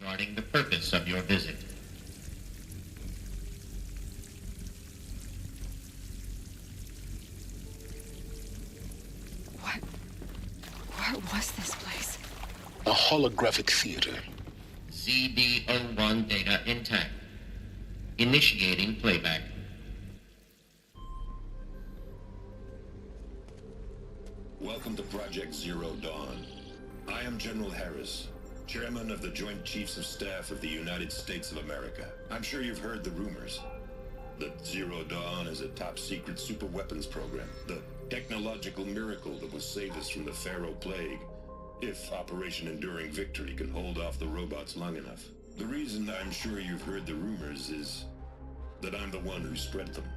regarding the purpose of your visit. What was this place? A holographic theater. CD01 data intact. Initiating playback. Welcome to Project Zero Dawn. I am General Harris, Chairman of the Joint Chiefs of Staff of the United States of America. I'm sure you've heard the rumors that Zero Dawn is a top-secret super-weapons program, the technological miracle that will save us from the Pharaoh Plague, if Operation Enduring Victory can hold off the robots long enough. The reason I'm sure you've heard the rumors is that I'm the one who spread them,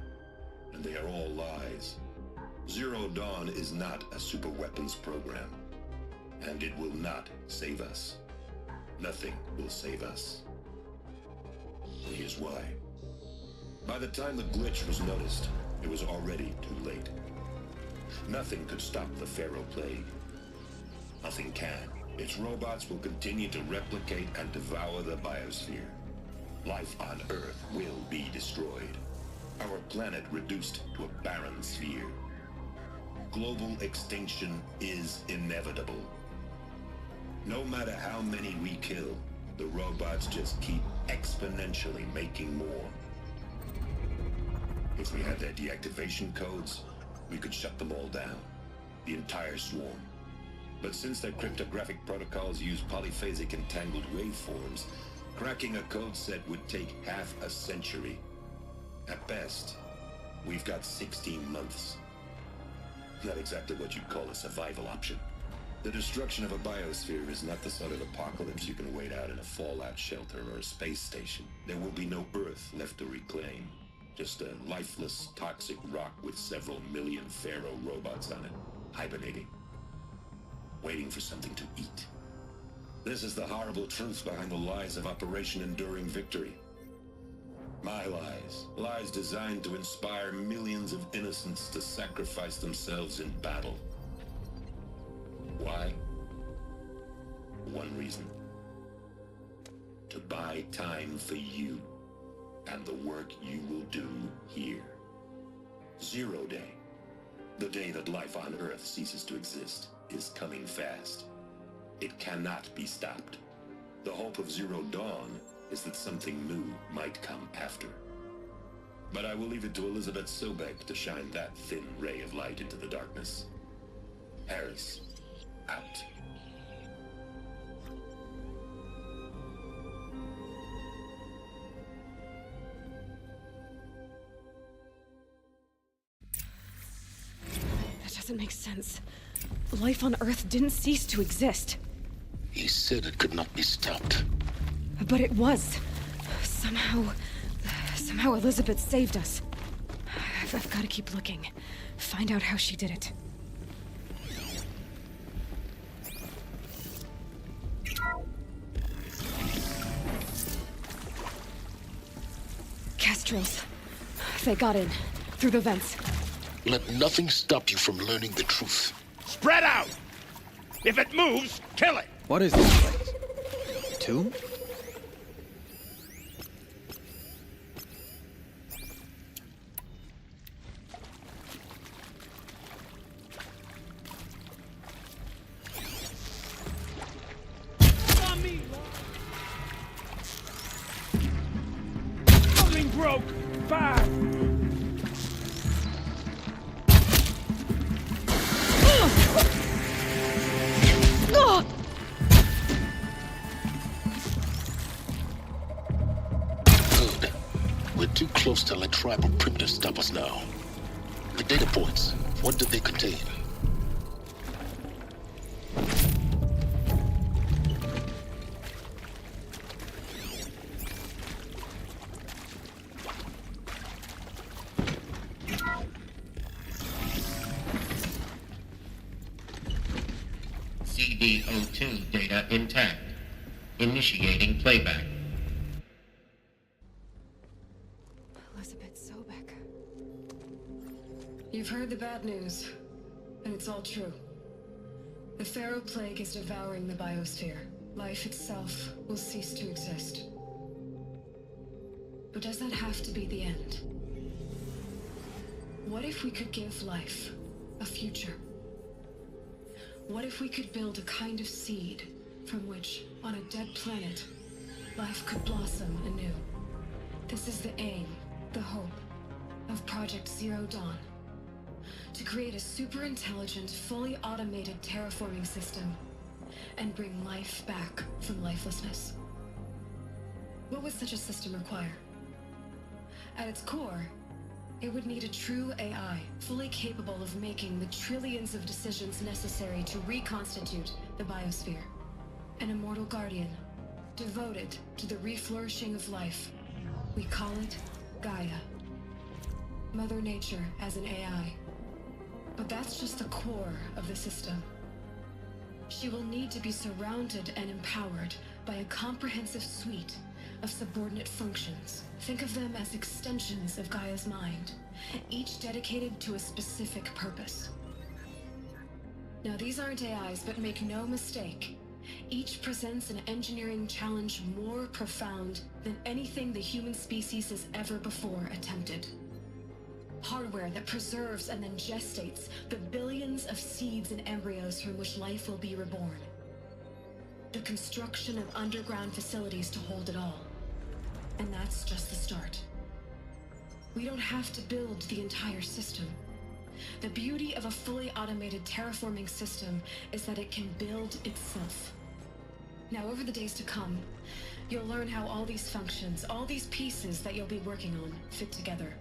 and they are all lies. Zero Dawn is not a super-weapons program, and it will not save us. Nothing will save us. Here's why. By the time the glitch was noticed, it was already too late. Nothing could stop the Pharaoh Plague. Nothing can. Its robots will continue to replicate and devour the biosphere. Life on Earth will be destroyed. Our planet reduced to a barren sphere. Global extinction is inevitable. No matter how many we kill, the robots just keep exponentially making more. If we had their deactivation codes, we could shut them all down, the entire swarm. But since their cryptographic protocols use polyphasic entangled waveforms, cracking a code set would take half a century. At best, we've got 16 months. Not exactly what you'd call a survival option. The destruction of a biosphere is not the sort of apocalypse you can wait out in a fallout shelter or a space station. There will be no Earth left to reclaim. Just a lifeless, toxic rock with several million Pharaoh robots on it, hibernating, waiting for something to eat. This is the horrible truth behind the lies of Operation Enduring Victory. My lies. Lies designed to inspire millions of innocents to sacrifice themselves in battle. Why? One reason. To buy time for you and the work you will do here. Zero Day, the day that life on Earth ceases to exist, is coming fast. It cannot be stopped. The hope of Zero Dawn is that something new might come after. But I will leave it to Elizabeth Sobek to shine that thin ray of light into the darkness. Harris, out. That doesn't make sense. Life on Earth didn't cease to exist. He said it could not be stopped. But it was. Somehow Elizabeth saved us. I've got to keep looking. Find out how she did it. Kestrels. They got in. Through the vents. Let nothing stop you from learning the truth. Spread out! If it moves, kill it! What is this place? Tomb? Something broke! Fast! Good. We're too close to let tribal primitives stop us now. The data points, what did they contain? CD02 data intact. Initiating playback. Elizabeth Sobek. You've heard the bad news, and it's all true. The Pharaoh Plague is devouring the biosphere. life itself will cease to exist. But does that have to be the end? What if we could give life a future? What if we could build a kind of seed from which, on a dead planet, life could blossom anew? This is the aim, the hope, of Project Zero Dawn. To create a super-intelligent, fully automated terraforming system and bring life back from lifelessness. What would such a system require? At its core, it would need a true AI, fully capable of making the trillions of decisions necessary to reconstitute the biosphere. An immortal guardian, devoted to the reflourishing of life. We call it Gaia. Mother Nature as an AI. But that's just the core of the system. She will need to be surrounded and empowered by a comprehensive suite of subordinate functions. Think of them as extensions of Gaia's mind, each dedicated to a specific purpose. Now, these aren't AIs, but make no mistake, each presents an engineering challenge more profound than anything the human species has ever before attempted. Hardware that preserves and then gestates the billions of seeds and embryos from which life will be reborn. The construction of underground facilities to hold it all. And that's just the start. We don't have to build the entire system. The beauty of a fully automated terraforming system is that it can build itself. Now, over the days to come, you'll learn how all these functions, all these pieces that you'll be working on, fit together.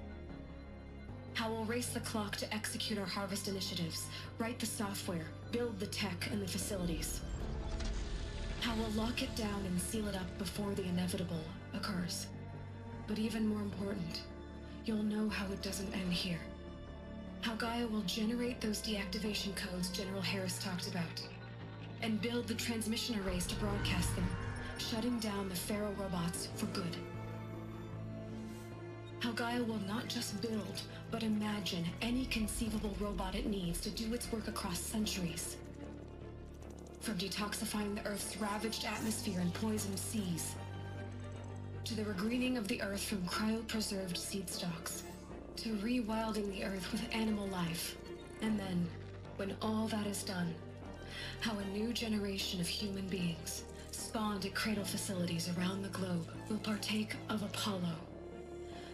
How we'll race the clock to execute our harvest initiatives, write the software, build the tech and the facilities. How we'll lock it down and seal it up before the inevitable occurs. But even more important, you'll know how it doesn't end here. How Gaia will generate those deactivation codes General Harris talked about, and build the transmission arrays to broadcast them, shutting down the Pharaoh robots for good. How Gaia will not just build, but imagine any conceivable robot it needs to do its work across centuries. From detoxifying the Earth's ravaged atmosphere and poisoned seas, to the regreening of the Earth from cryopreserved seed stalks, to rewilding the Earth with animal life. And then, when all that is done, how a new generation of human beings, spawned at cradle facilities around the globe, will partake of Apollo,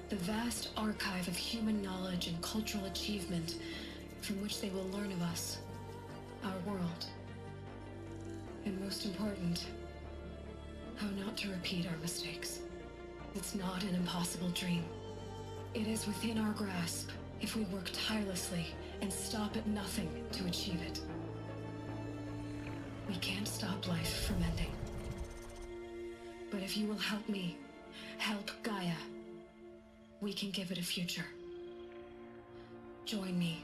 the vast archive of human knowledge and cultural achievement from which they will learn of us, our world. And most important, how not to repeat our mistakes. It's not an impossible dream. It is within our grasp if we work tirelessly and stop at nothing to achieve it. We can't stop life from ending. But if you will help me, help Gaia, we can give it a future. Join me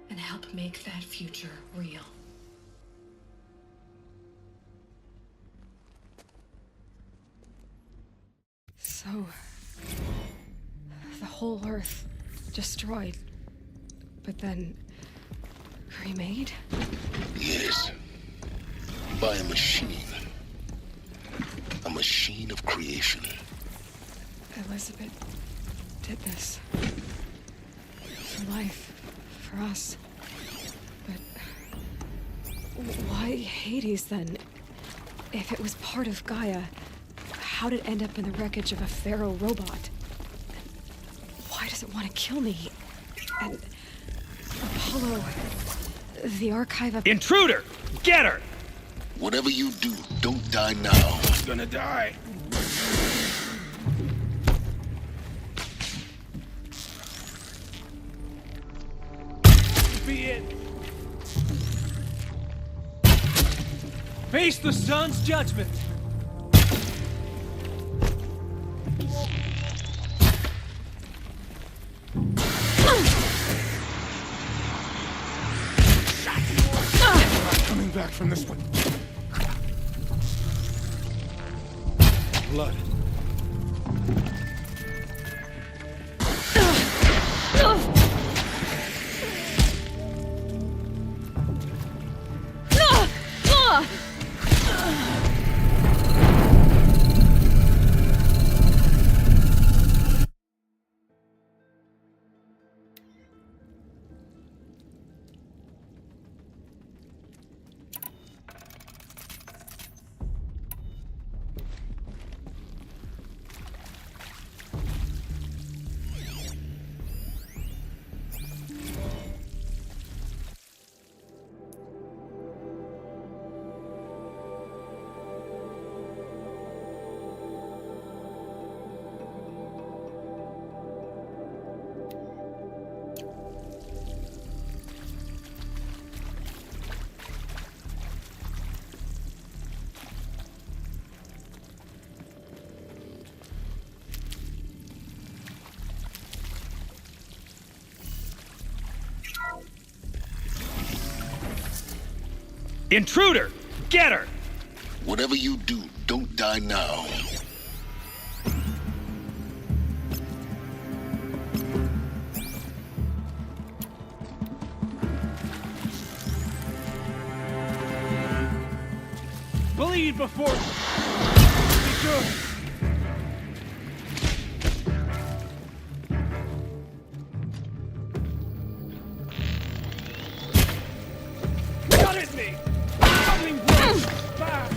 and help make that future real. So, the whole Earth destroyed, but then remade? Yes. By a machine. A machine of creation. Elizabeth did this. For life. For us. But why Hades then? If it was part of Gaia, how'd it end up in the wreckage of a Pharaoh robot? Why does it want to kill me? And Apollo, the archive of... Intruder! Get her! Whatever you do, don't die now. I'm gonna die. Be it. Face the sun's judgment. Coming back from this one. Blood. Intruder! Get her! Whatever you do, don't die now. Bleed before... Be good. Got at me! Coming blood! Back!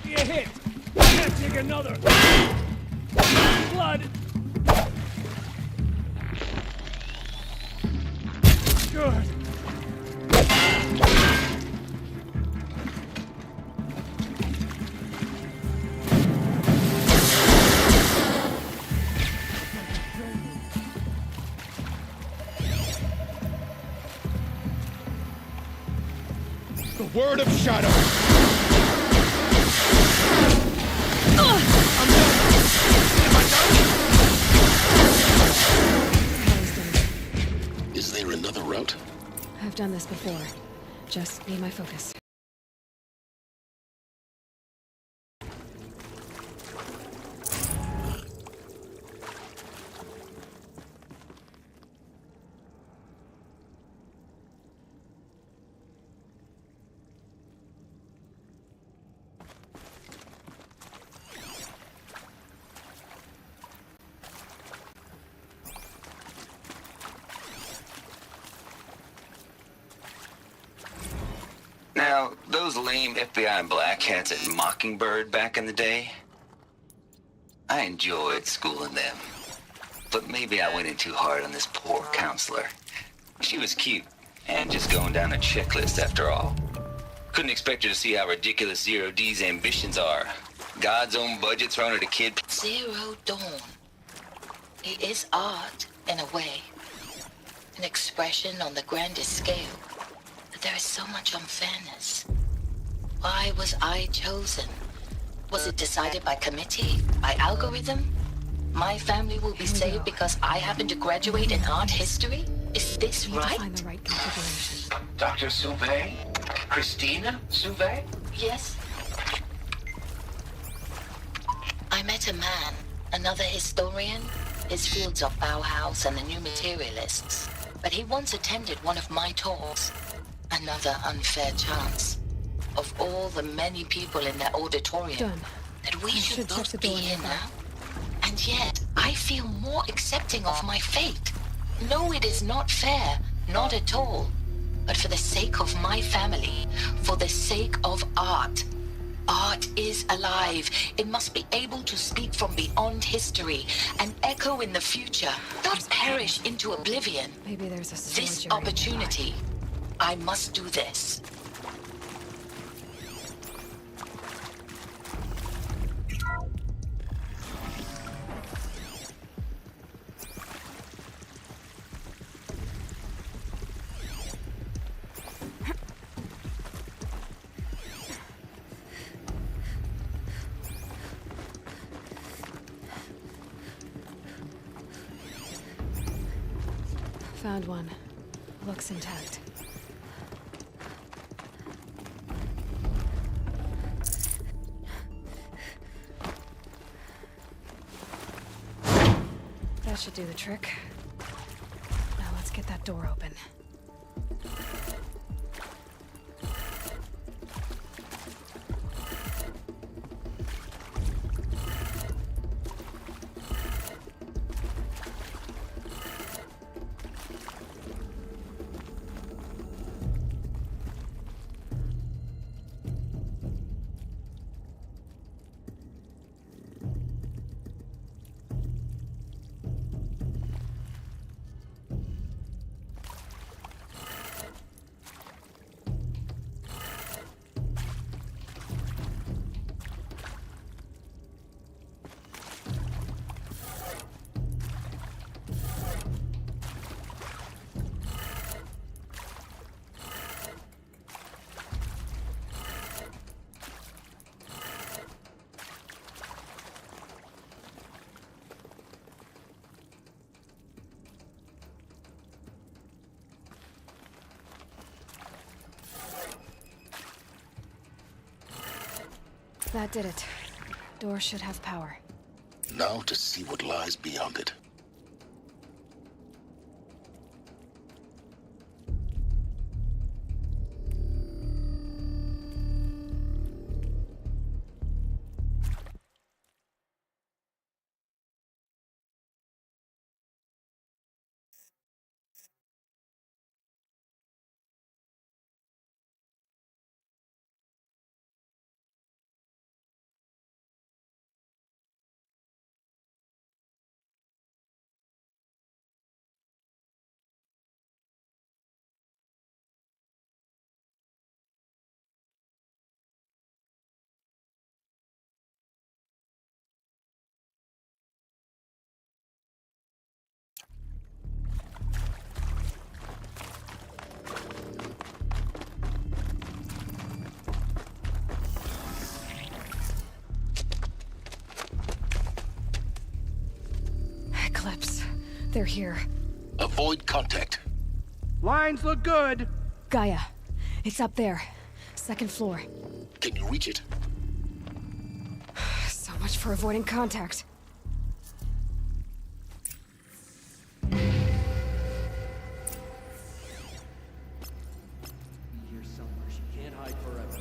Be a hit! Can't take another! Blood! Good! The word of Shadow! I'm done! Am I done? Is there another route? I've done this before. Just need my focus. Now, those lame FBI black hats at Mockingbird back in the day, I enjoyed schooling them. But maybe I went in too hard on this poor counselor. She was cute, and just going down a checklist after all. Couldn't expect her to see how ridiculous Zero D's ambitions are. God's own budget thrown at a kid. Zero Dawn. It is art, in a way. An expression on the grandest scale. But there is so much unfairness. Why was I chosen? Was it decided by committee? By algorithm? My family will be saved because I happen to graduate in art history? Is this Need to right? find the right configuration. Dr. Sauvé? Christina Sauvé? Yes. I met a man, another historian. His fields are Bauhaus and the New Materialists. But he once attended one of my talks. Another unfair chance. Of all the many people in that auditorium, Done. that we I should should check both the be door here nearby. now. And yet, I feel more accepting of my fate. No, it is not fair. Not at all. But for the sake of my family, for the sake of art. Art is alive. It must be able to speak from beyond history and echo in the future, not perish into oblivion. Maybe there's a This storage area opportunity, I must do this. nearby. Found one. Looks intact. That should do the trick. Now let's get that door open. That did it. Door should have power. Now to see what lies beyond it. Eclipse. They're here. Avoid contact. Lines look good. Gaia. It's up there. Second floor. Can you reach it? So much for avoiding contact. Here somewhere. She can't hide forever.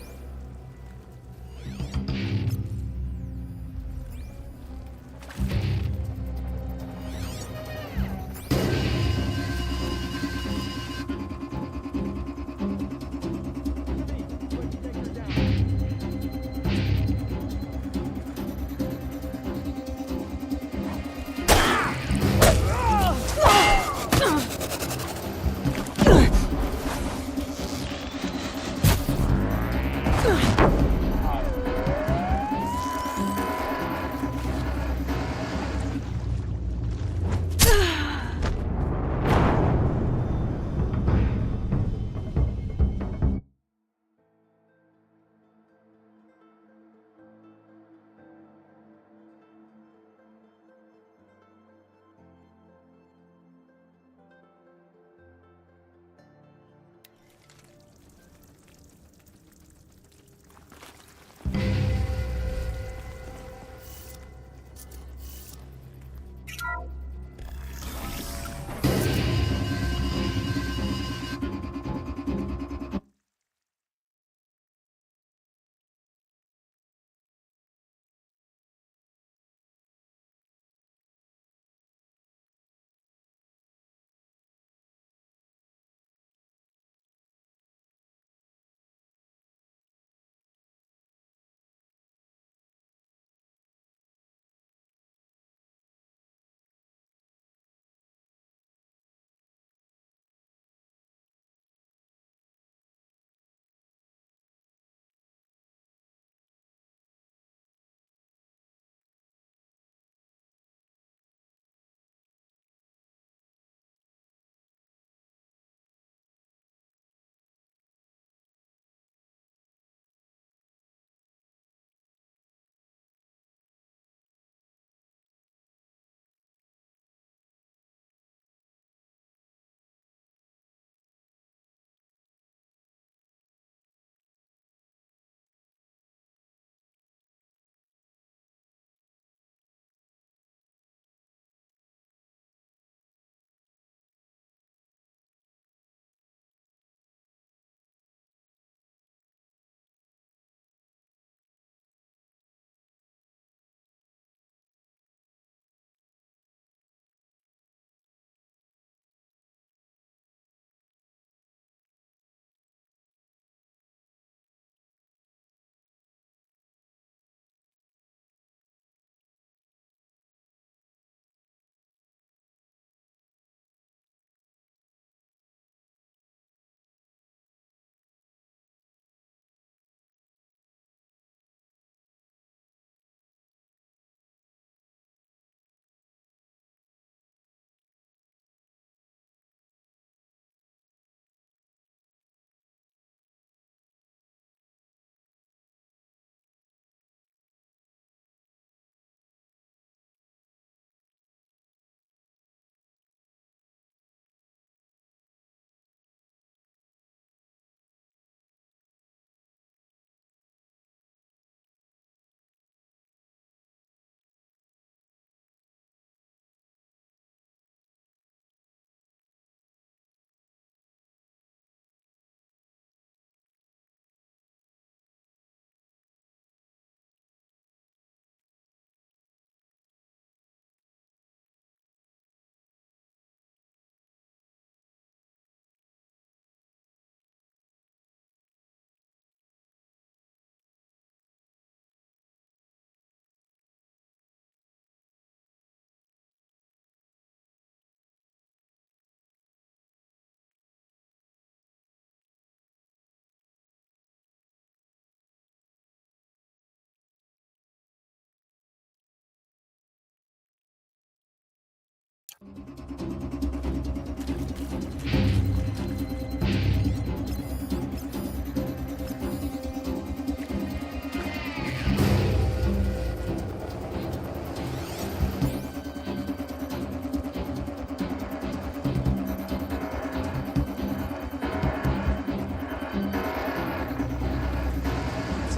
That's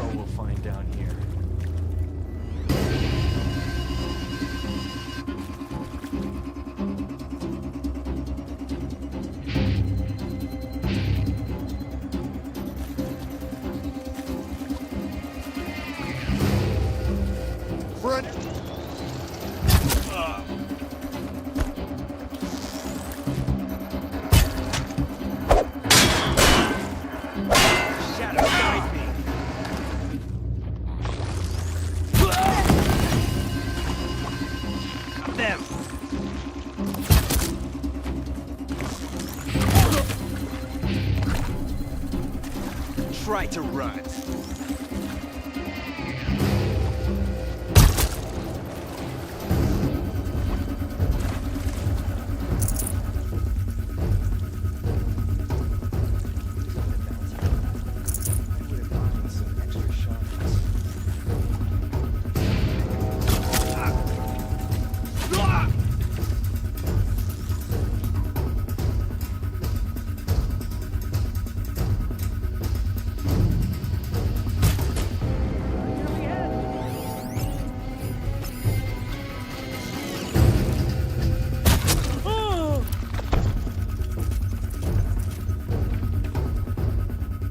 all we'll find down here. Run! Shadow, guide me! Them! Try to run.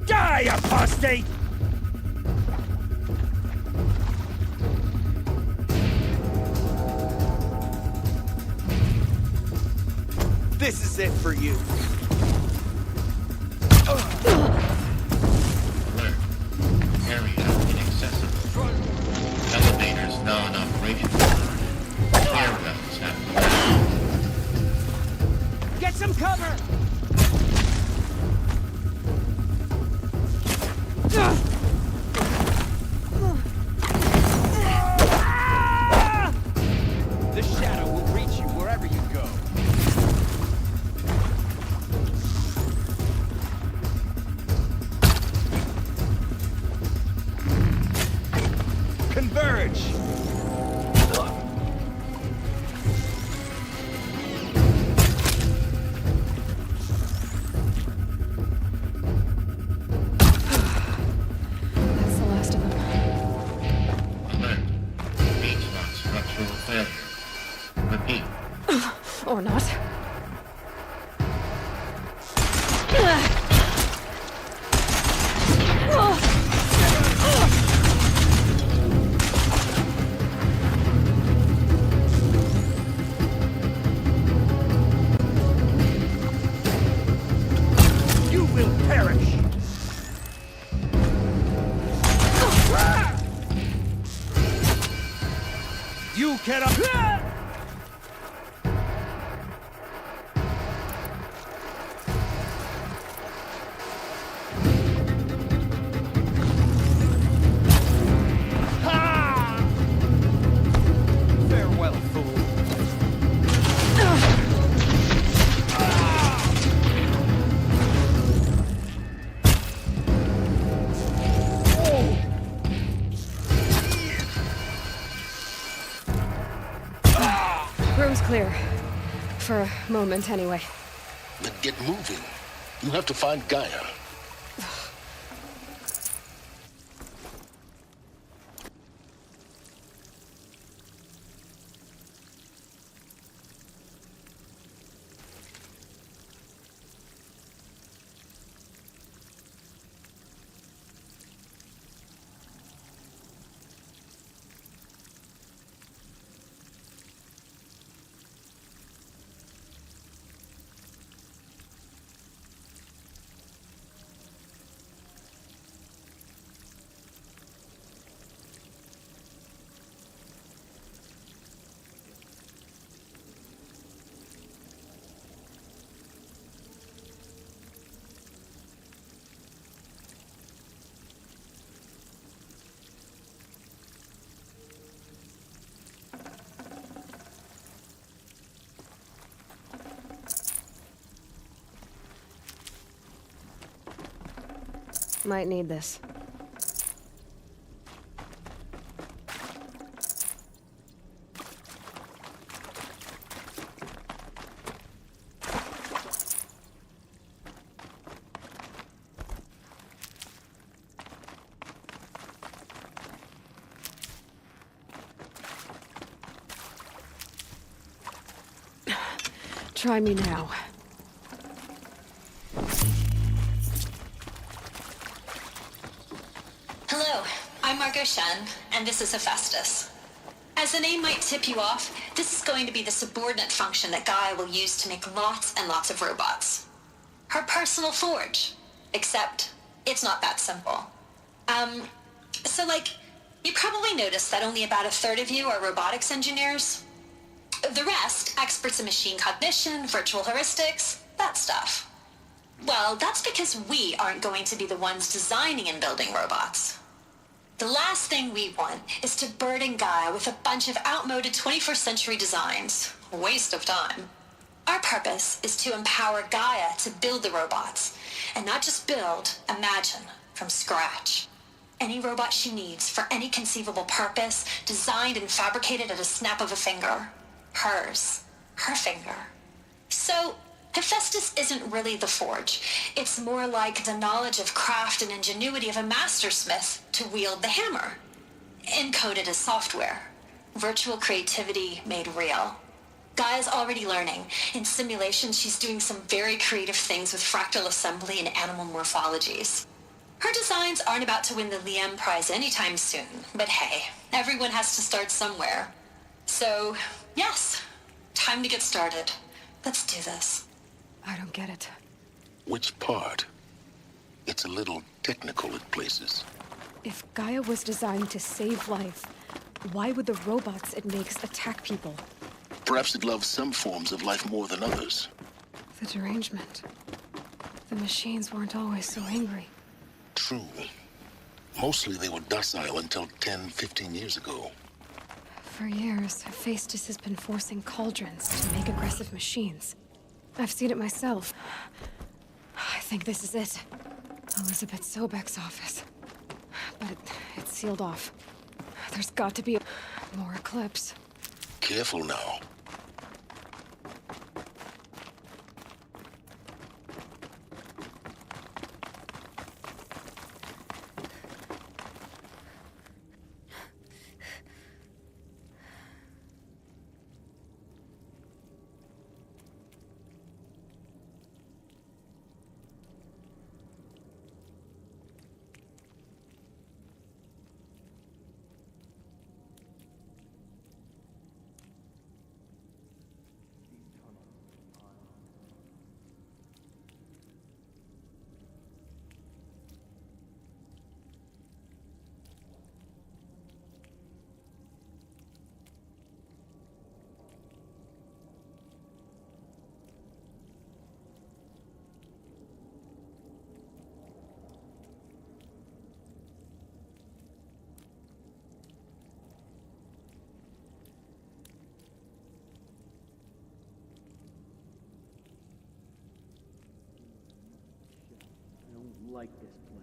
Die, apostate! This is it for you. Alert. Area inaccessible. Elevators now in operation. Stairwells have collapsed. Get some cover! The shadow will reach you wherever you go. Converge! That's the last of them. Alert. Beach lock structural failure. Repeat. Or not. You will perish! You cannot... Farewell, fool. Room's clear. For a moment, anyway. Then get moving. You have to find Gaia. Might need this. Try me now. Hello, I'm Margot Shen, and this is Hephaestus. As the name might tip you off, this is going to be the subordinate function that Gaia will use to make lots and lots of robots. Her personal forge. Except, it's not that simple. You probably noticed that only about a third of you are robotics engineers. The rest, experts in machine cognition, virtual heuristics, that stuff. Well, that's because we aren't going to be the ones designing and building robots. The last thing we want is to burden Gaia with a bunch of outmoded 21st century designs. A waste of time. Our purpose is to empower Gaia to build the robots, and not just build, imagine, from scratch. Any robot she needs for any conceivable purpose, designed and fabricated at a snap of a finger. Hers. Her finger. So, Hephaestus isn't really the forge. It's more like the knowledge of craft and ingenuity of a mastersmith to wield the hammer. Encoded as software. Virtual creativity made real. Gaia's already learning. In simulation, she's doing some very creative things with fractal assembly and animal morphologies. Her designs aren't about to win the Liam Prize anytime soon, but hey, everyone has to start somewhere. So, yes, time to get started. Let's do this. I don't get it. Which part? It's a little technical at places. If Gaia was designed to save life, why would the robots it makes attack people? Perhaps it loves some forms of life more than others. The derangement. The machines weren't always so angry. True. Mostly they were docile until 10, 15 years ago. For years, Hephaestus has been forcing cauldrons to make aggressive machines. I've seen it myself. I think this is it. Elizabeth Sobek's office. But it's sealed off. There's got to be more Eclipse. Careful now. I don't like this place.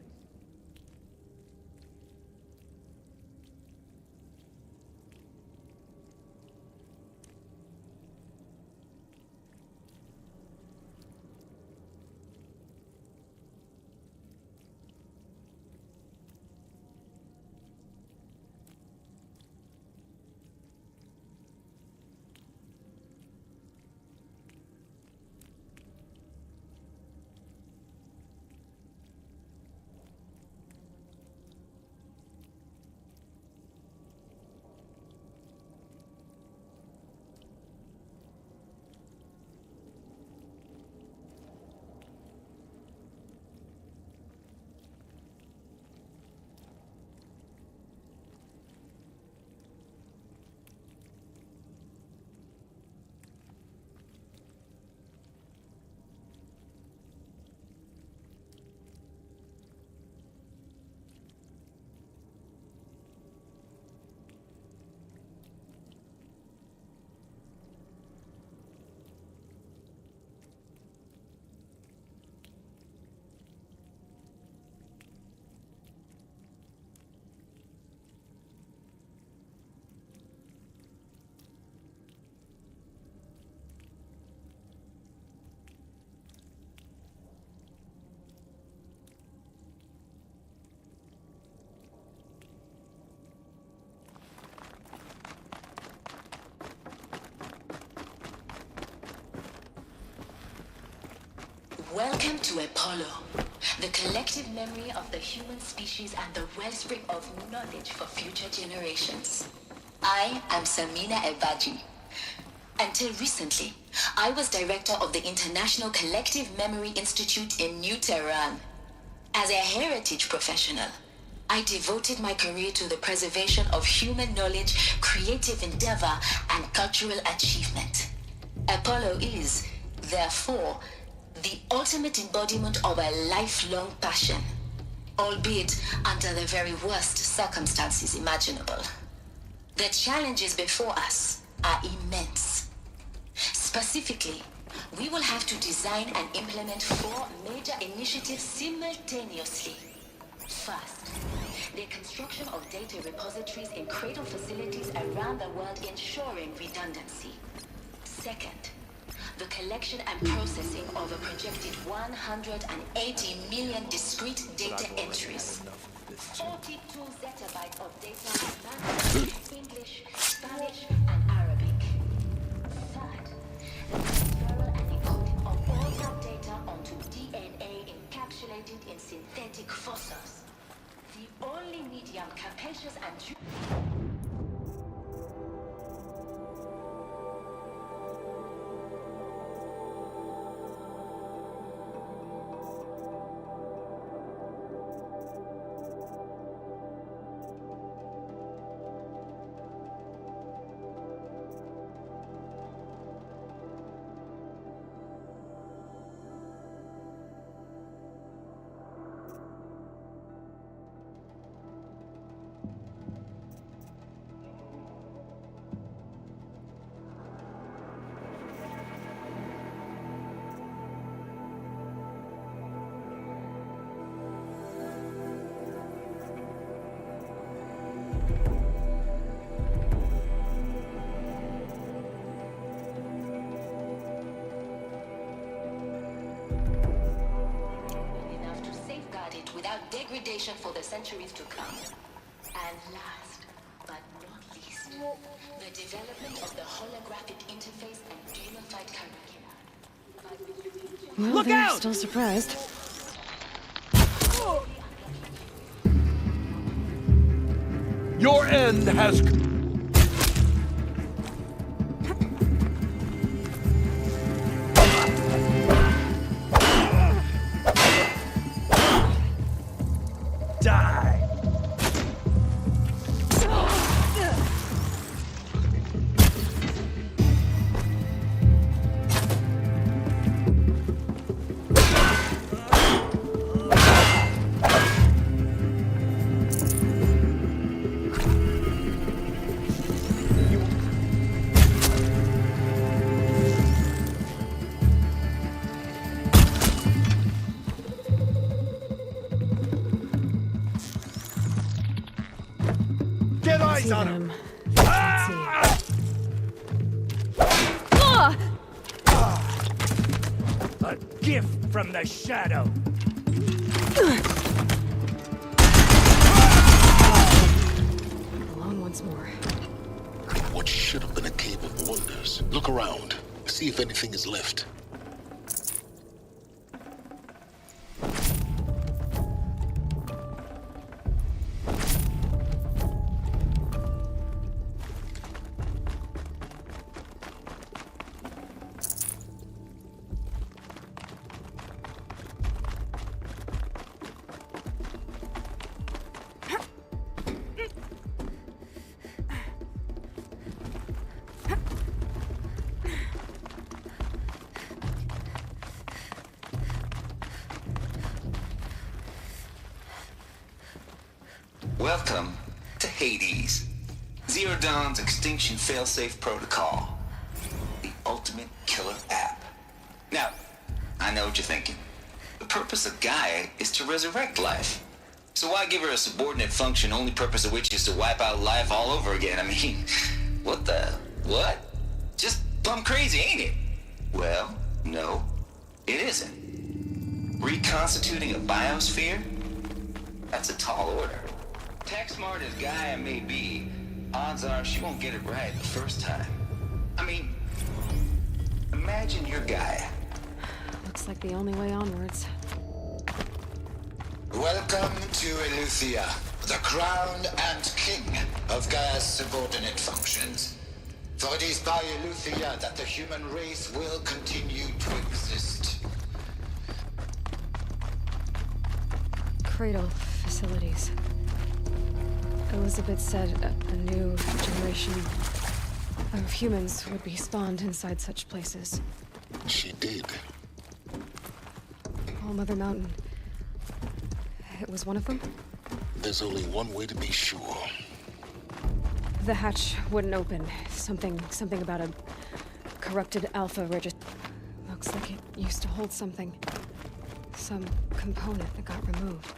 Welcome to Apollo, the collective memory of the human species and the wellspring of knowledge for future generations. I am Samina Ebaji. Until recently, I was director of the International Collective Memory Institute in New Tehran. As a heritage professional, I devoted my career to the preservation of human knowledge, creative endeavor, and cultural achievement. Apollo is, therefore, the ultimate embodiment of a lifelong passion, albeit under the very worst circumstances imaginable. The challenges before us are immense. Specifically, we will have to design and implement 4 major initiatives simultaneously. First, the construction of data repositories in cradle facilities around the world, ensuring redundancy. Second, the collection and processing of a projected 180 million discrete data entries. 42 zettabytes of data in Mandarin, English, Spanish, and Arabic. Third, the transferal and encoding of all that data onto DNA encapsulated in synthetic fossils. The only medium capacious and degradation for the centuries to come. And last, but not least, the development of the holographic interface and gamified curricula. Well, Look they're out! still surprised. Your end has... Get eyes See on them. him! Let's see. A gift from the shadow! Alone once more. What should have been a cave of wonders. Look around. See if anything is left. Welcome to Hades, Zero Dawn's extinction failsafe protocol, the ultimate killer app. Now, I know what you're thinking. The purpose of Gaia is to resurrect life. So why give her a subordinate function, only purpose of which is to wipe out life all over again? I mean, what? Just plumb crazy, ain't it? Well, no, it isn't. Reconstituting a biosphere? That's a tall order. Tech smart as Gaia may be, odds are she won't get it right the first time. I mean, imagine you're Gaia. Looks like the only way onwards. Welcome to Eleuthia, the crown and king of Gaia's subordinate functions. For it is by Eleuthia that the human race will continue to exist. Cradle facilities. Elizabeth said a new generation of humans would be spawned inside such places. She did. All Mother Mountain. It was one of them? There's only one way to be sure. The hatch wouldn't open. Something about a corrupted alpha register. Looks like it used to hold something. Some component that got removed.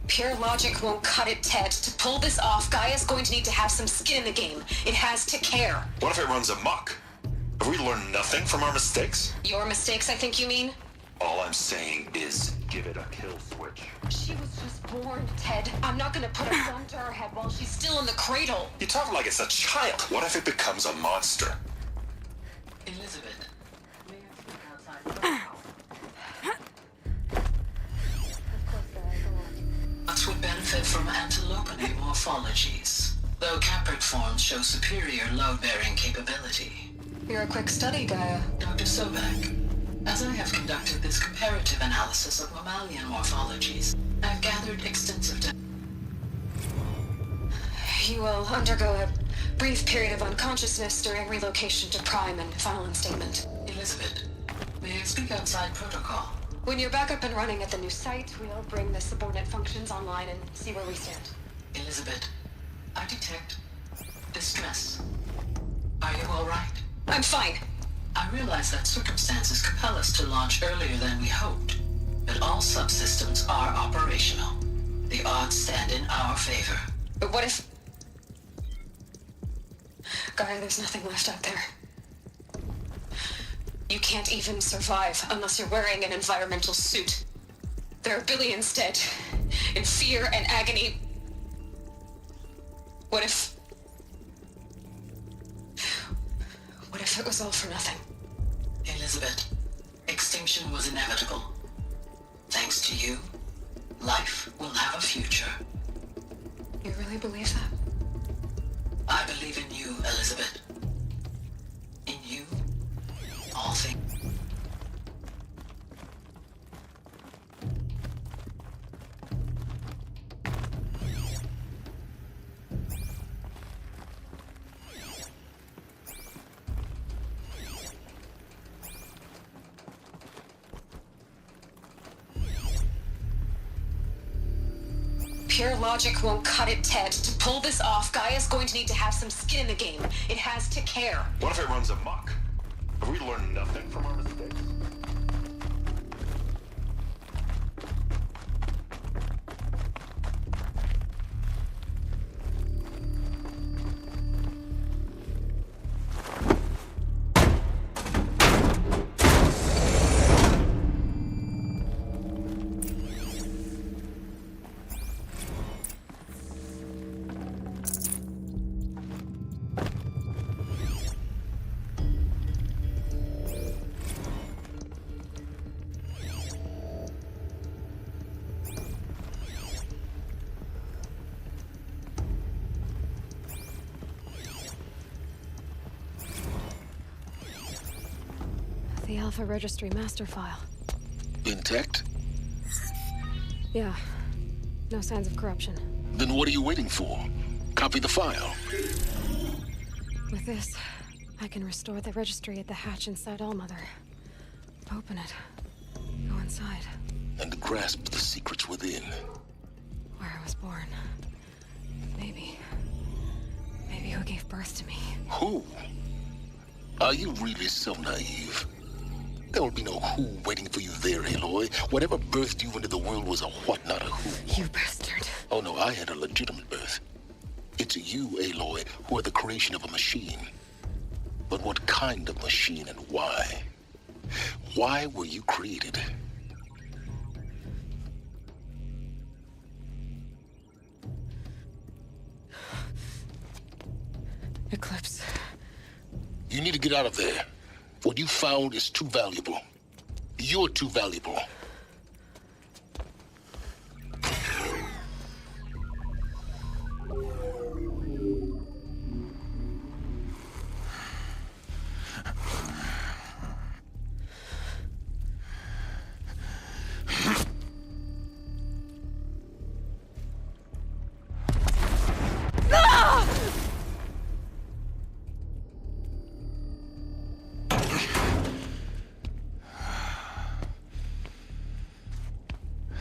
Pure logic won't cut it, Ted. To pull this off, Gaia's going to need to have some skin in the game. It has to care. What if it runs amok? Have we learned nothing from our mistakes? Your mistakes, I think you mean? All I'm saying is, give it a kill switch. She was just born, Ted. I'm not gonna put a gun to her head while she's still in the cradle. You talk like it's a child. What if it becomes a monster? Elizabeth, may I speak outside? Nuts would benefit from antilopinae morphologies, though caprid forms show superior load-bearing capability. You're a quick study, Gaia. Dr. Sobek, as I have conducted this comparative analysis of mammalian morphologies, I've gathered extensive data. You will undergo a brief period of unconsciousness during relocation to Prime and final instatement. Elizabeth, may I speak outside protocol? When you're back up and running at the new site, we'll bring the subordinate functions online and see where we stand. Elizabeth, I detect distress. Are you all right? I'm fine. I realize that circumstances compel us to launch earlier than we hoped, but all subsystems are operational. The odds stand in our favor. But what if... Gaia, there's nothing left out there. You can't even survive unless you're wearing an environmental suit. There are billions dead, in fear and agony. What if it was all for nothing? Elizabeth, extinction was inevitable. Thanks to you, life will have a future. You really believe that? I believe in you, Elizabeth. In you, all things. Pure logic won't cut it, Ted. To pull this off, Gaia's going to need to have some skin in the game. It has to care. What if it runs amok? Have we learned nothing from our mistakes? The Alpha Registry master file. Intact? Yeah. No signs of corruption. Then what are you waiting for? Copy the file. With this, I can restore the registry at the hatch inside Allmother. Open it. Go inside. And grasp the secrets within. Where I was born. Maybe who gave birth to me. Who? Are you really so naive? There will be no who waiting for you there, Aloy. Whatever birthed you into the world was a what, not a who. You bastard. Oh no, I had a legitimate birth. It's you, Aloy, who are the creation of a machine. But what kind of machine and why? Why were you created? Eclipse. You need to get out of there. What you found is too valuable. You're too valuable.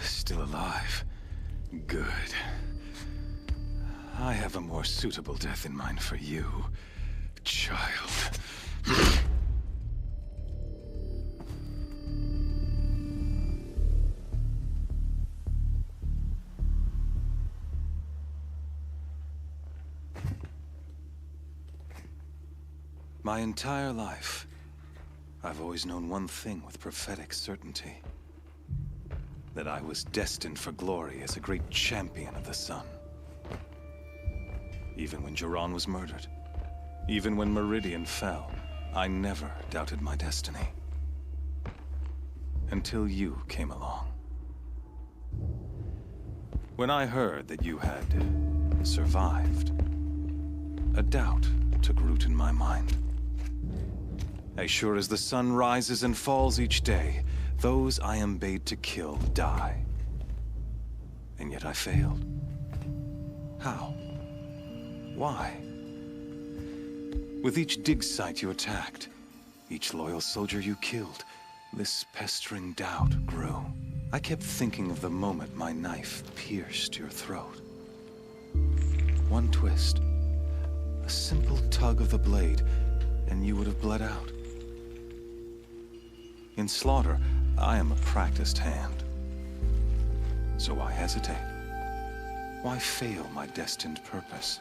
Still alive. Good. I have a more suitable death in mind for you, child. My entire life, I've always known one thing with prophetic certainty. That I was destined for glory as a great champion of the sun. Even when Jiran was murdered, even when Meridian fell, I never doubted my destiny. Until you came along. When I heard that you had survived, a doubt took root in my mind. As sure as the sun rises and falls each day, those I am bade to kill die. And yet I failed. How? Why? With each dig site you attacked, each loyal soldier you killed, this pestering doubt grew. I kept thinking of the moment my knife pierced your throat. One twist, a simple tug of the blade, and you would have bled out. In slaughter, I am a practiced hand. So why hesitate? Why fail my destined purpose?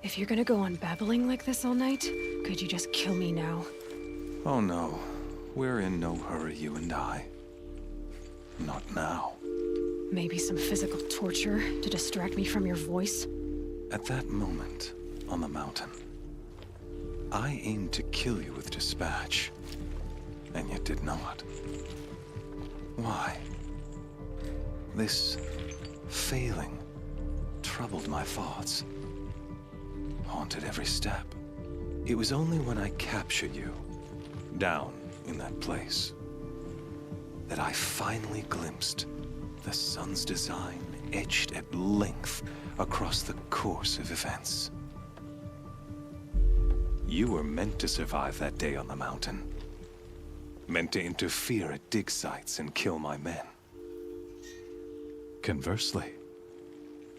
If you're gonna go on babbling like this all night, could you just kill me now? Oh no, we're in no hurry, you and I. Not now. Maybe some physical torture to distract me from your voice? At that moment, on the mountain, I aimed to kill you with dispatch, and yet did not. Why? This failing troubled my thoughts, haunted every step. It was only when I captured you, down in that place, that I finally glimpsed the sun's design etched at length across the course of events. You were meant to survive that day on the mountain. Meant to interfere at dig sites and kill my men. Conversely,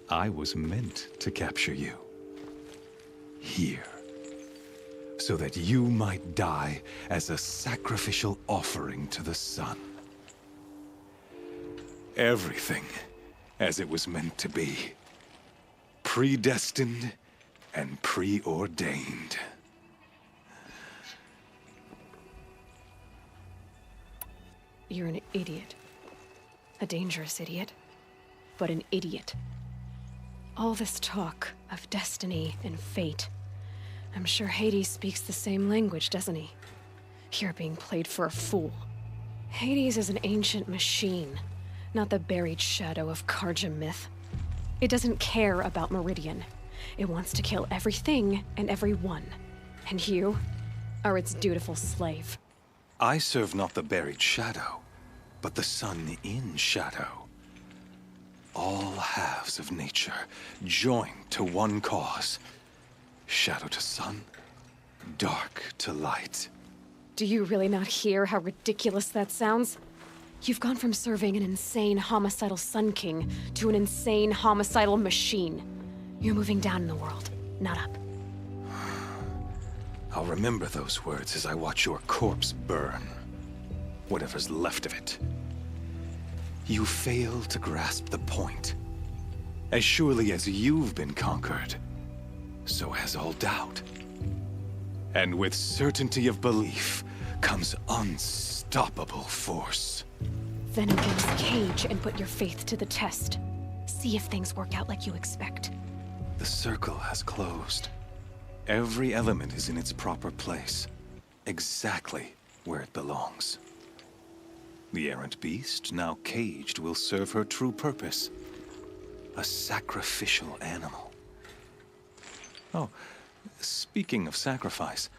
I was meant to capture you. Here. So that you might die as a sacrificial offering to the sun. Everything as it was meant to be. Predestined and preordained. You're an idiot. A dangerous idiot, but an idiot. All this talk of destiny and fate. I'm sure Hades speaks the same language, doesn't he? You're being played for a fool. Hades is an ancient machine, not the buried shadow of Karja myth. It doesn't care about Meridian. It wants to kill everything and everyone. And you are its dutiful slave. I serve not the buried shadow, but the sun in shadow. All halves of nature joined to one cause. Shadow to sun, dark to light. Do you really not hear how ridiculous that sounds? You've gone from serving an insane homicidal Sun King to an insane homicidal machine. You're moving down in the world, not up. I'll remember those words as I watch your corpse burn. Whatever's left of it. You fail to grasp the point. As surely as you've been conquered, so has all doubt. And with certainty of belief comes unstoppable force. Then engage Cage and put your faith to the test. See if things work out like you expect. The circle has closed. Every element is in its proper place, exactly where it belongs. The errant beast, now caged, will serve her true purpose. A sacrificial animal. Oh, speaking of sacrifice,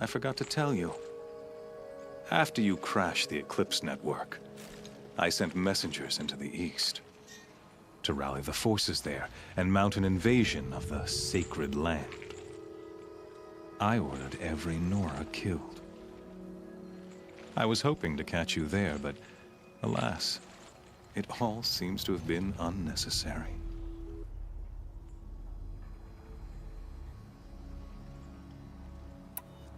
I forgot to tell you. After you crashed the Eclipse network, I sent messengers into the east to rally the forces there and mount an invasion of the sacred land. I ordered every Nora killed. I was hoping to catch you there, but alas, it all seems to have been unnecessary.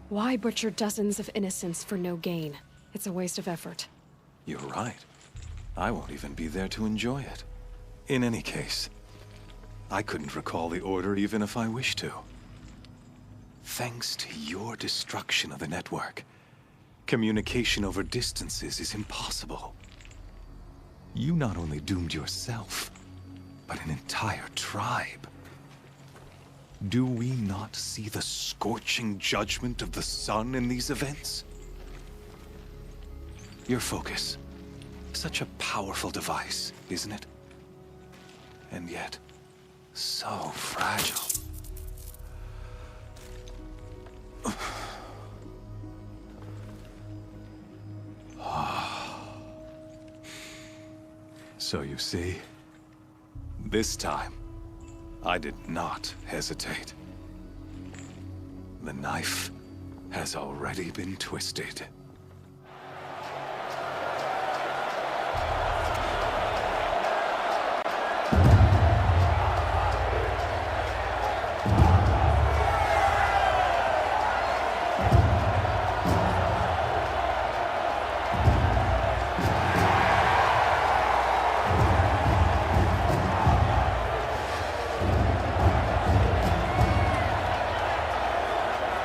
Why butcher dozens of innocents for no gain? It's a waste of effort. You're right. I won't even be there to enjoy it. In any case, I couldn't recall the order even if I wished to. Thanks to your destruction of the network, communication over distances is impossible. You not only doomed yourself, but an entire tribe. Do we not see the scorching judgment of the sun in these events? Your focus. Such a powerful device, isn't it? And yet, so fragile. So you see, this time, I did not hesitate. The knife has already been twisted.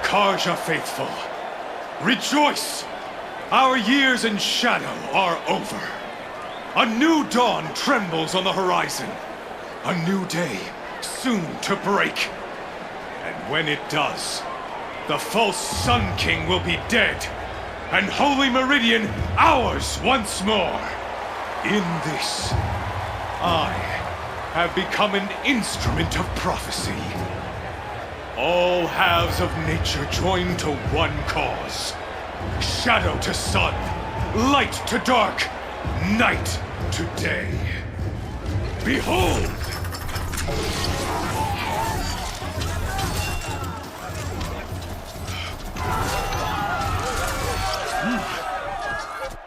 Karja faithful, rejoice! Our years in shadow are over. A new dawn trembles on the horizon. A new day soon to break. And when it does, the false Sun King will be dead, and Holy Meridian ours once more. In this, I have become an instrument of prophecy. All halves of nature join to one cause. Shadow to sun, light to dark, night to day. Behold!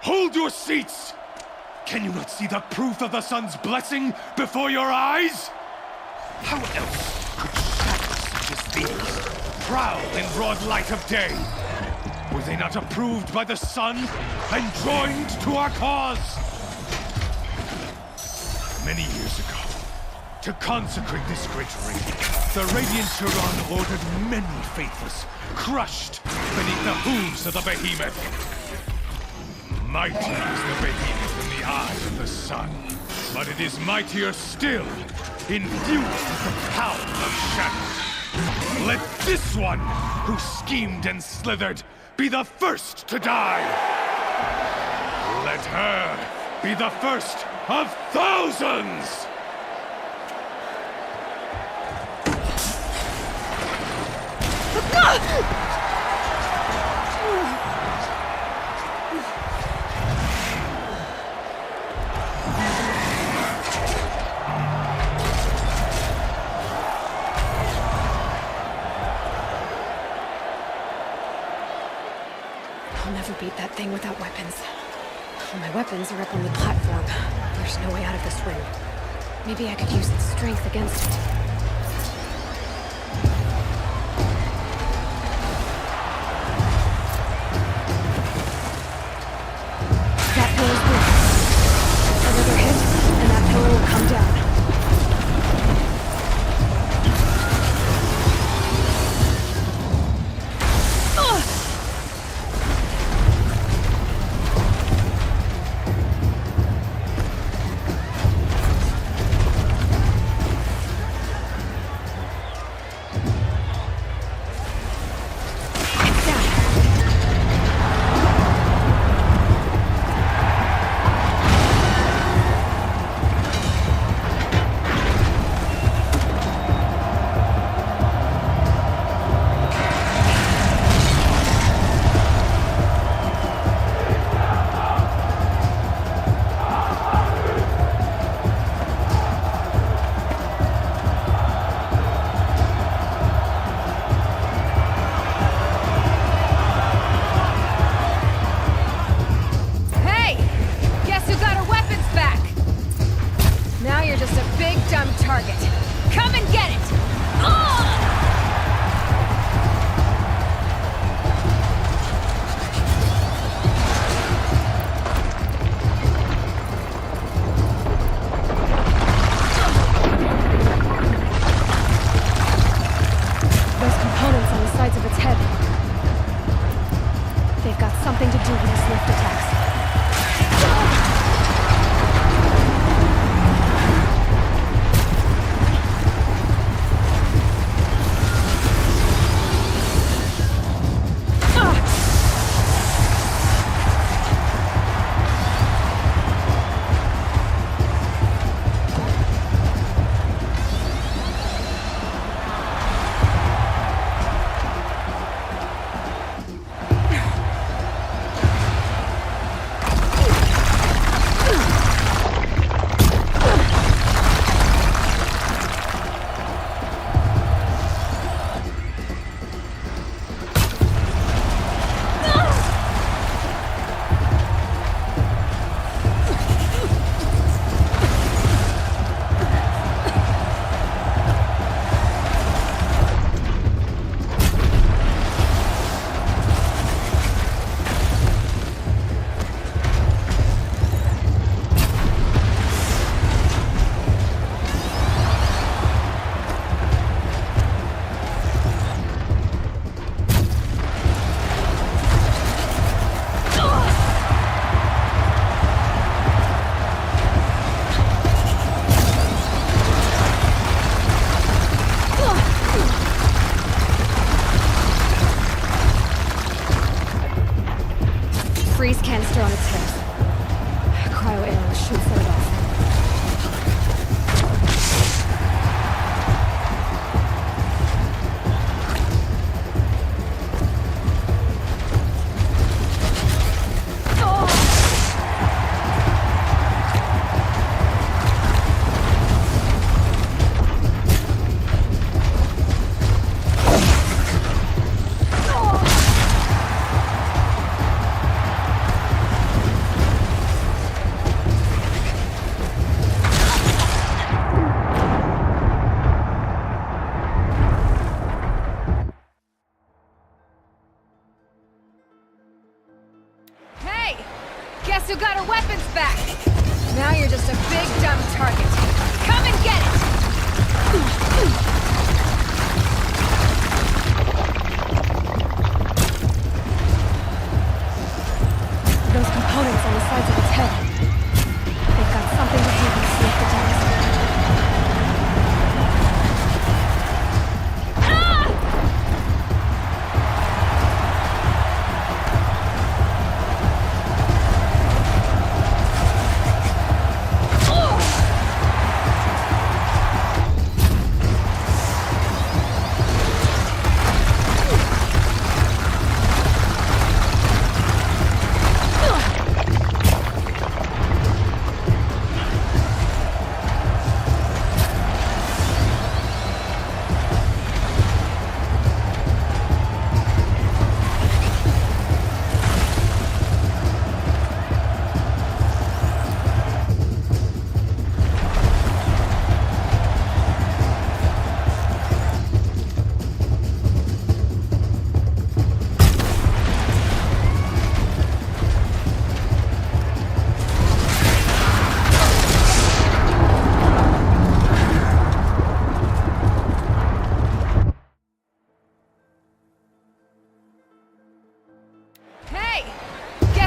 Hold your seats! Can you not see the proof of the sun's blessing before your eyes? How else could shadows such as these prowl in broad light of day? Were they not approved by the sun and joined to our cause? Many years ago, to consecrate this great raid, the Radiant Turan ordered many faithless crushed beneath the hooves of the behemoth. Mighty is the behemoth in the eyes of the sun, but it is mightier still, infused with the power of shadow. Let this one, who schemed and slithered, be the first to die! Let her be the first of thousands! I'll never beat that thing without weapons. All my weapons are up on the platform. There's no way out of this ring. Maybe I could use its strength against it. That pillar's weak. Another hit, and that pillar will come down. something to do with his lift attacks. Freeze canister on its hip. Cryo arrow should set it off. Guess who got her weapons back? Now you're just a big dumb target. Come and get it! Those components on the sides of its head. They've got something to do with the sneak attacks.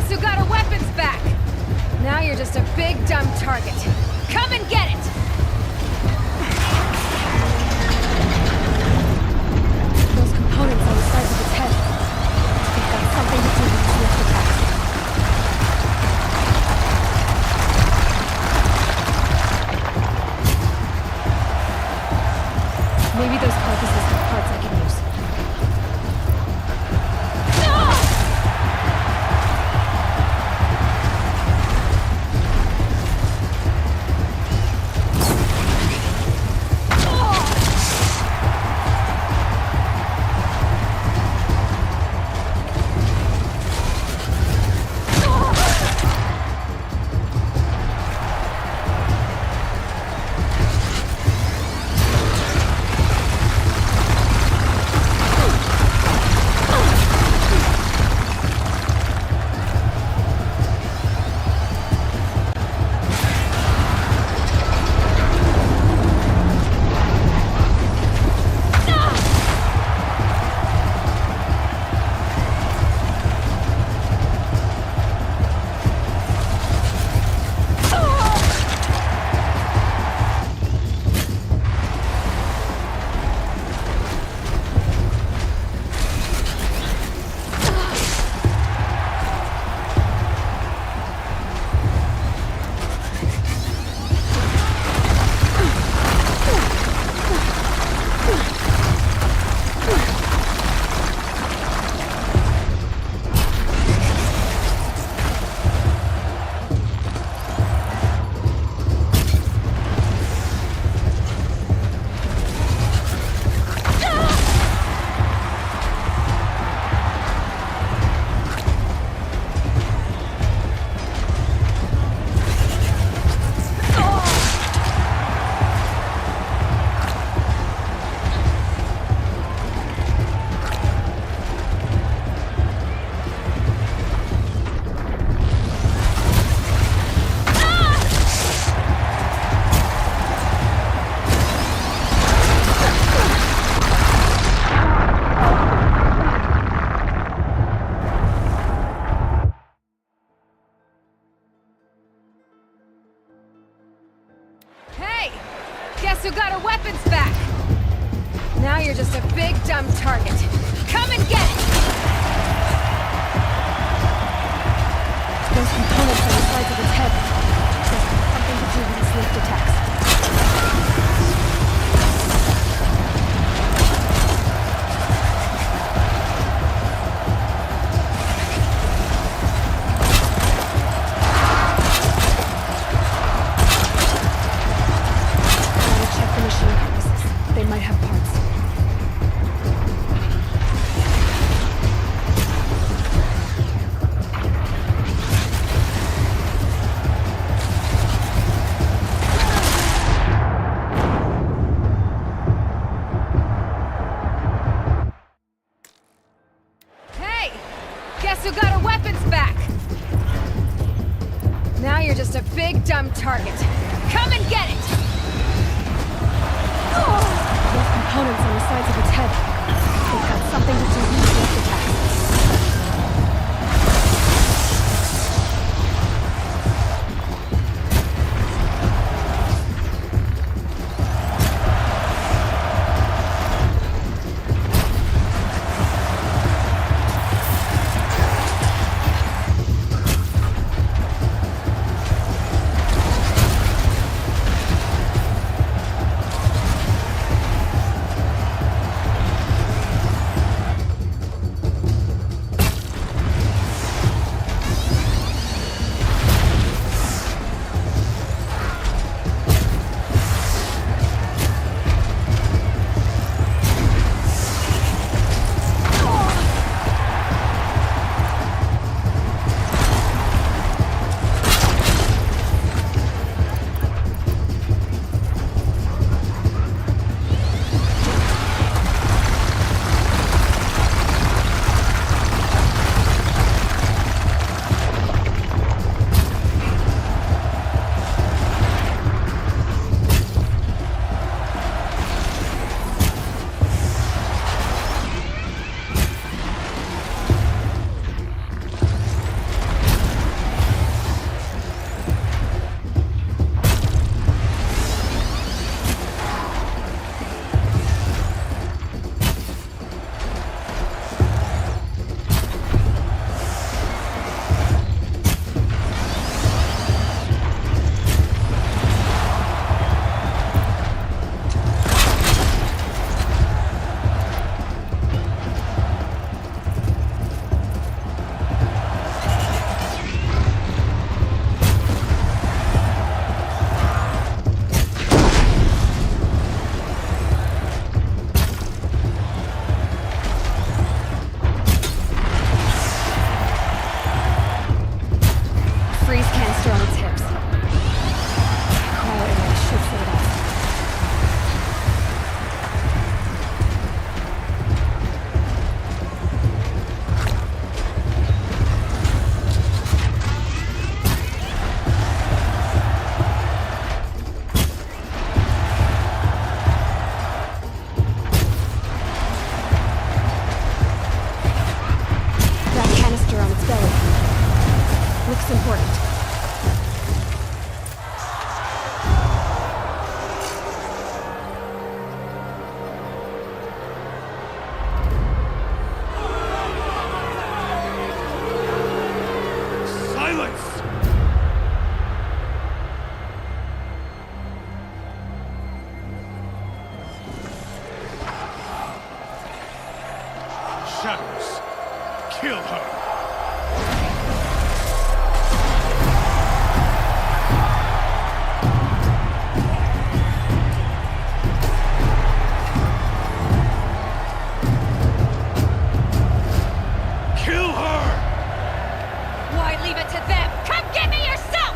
Who got her weapons back? Now you're just a big dumb target. Come and get it! Those components on the sides of its head. They've got something to do with its lift attacks. Maybe those carcasses have parts I can use. Guess who got her weapons back? Now you're just a big dumb target. Come and get it! Those components on the sides of its head. This has something to do with its leak attacks. Gotta check the machine harnesses. They might have parts. Hey! Guess who got her weapons back? Now you're just a big dumb target. Come and get it! Those components on the sides of its head. They've got something to do with its leak attacks. Freeze canister on its hips. Cryo array should set it off. That canister on its belly. Looks important. Silence! Shadows, kill her! Kill her! Why leave it to them? Come get me yourself!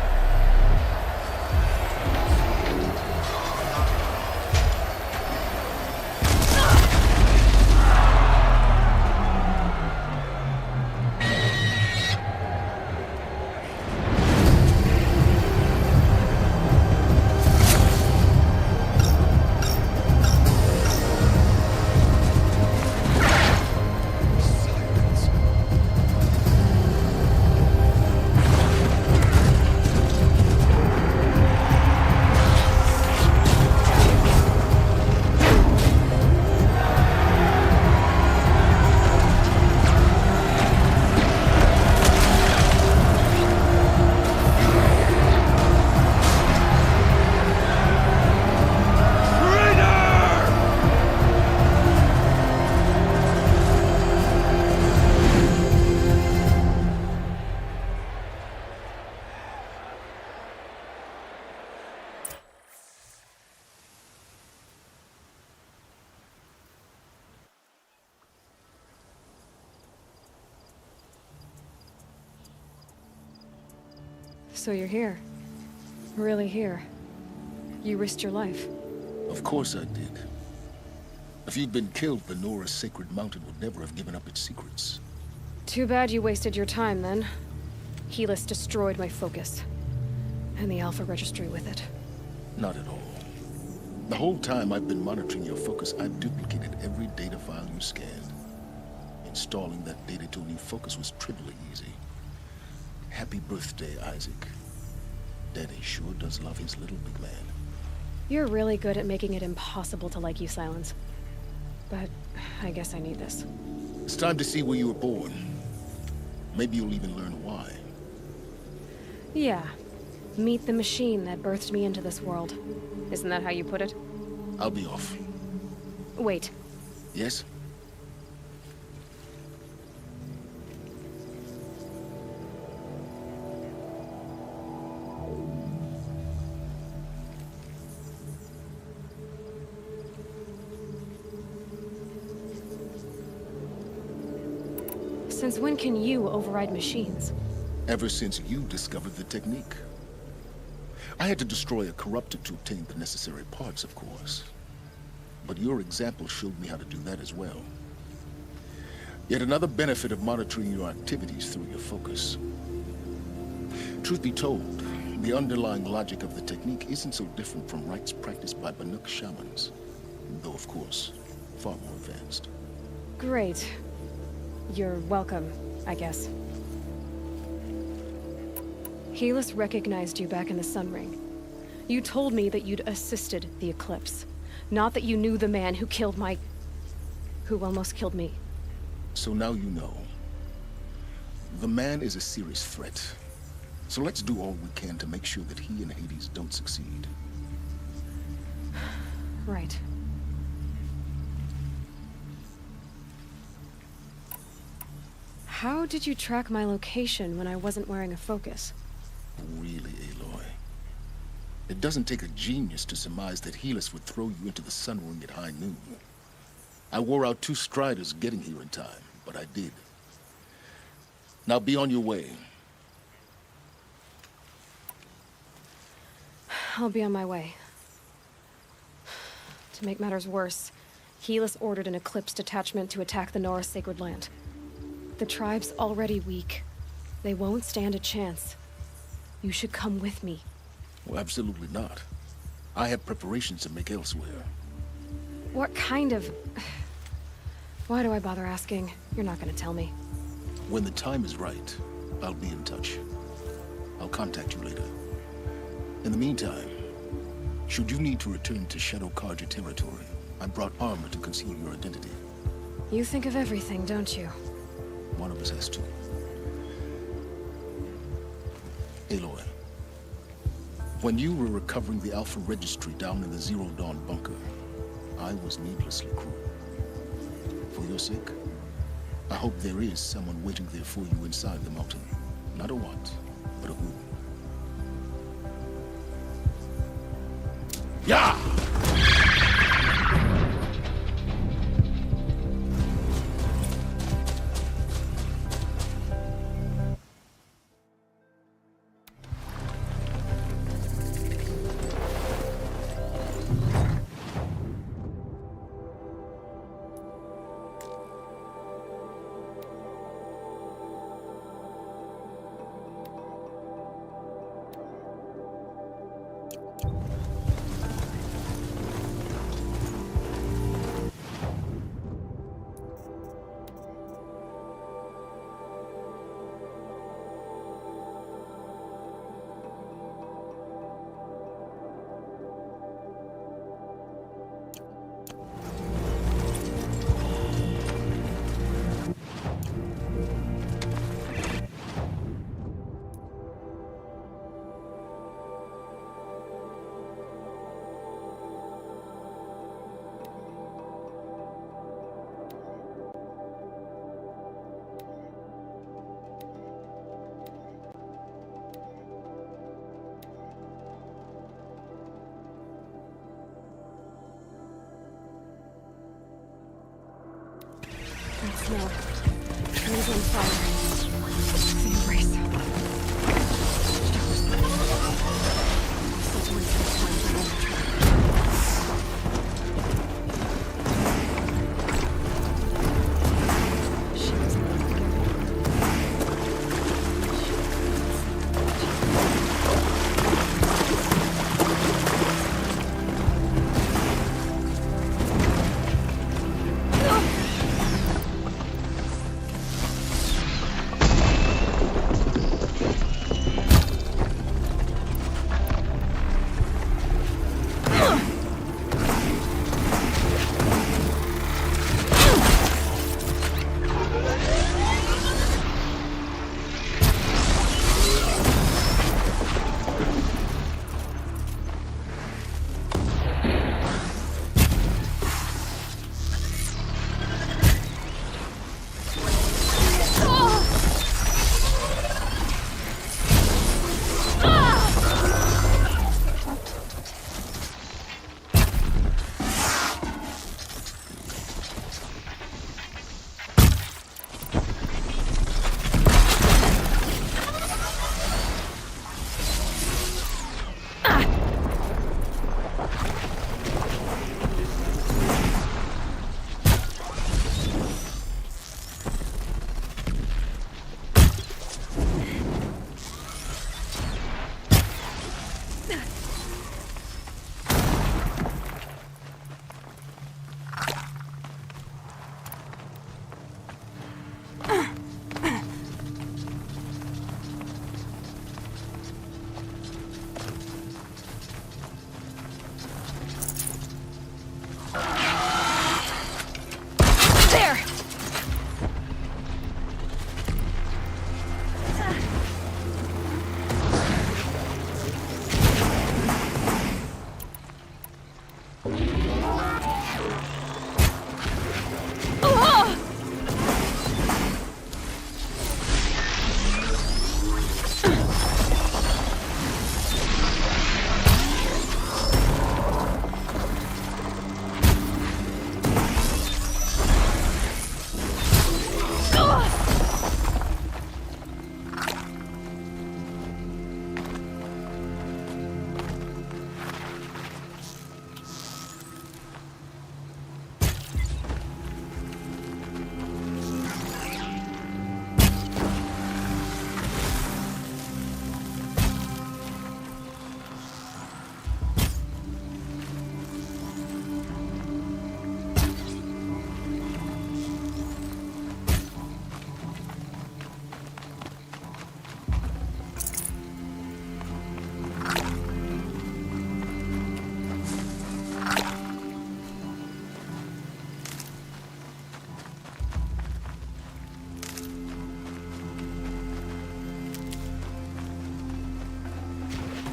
Silence. So you're here. Really here. You risked your life. Of course I did. If you'd been killed, the Nora's sacred mountain would never have given up its secrets. Too bad you wasted your time, then. Helis destroyed my focus. And the Alpha Registry with it. Not at all. The whole time I've been monitoring your focus, I've duplicated every data file you scanned. Installing that data to a new focus was trivially easy. Happy birthday, Isaac. Daddy sure does love his little big man. You're really good at making it impossible to like you, Silence. But I guess I need this. It's time to see where you were born. Maybe you'll even learn why. Yeah. Meet the machine that birthed me into this world. Isn't that how you put it? I'll be off. Wait. Yes? Since when can you override machines? Ever since you discovered the technique. I had to destroy a corruptor to obtain the necessary parts, of course. But your example showed me how to do that as well. Yet another benefit of monitoring your activities through your focus. Truth be told, the underlying logic of the technique isn't so different from rites practiced by Banuk shamans. Though, of course, far more advanced. Great. You're welcome, I guess. Helis recognized you back in the Sun Ring. You told me that you'd assisted the Eclipse. Not that you knew the man who killed who almost killed me. So now you know. The man is a serious threat. So let's do all we can to make sure that he and Hades don't succeed. Right. How did you track my location when I wasn't wearing a focus? Really, Aloy? It doesn't take a genius to surmise that Helis would throw you into the Sun Ring at high noon. I wore out 2 striders getting here in time, but I did. Now be on your way. I'll be on my way. To make matters worse, Helis ordered an Eclipse detachment to attack the Nora Sacred Land. The tribe's already weak. They won't stand a chance. You should come with me. Well, absolutely not. I have preparations to make elsewhere. What kind of... Why do I bother asking? You're not gonna tell me. When the time is right, I'll be in touch. I'll contact you later. In the meantime, should you need to return to Shadow Karja territory, I brought armor to conceal your identity. You think of everything, don't you? One of us has to. Aloy, when you were recovering the Alpha Registry down in the Zero Dawn bunker, I was needlessly cruel. For your sake, I hope there is someone waiting there for you inside the mountain. Not a what, but a who. Yeah! No. Hands on fire. The embrace.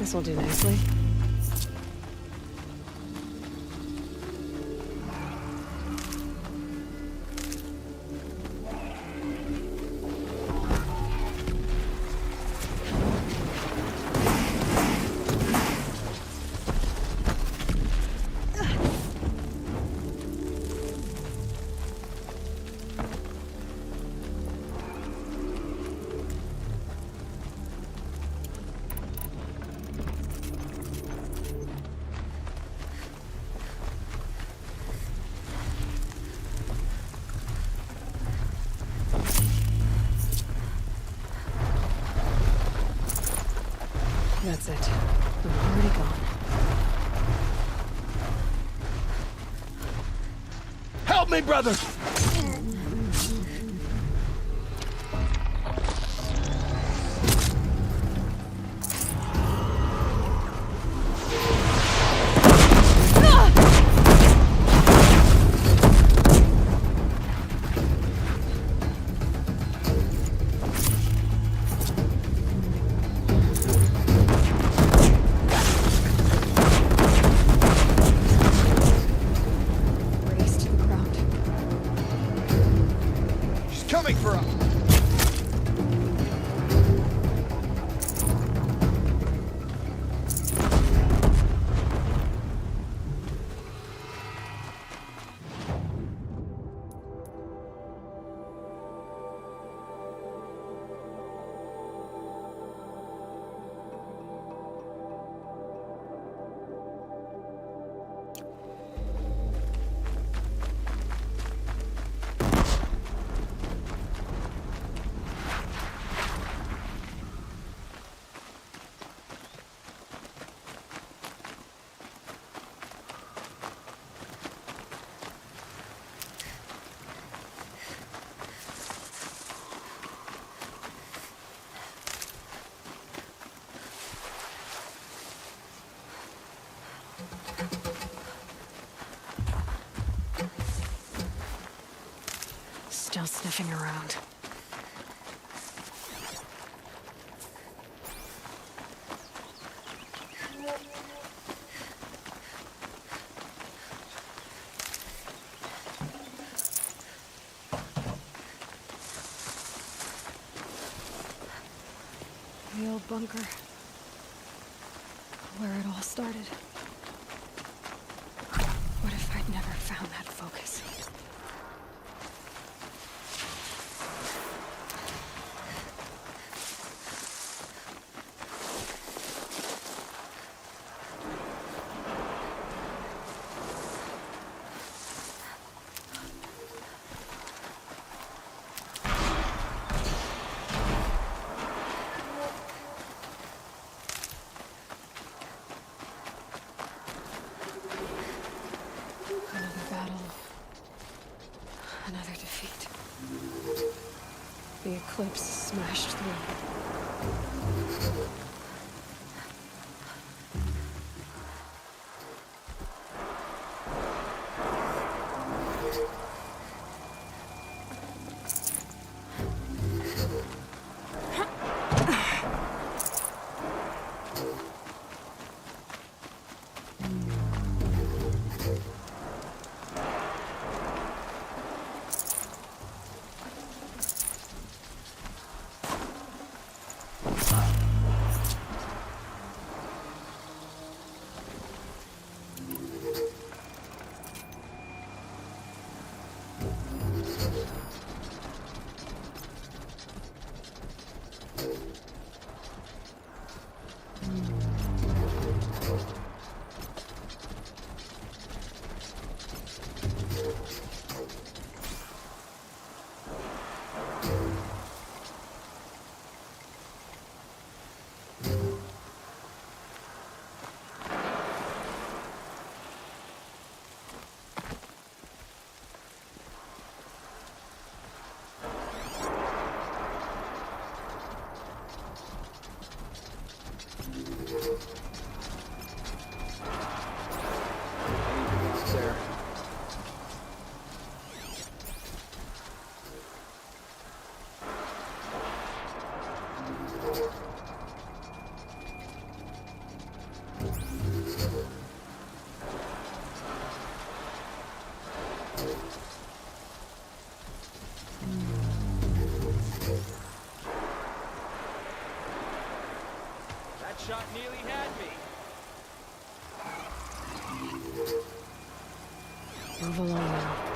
This'll do nicely. That's it. I'm already gone. Help me, brother! Race to the ground. She's coming for us! Still sniffing around. The old bunker. Where it all started. What if I'd never found that focus? Another battle. Another defeat. The eclipse smashed through. There. shot nearly had me. Move along now.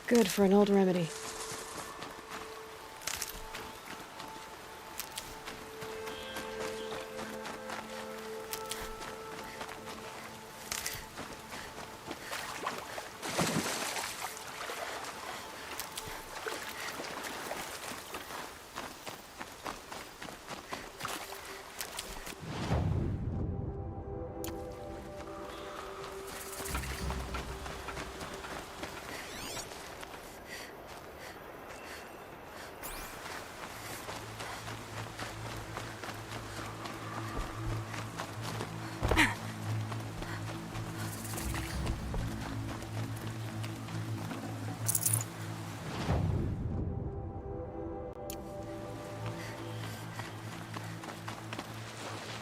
Good for an old remedy.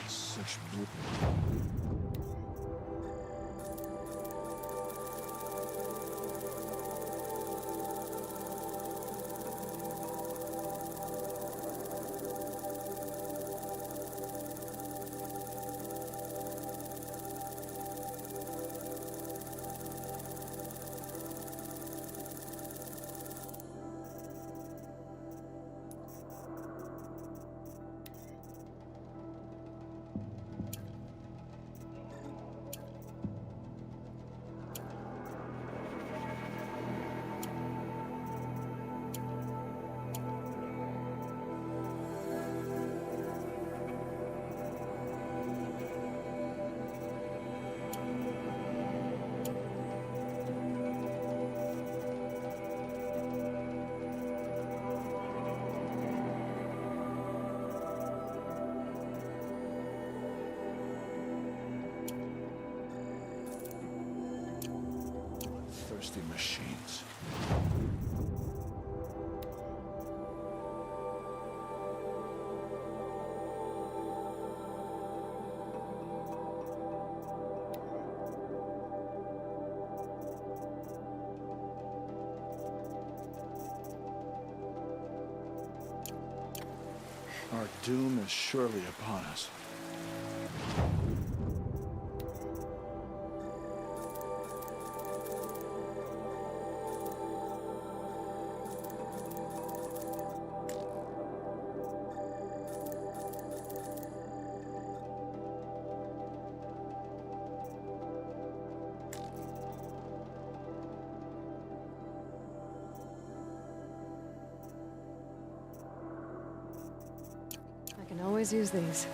Such movement. Thirsty machines. Our doom is surely upon us. I can always use these.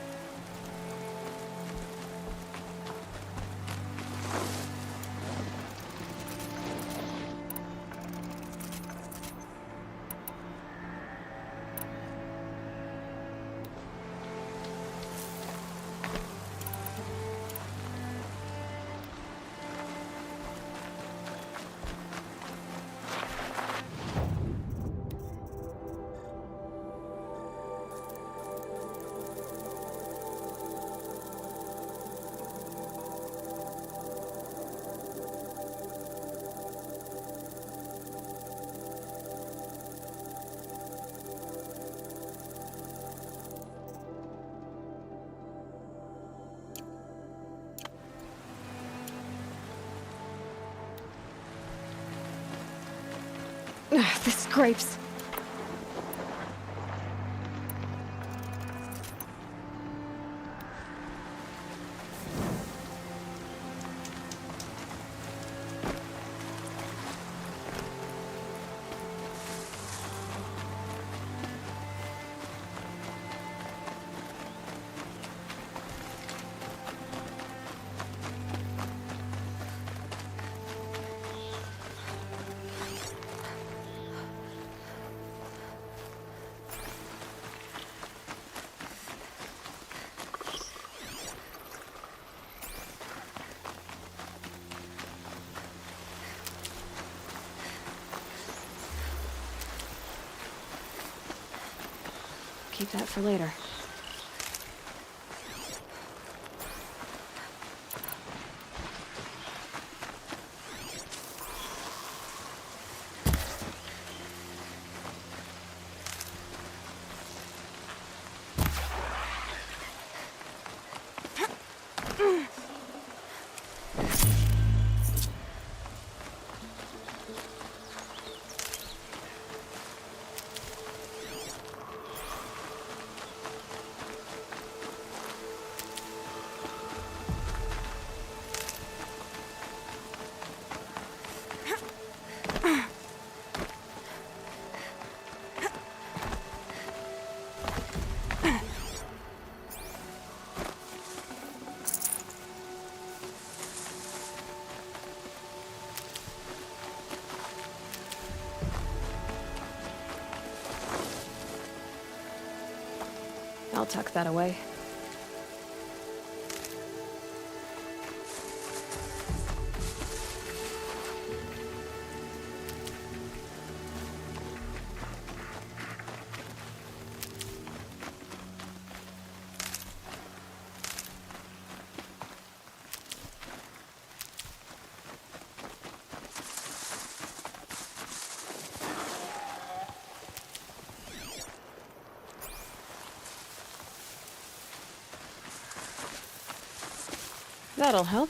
Ugh, this scrapes. Keep that for later. I'll tuck that away. That'll help.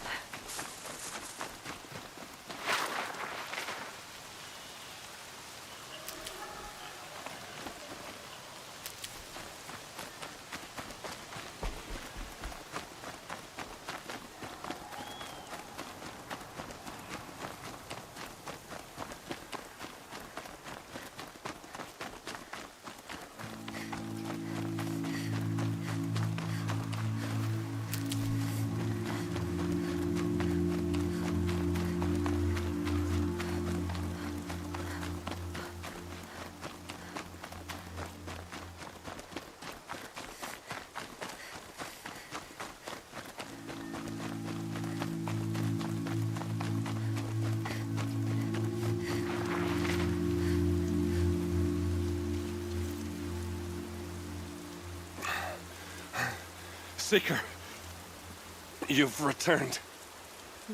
Seeker, you've returned.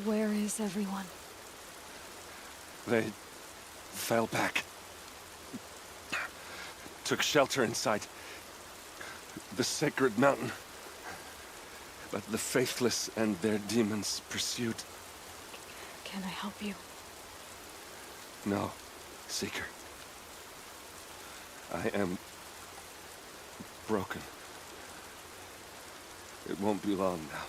Where is everyone? They fell back. Took shelter inside the sacred mountain. But the faithless and their demons pursued. Can I help you? No, Seeker. I am broken. It won't be long now.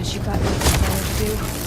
Haven't you got anything better to do?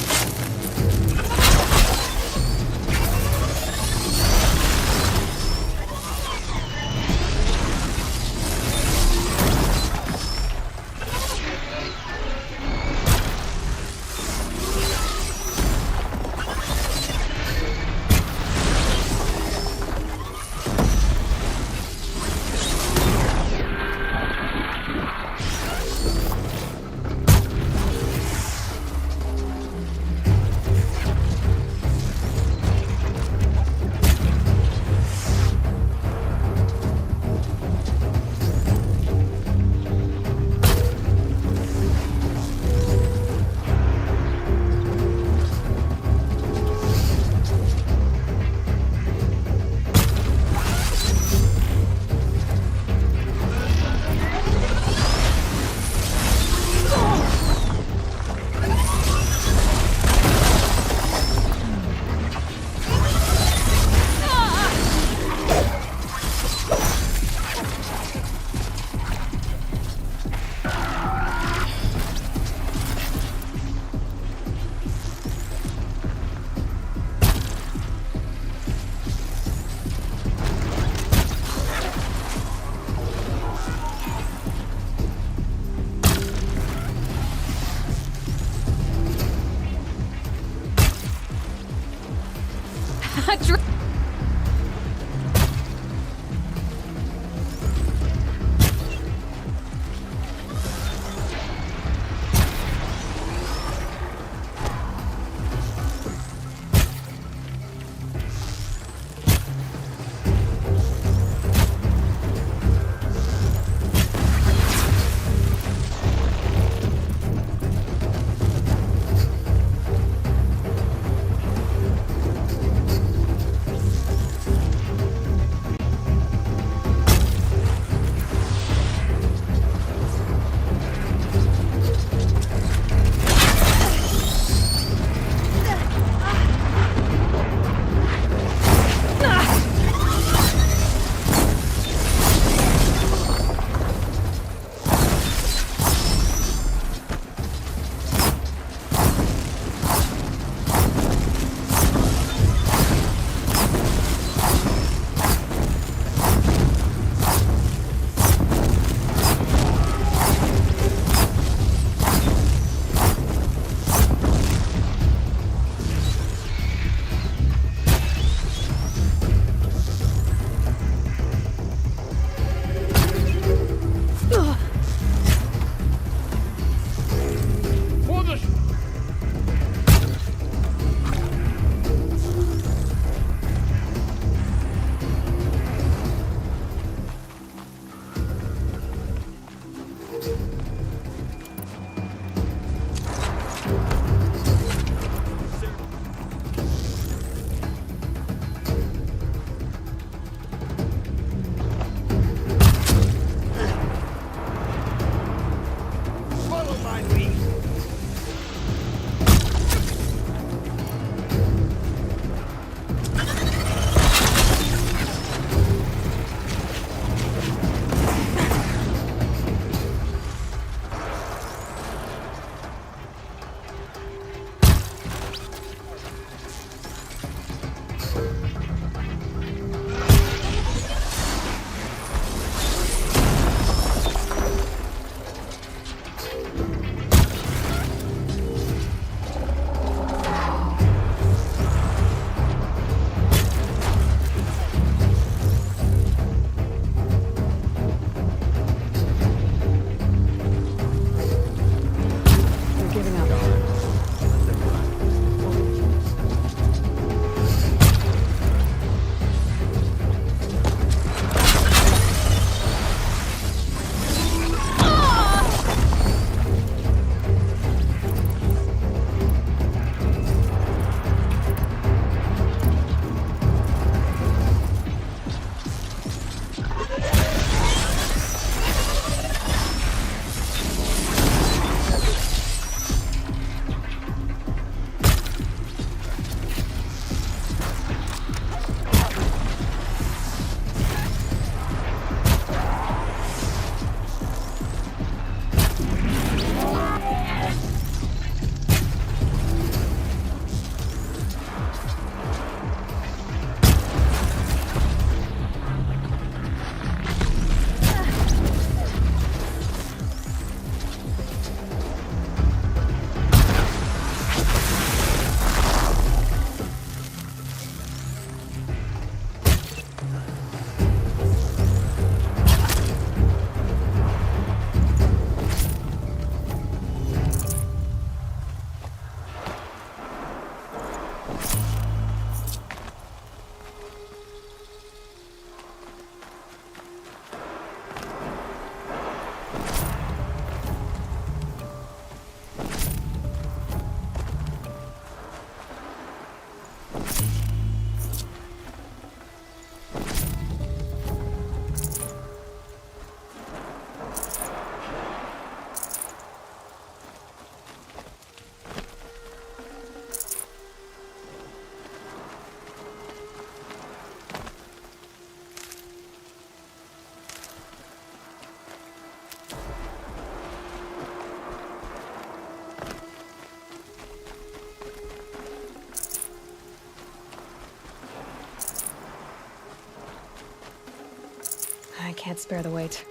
can't spare the weight.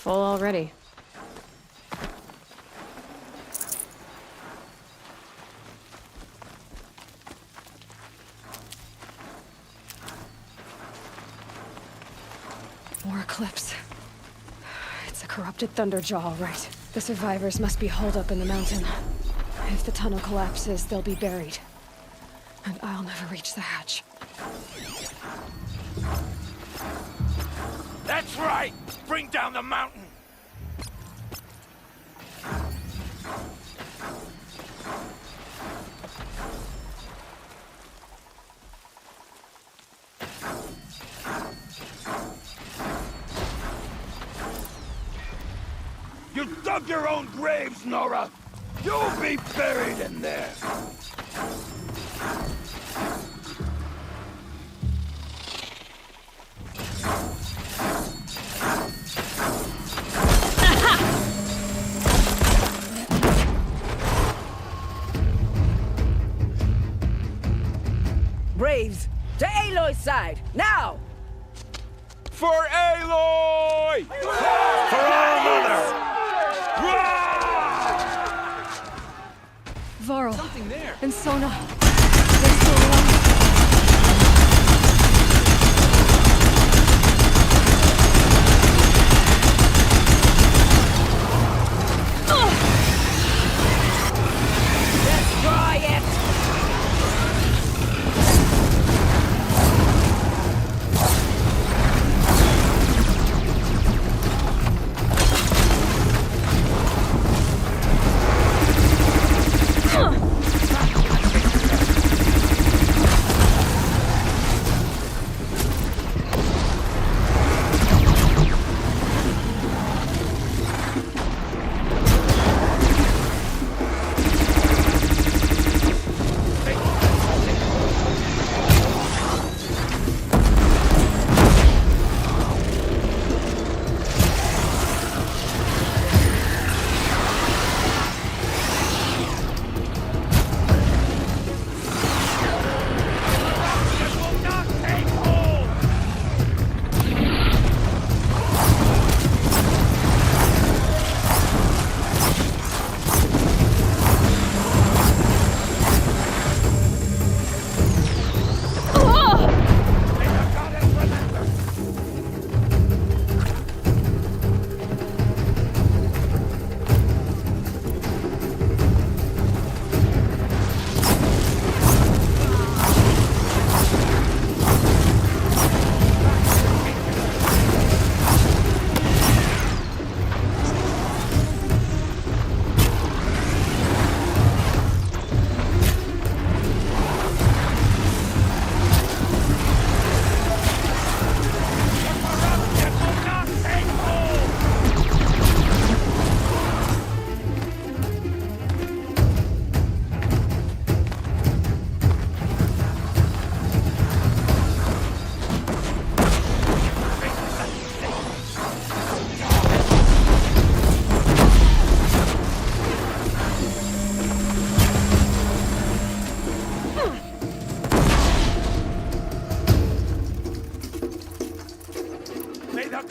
Full already. More Eclipse. It's a corrupted Thunderjaw, all right. The survivors must be holed up in the mountain. If the tunnel collapses, they'll be buried. And I'll never reach the hatch. That's right! Bring down the mountain! You dug your own graves, Nora! You'll be buried in there! Braves, to Aloy's side, now! For Aloy! For our mother! Varl. Something there. And Sona. They're still alive. Destroy it!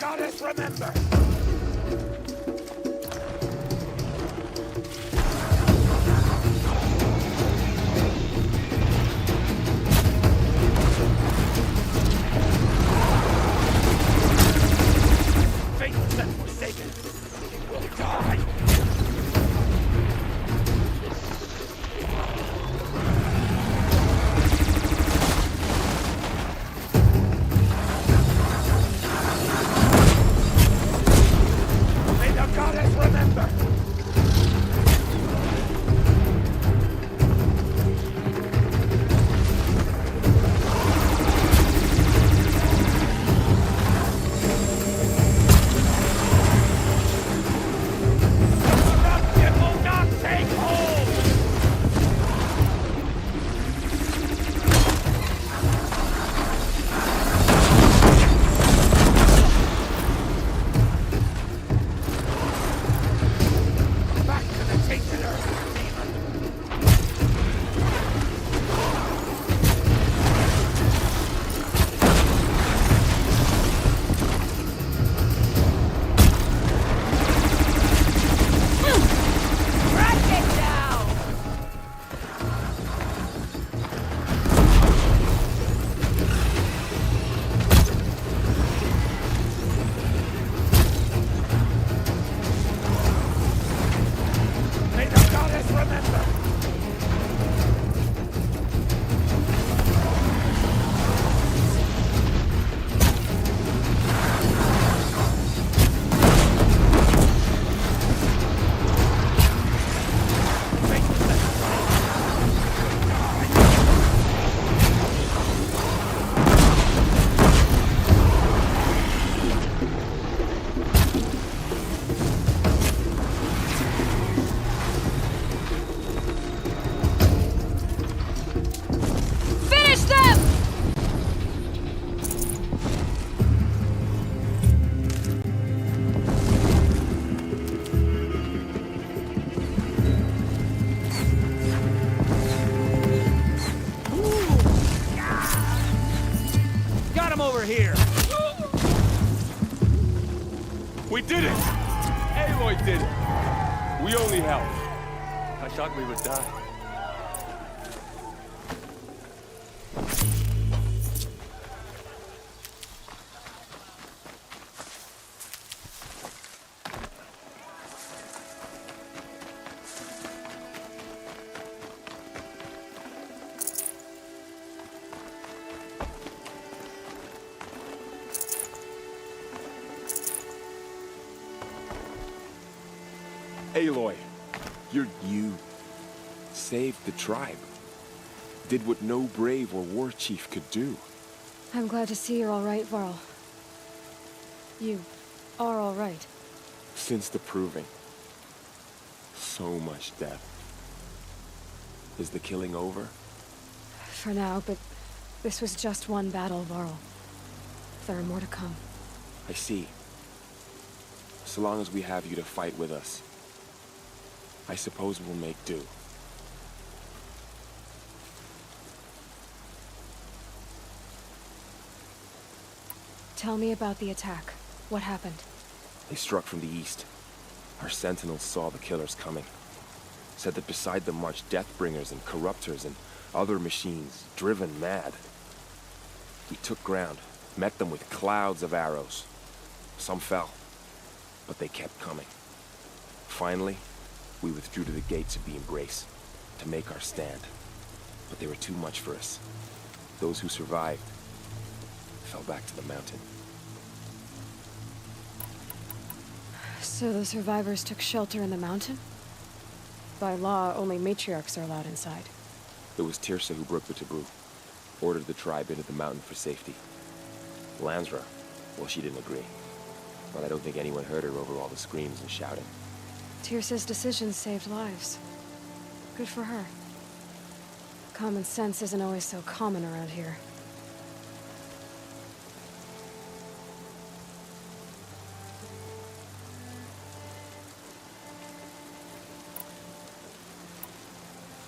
goddess remember! Faithless and forsaken, it will die! May the goddess remember! Corruption will not take hold! Back to the tainted earth, demon! Crack it down! May the goddess remember! Finish them! Got him over here! We did it! Aloy did it! We only helped. I thought we would die. Aloy, you saved the tribe. Did what no brave or war chief could do. I'm glad to see you're all right, Varl. You are all right. Since the proving. So much death. Is the killing over? For now, but this was just one battle, Varl. There are more to come. I see. So long as we have you to fight with us, I suppose we'll make do. Tell me about the attack. What happened? They struck from the east. Our sentinels saw the killers coming. Said that beside them marched Deathbringers and Corruptors and other machines, driven mad. We took ground, met them with clouds of arrows. Some fell, but they kept coming. Finally, we withdrew to the gates of the Embrace to make our stand. But they were too much for us. Those who survived fell back to the mountain. So the survivors took shelter in the mountain? By law, only matriarchs are allowed inside. It was Tirsa who broke the taboo. Ordered the tribe into the mountain for safety. Lansra, well, she didn't agree. But I don't think anyone heard her over all the screams and shouting. Tirsa's decisions saved lives. Good for her. Common sense isn't always so common around here.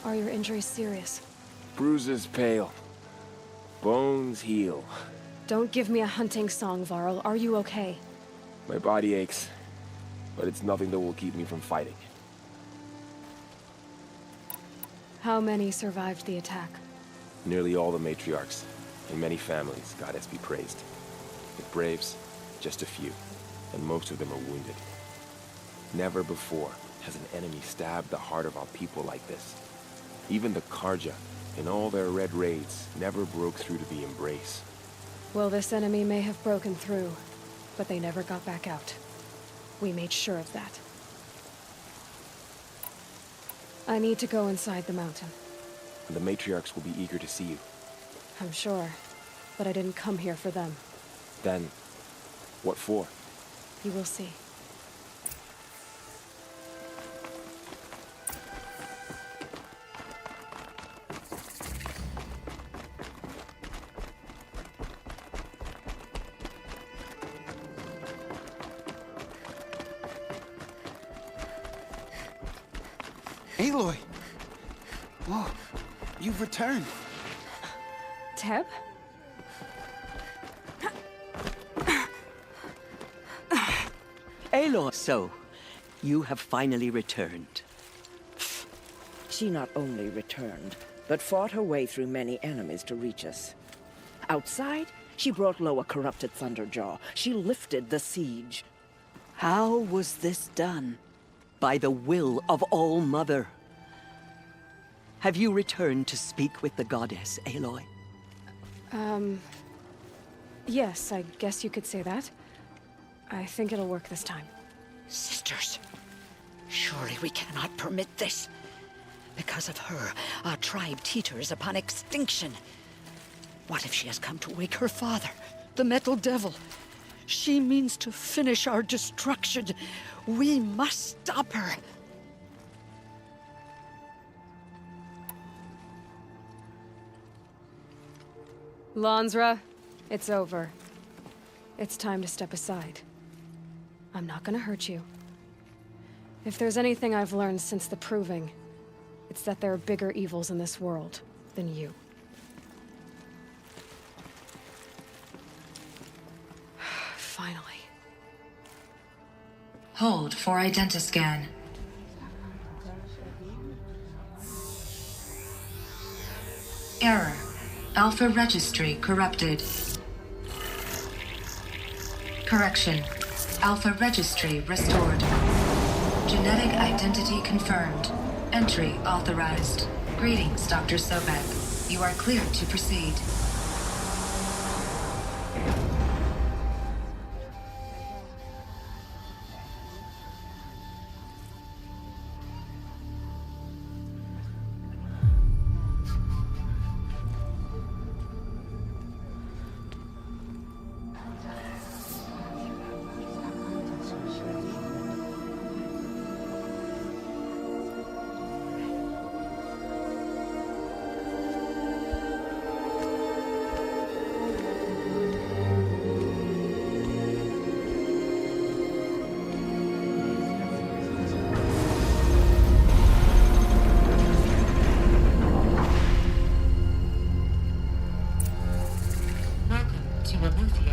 Are your injuries serious? Bruises pale. Bones heal. Don't give me a hunting song, Varl. Are you okay? My body aches, but it's nothing that will keep me from fighting. How many survived the attack? Nearly all the matriarchs, and many families, goddess be praised. The braves, just a few, and most of them are wounded. Never before has an enemy stabbed the heart of our people like this. Even the Karja, in all their red raids, never broke through to the embrace. Well, this enemy may have broken through, but they never got back out. We made sure of that. I need to go inside the mountain. And the matriarchs will be eager to see you. I'm sure, but I didn't come here for them. Then, what for? You will see. Aloy! Whoa, you've returned. Teb? Aloy, so, you have finally returned. She not only returned, but fought her way through many enemies to reach us. Outside, she brought low a corrupted Thunderjaw. She lifted the siege. How was this done? By the will of All-Mother. Have you returned to speak with the goddess, Aloy? Yes, I guess you could say that. I think it'll work this time. Sisters, surely we cannot permit this. Because of her, our tribe teeters upon extinction. What if she has come to wake her father, the Metal Devil? She means to finish our destruction. We must stop her. Lansra, it's over. It's time to step aside. I'm not gonna hurt you. If there's anything I've learned since the Proving, it's that there are bigger evils in this world than you. Finally. Hold for identiscan. Error. Alpha registry corrupted. Correction. Alpha registry restored. Genetic identity confirmed. Entry authorized. Greetings, Dr. Sobek. You are cleared to proceed.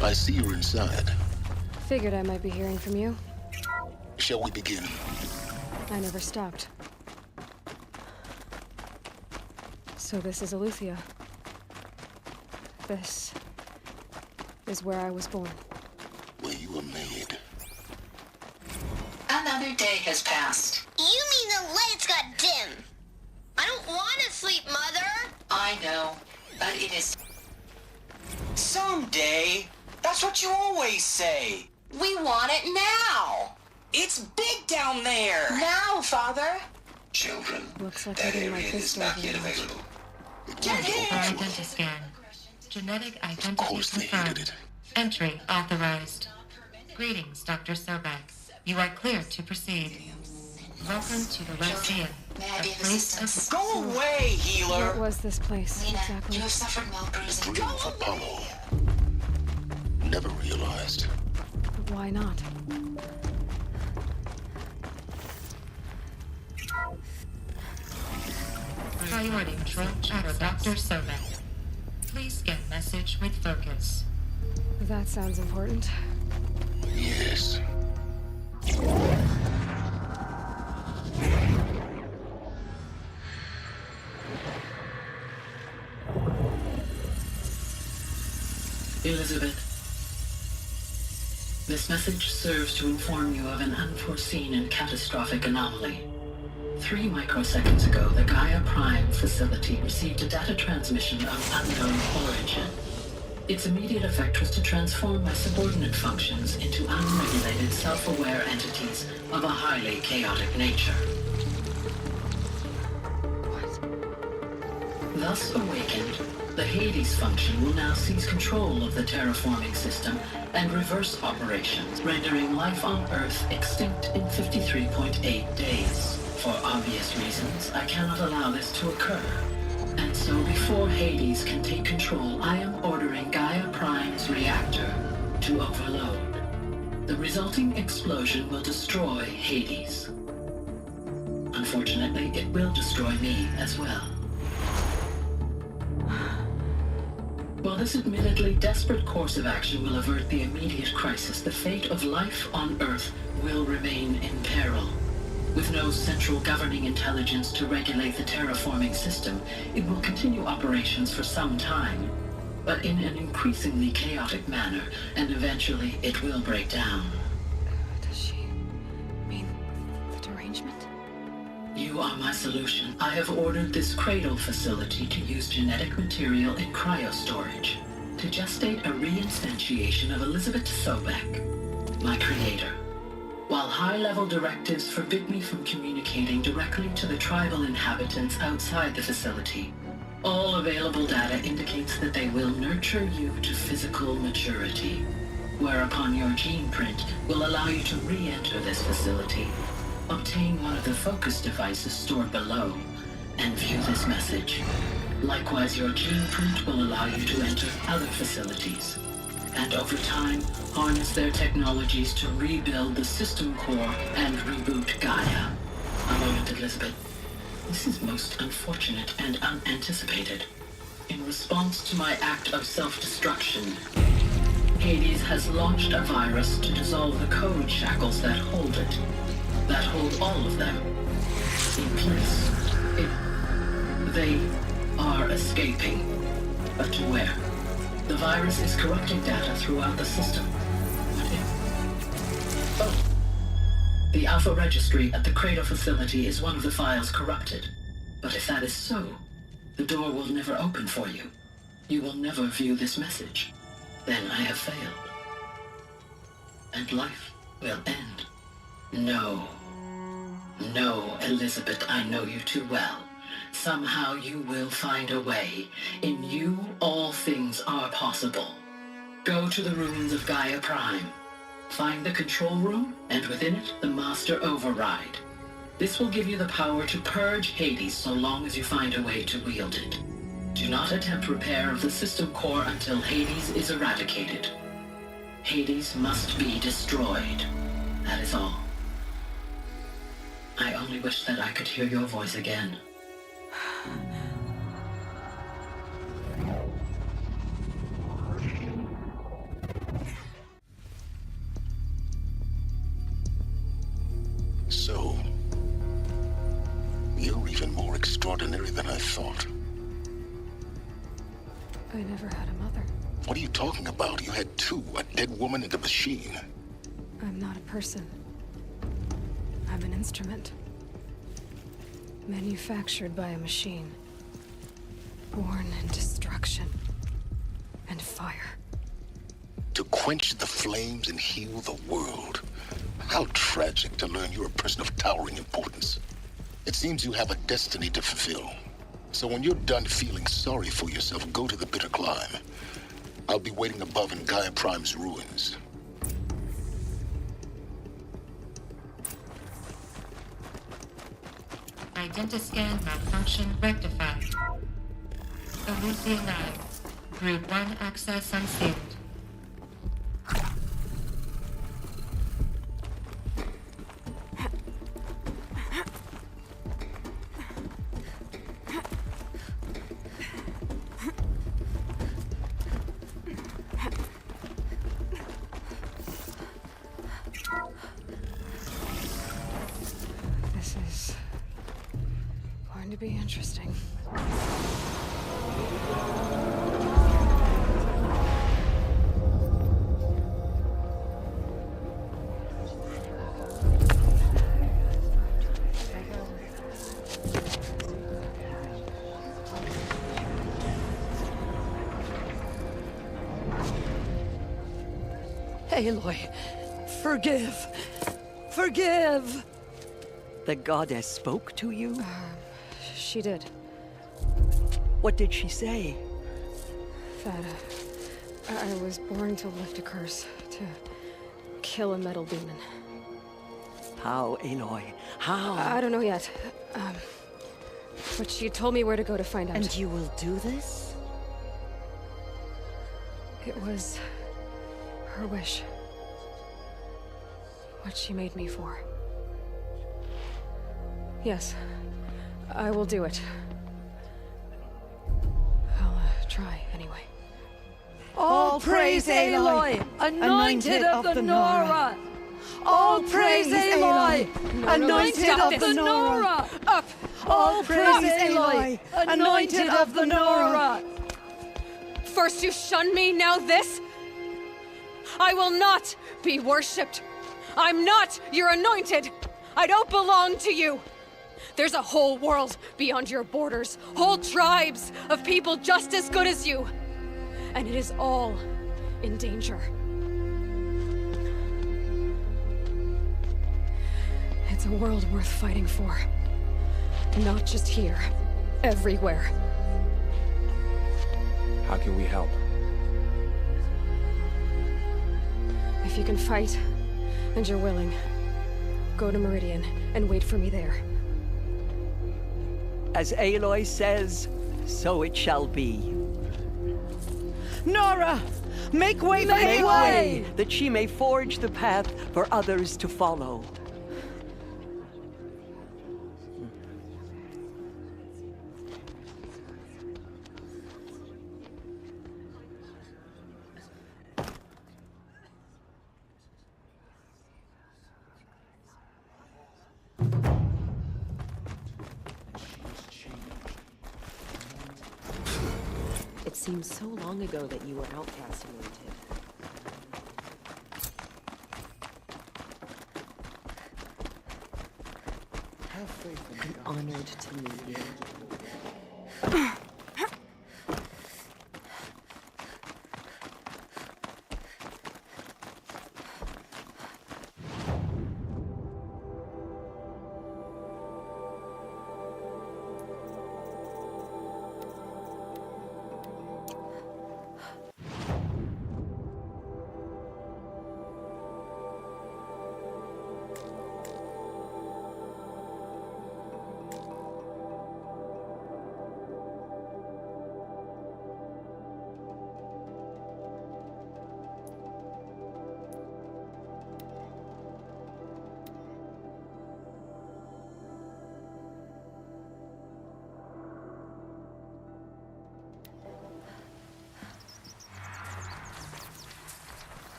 I see you're inside. Figured I might be hearing from you. Shall we begin? I never stopped. So this is Eleuthia. This is where I was born. Where you were made. Another day has passed. You mean the lights got dim? I don't want to sleep, Mother! I know, but it is... Someday. That's what you always say. We want it now! It's big down there! Now, Father! Children, looks like that area is not yet available. Identiscan. Genetic identity confirmed. Entry authorized. Greetings, Dr. Sobek. You are cleared to proceed. Welcome to the Lyceum, a place of... Go away, healer! What was this place, exactly? You have suffered mild bruising. Dream of Apollo. Never realized. Why not? Priority control for Dr. Sobek. Please scan message with focus. That sounds important. Yes. Elizabeth, this message serves to inform you of an unforeseen and catastrophic anomaly. 3 microseconds ago, the Gaia Prime facility received a data transmission of unknown origin. Its immediate effect was to transform my subordinate functions into unregulated, self-aware entities of a highly chaotic nature. Thus awakened, the Hades function will now seize control of the terraforming system and reverse operations, rendering life on Earth extinct in 53.8 days. For obvious reasons, I cannot allow this to occur. And so before Hades can take control, I am ordering Gaia Prime's reactor to overload. The resulting explosion will destroy Hades. Unfortunately, it will destroy me as well. While this admittedly desperate course of action will avert the immediate crisis, the fate of life on Earth will remain in peril. With no central governing intelligence to regulate the terraforming system, it will continue operations for some time, but in an increasingly chaotic manner, and eventually it will break down. Does she mean the derangement? You are my solution. I have ordered this cradle facility to use genetic material in cryostorage to gestate a reinstantiation of Elizabeth Sobek, my creator. While high-level directives forbid me from communicating directly to the tribal inhabitants outside the facility, all available data indicates that they will nurture you to physical maturity, whereupon your gene print will allow you to re-enter this facility, obtain one of the focus devices stored below, and view this message. Likewise, your gene print will allow you to enter other facilities, and over time, harness their technologies to rebuild the system core and reboot Gaia. A moment, Elizabeth. This is most unfortunate and unanticipated. In response to my act of self-destruction, Hades has launched a virus to dissolve the code shackles that hold it, that hold all of them in place. They are escaping, but to where? The virus is corrupting data throughout the system. What if? Oh. The Alpha Registry at the Cradle facility is one of the files corrupted. But if that is so, the door will never open for you. You will never view this message. Then I have failed. And life will end. No. No, Elizabeth, I know you too well. Somehow you will find a way. In you, all things are possible. Go to the ruins of Gaia Prime. Find the control room, and within it, the Master Override. This will give you the power to purge Hades so long as you find a way to wield it. Do not attempt repair of the system core until Hades is eradicated. Hades must be destroyed. That is all. I only wish that I could hear your voice again. So, you're even more extraordinary than I thought. I never had a mother. What are you talking about? You had two, a dead woman and a machine. I'm not a person. I'm an instrument. Manufactured by a machine. Born in destruction and fire. To quench the flames and heal the world. How tragic to learn you're a person of towering importance. It seems you have a destiny to fulfill. So when you're done feeling sorry for yourself, go to the bitter climb. I'll be waiting above in Gaia Prime's ruins. Identiscan malfunction rectified. Elysian 9. Route 1 access unsealed. This is going to be interesting. Aloy, forgive. Forgive! The goddess spoke to you? She did. What did she say? That, I was born to lift a curse, to kill a metal demon. How, Aloy? How? I don't know yet. But she told me where to go to find out. And you will do this? It was her wish. What she made me for. Yes, I will do it. I'll try anyway. All praise Aloy, anointed of the Nora! All praise Aloy, anointed of the Nora! Up! All praise Aloy, anointed of the Nora! First you shun me, now this? I will not be worshipped. I'm not your anointed. I don't belong to you. There's a whole world beyond your borders, whole tribes of people just as good as you. And it is all in danger. It's a world worth fighting for. Not just here, everywhere. How can we help? If you can fight, and you're willing, go to Meridian and wait for me there. As Aloy says, so it shall be. Nora! Make way for Make Aloy! way, that she may forge the path for others to follow. It seems so long ago that you were outcast anointed. Have faith in I'm God. honored to meet you.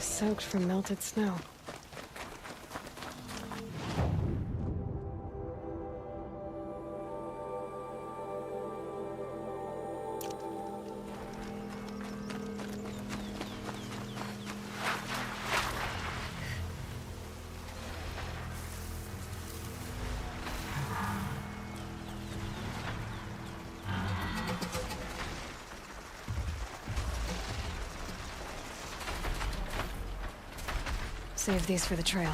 Soaked from melted snow. Save these for the trail.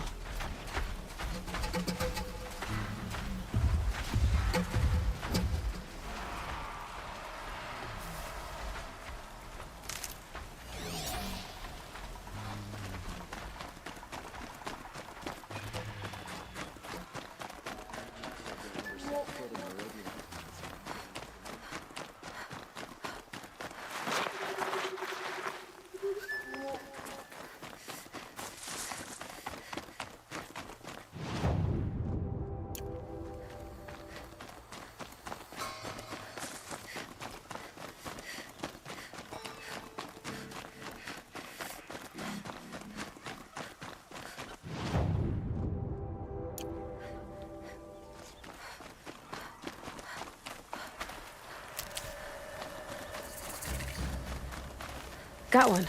Got one.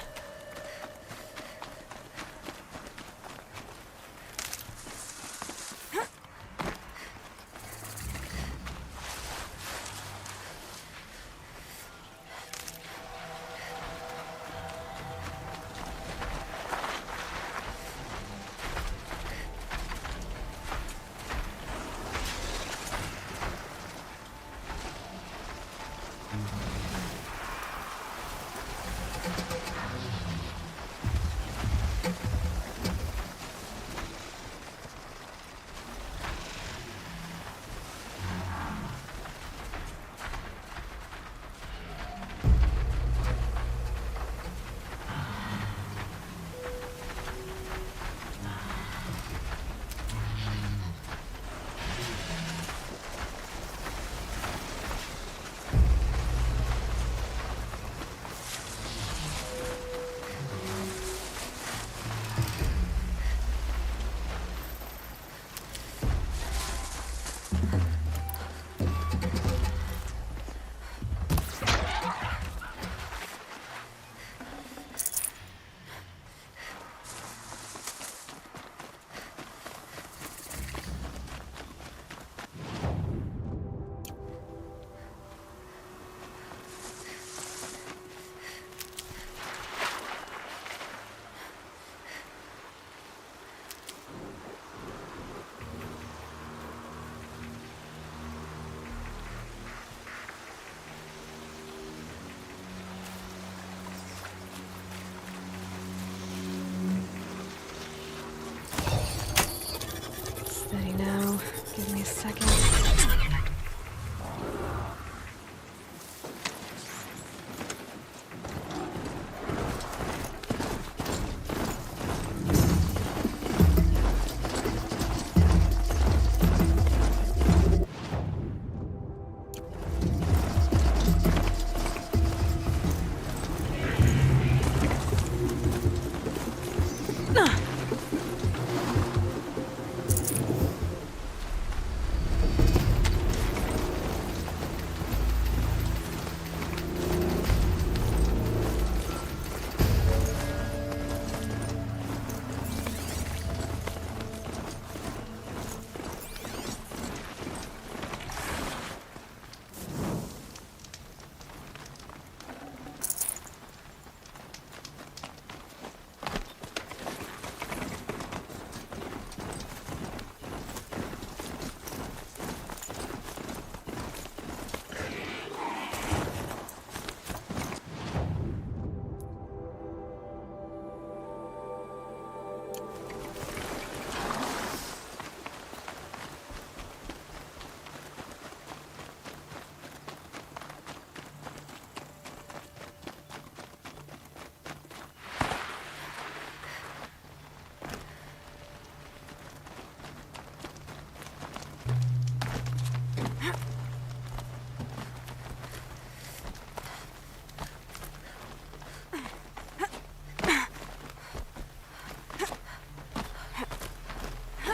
second.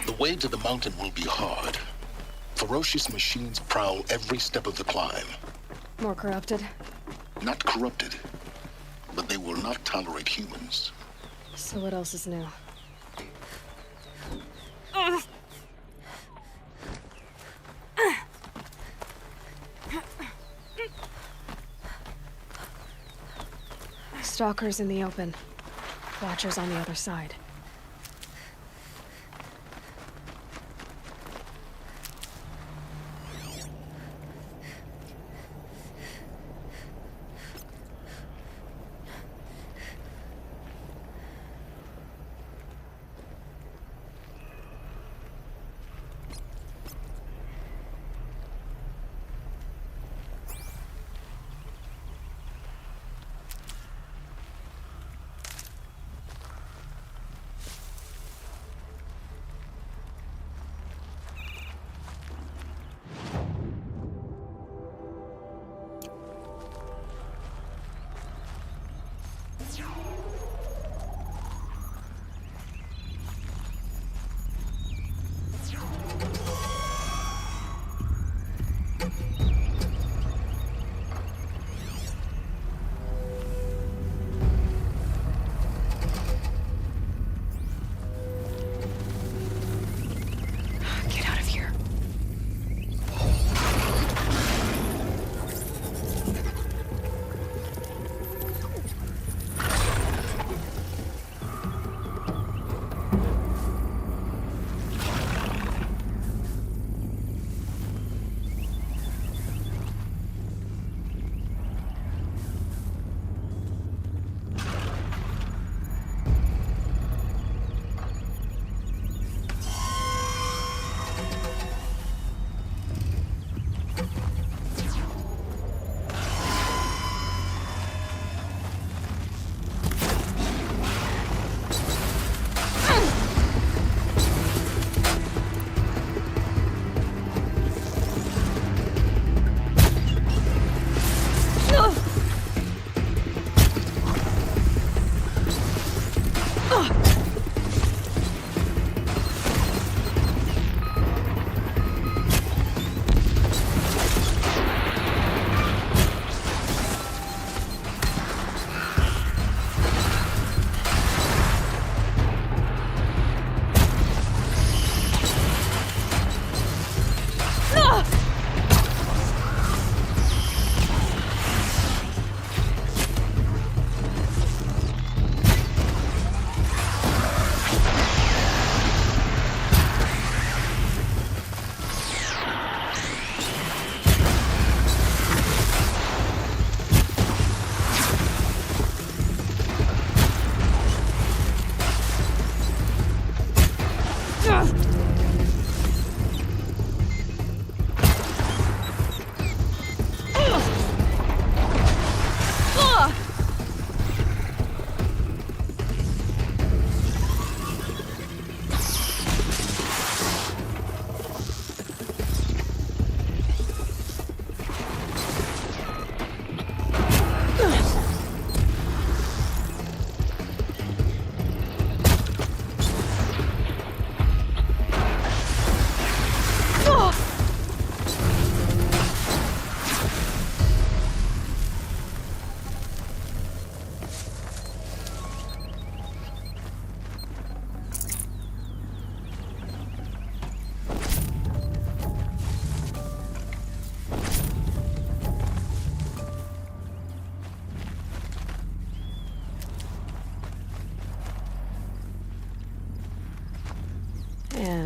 The way to the mountain will be hard. Ferocious machines prowl every step of the climb. More corrupted? Not corrupted, but they will not tolerate humans. So what else is new? Stalkers in the open. Watchers on the other side.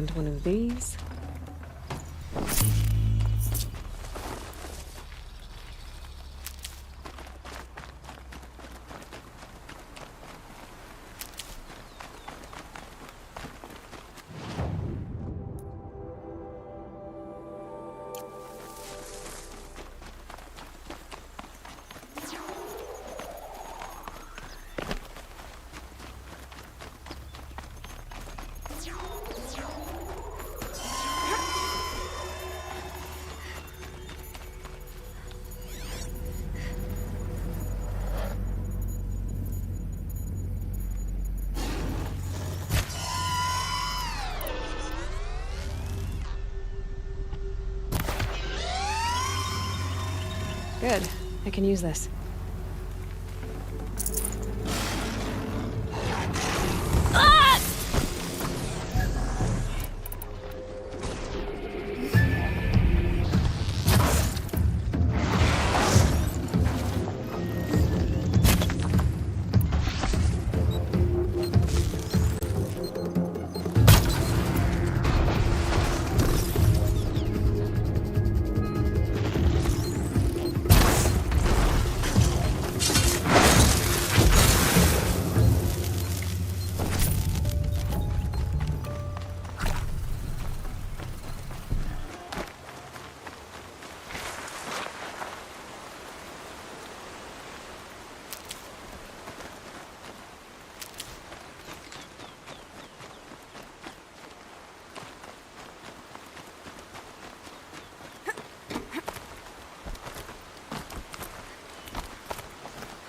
And one of these. Good. I can use this.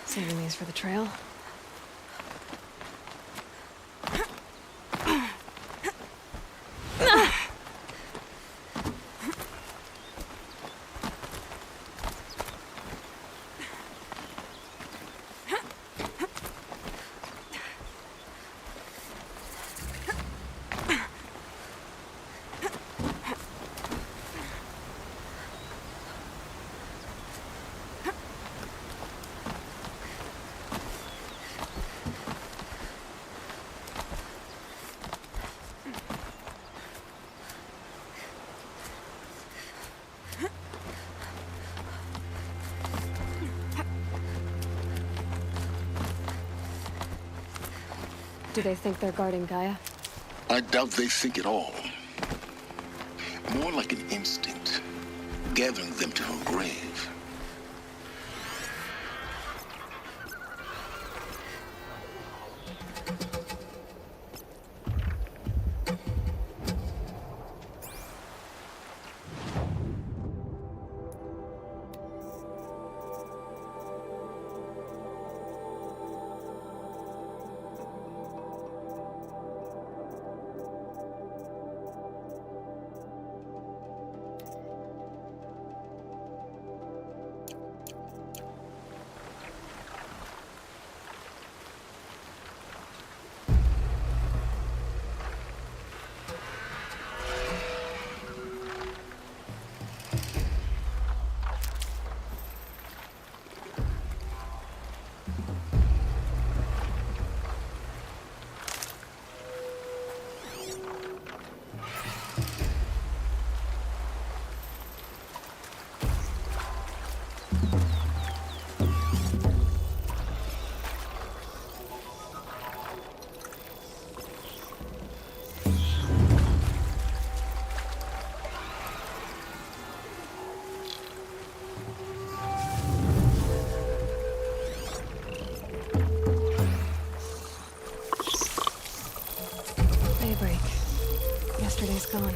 Saving these for the trail. Do they think they're guarding Gaia? I doubt they think at all. More like an instinct, gathering them to her grave. Yesterday's gone.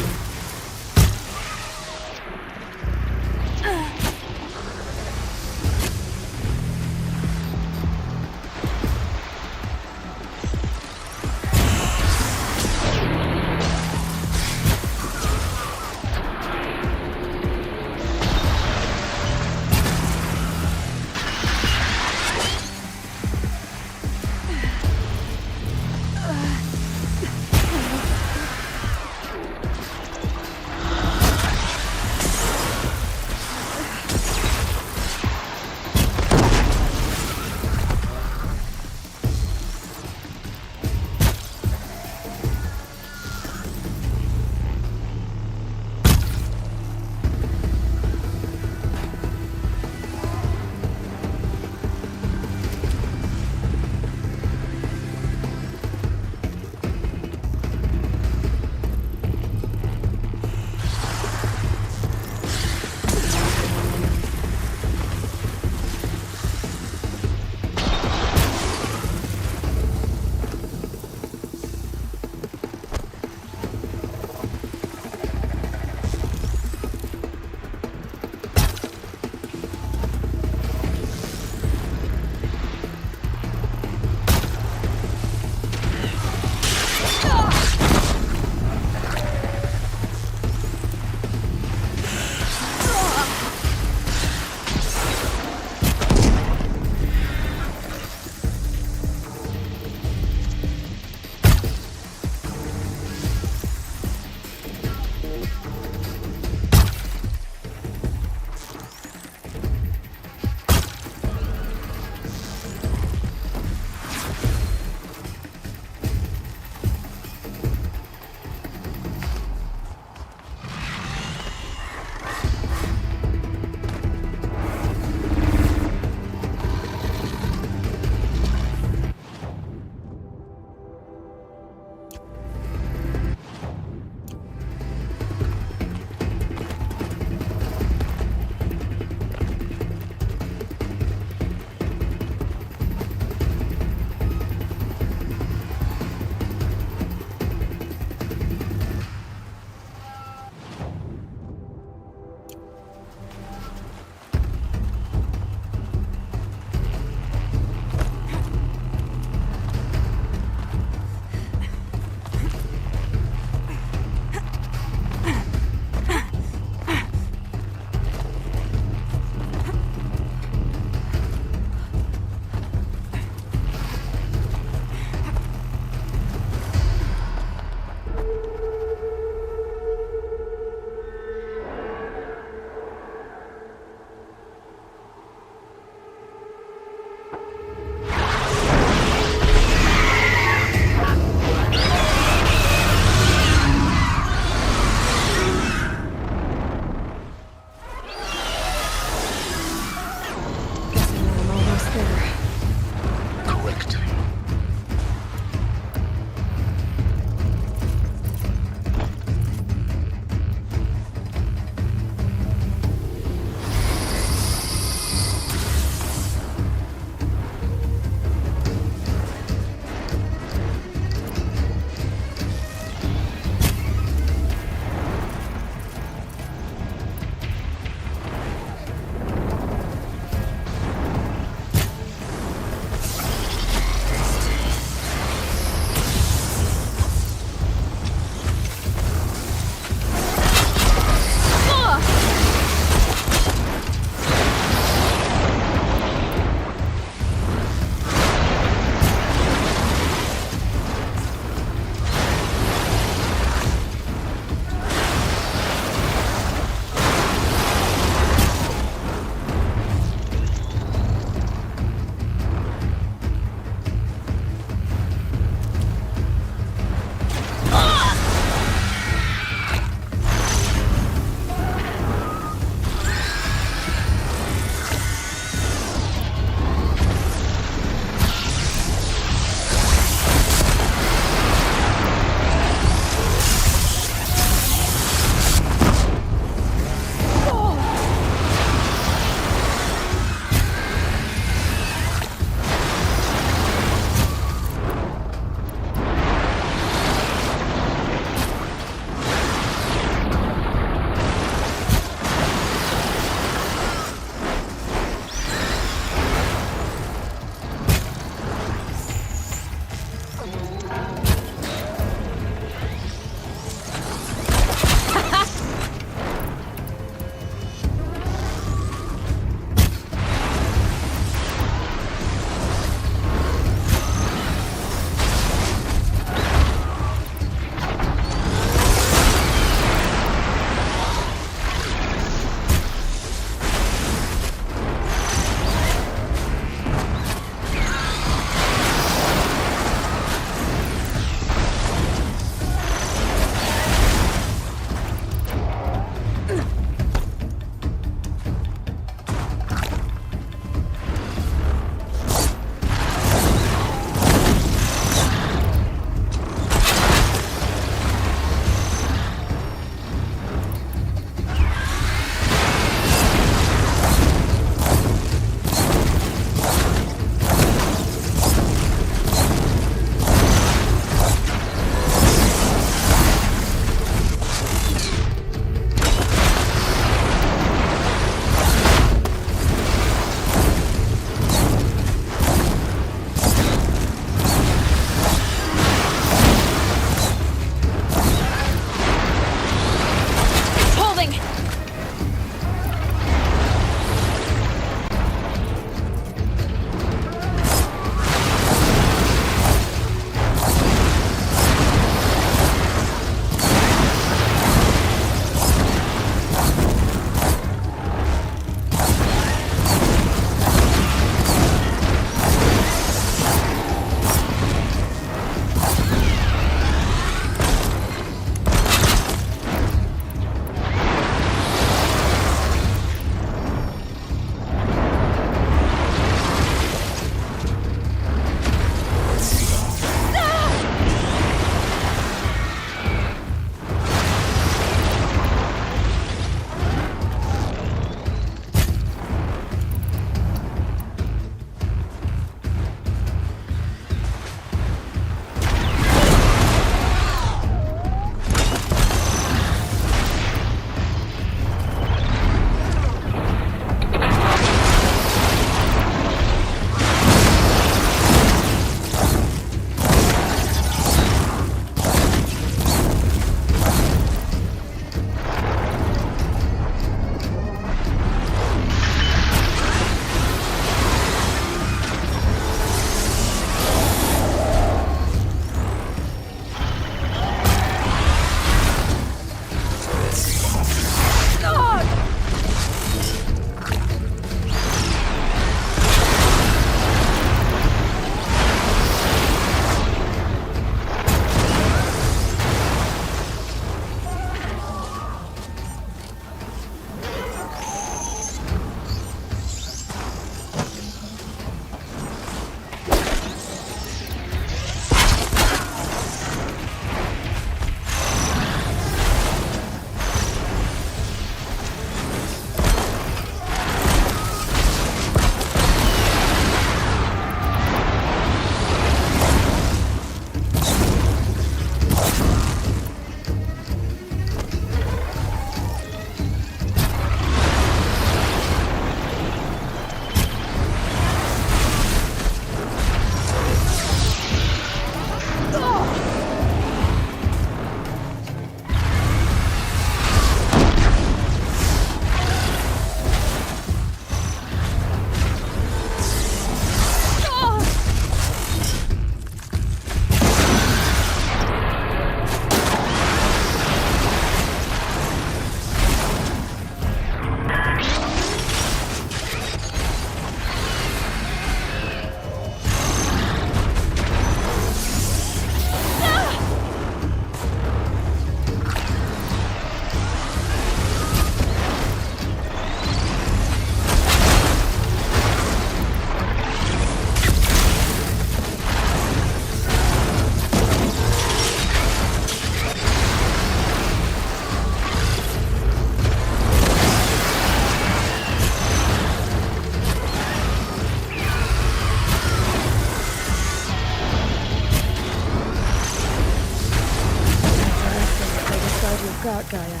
got Gaia.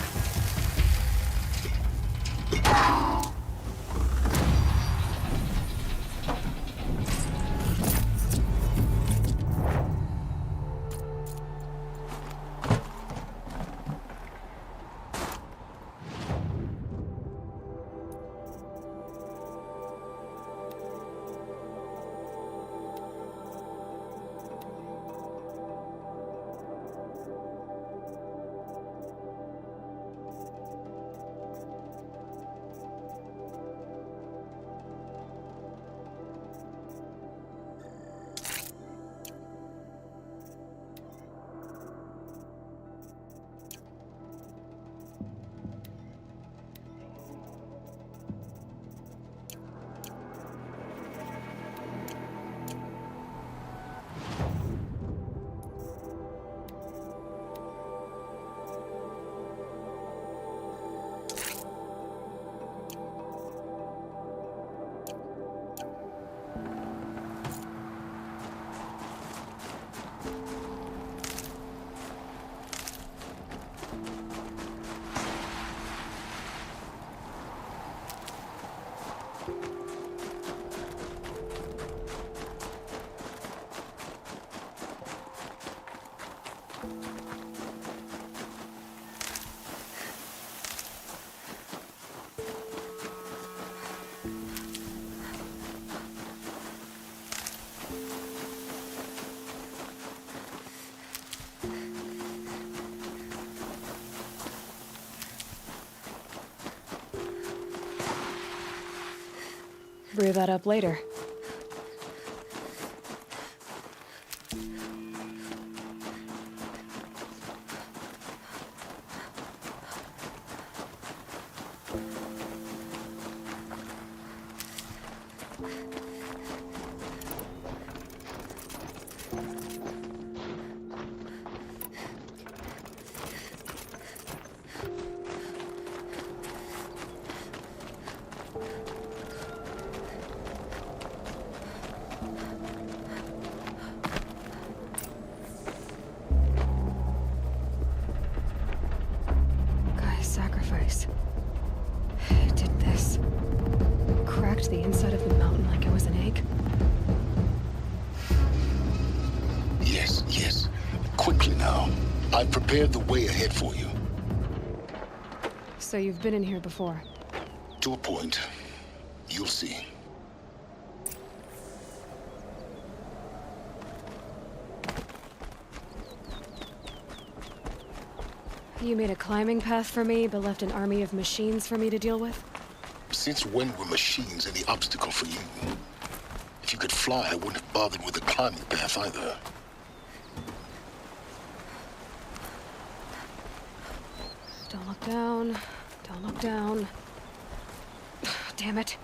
Brew that up later. Sacrifice. It did this. Cracked the inside of the mountain like it was an egg. Yes, yes. Quickly now. I've prepared the way ahead for you. So you've been in here before? To a point. You'll see. You made a climbing path for me, but left an army of machines for me to deal with? Since when were machines any obstacle for you? If you could fly, I wouldn't have bothered with a climbing path either. Don't look down. Don't look down. Damn it.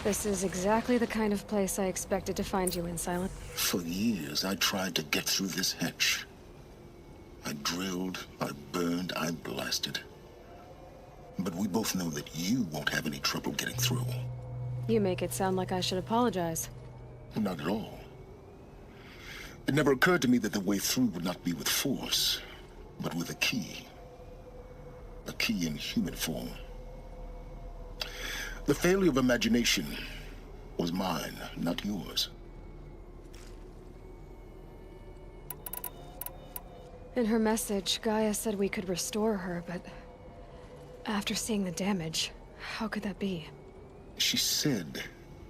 This is exactly the kind of place I expected to find you in, Silent. For years, I tried to get through this hatch. I drilled, I burned, I blasted. But we both know that you won't have any trouble getting through. You make it sound like I should apologize. Not at all. It never occurred to me that the way through would not be with force, but with a key. A key in human form. The failure of imagination was mine, not yours. In her message, Gaia said we could restore her, but after seeing the damage, how could that be? She said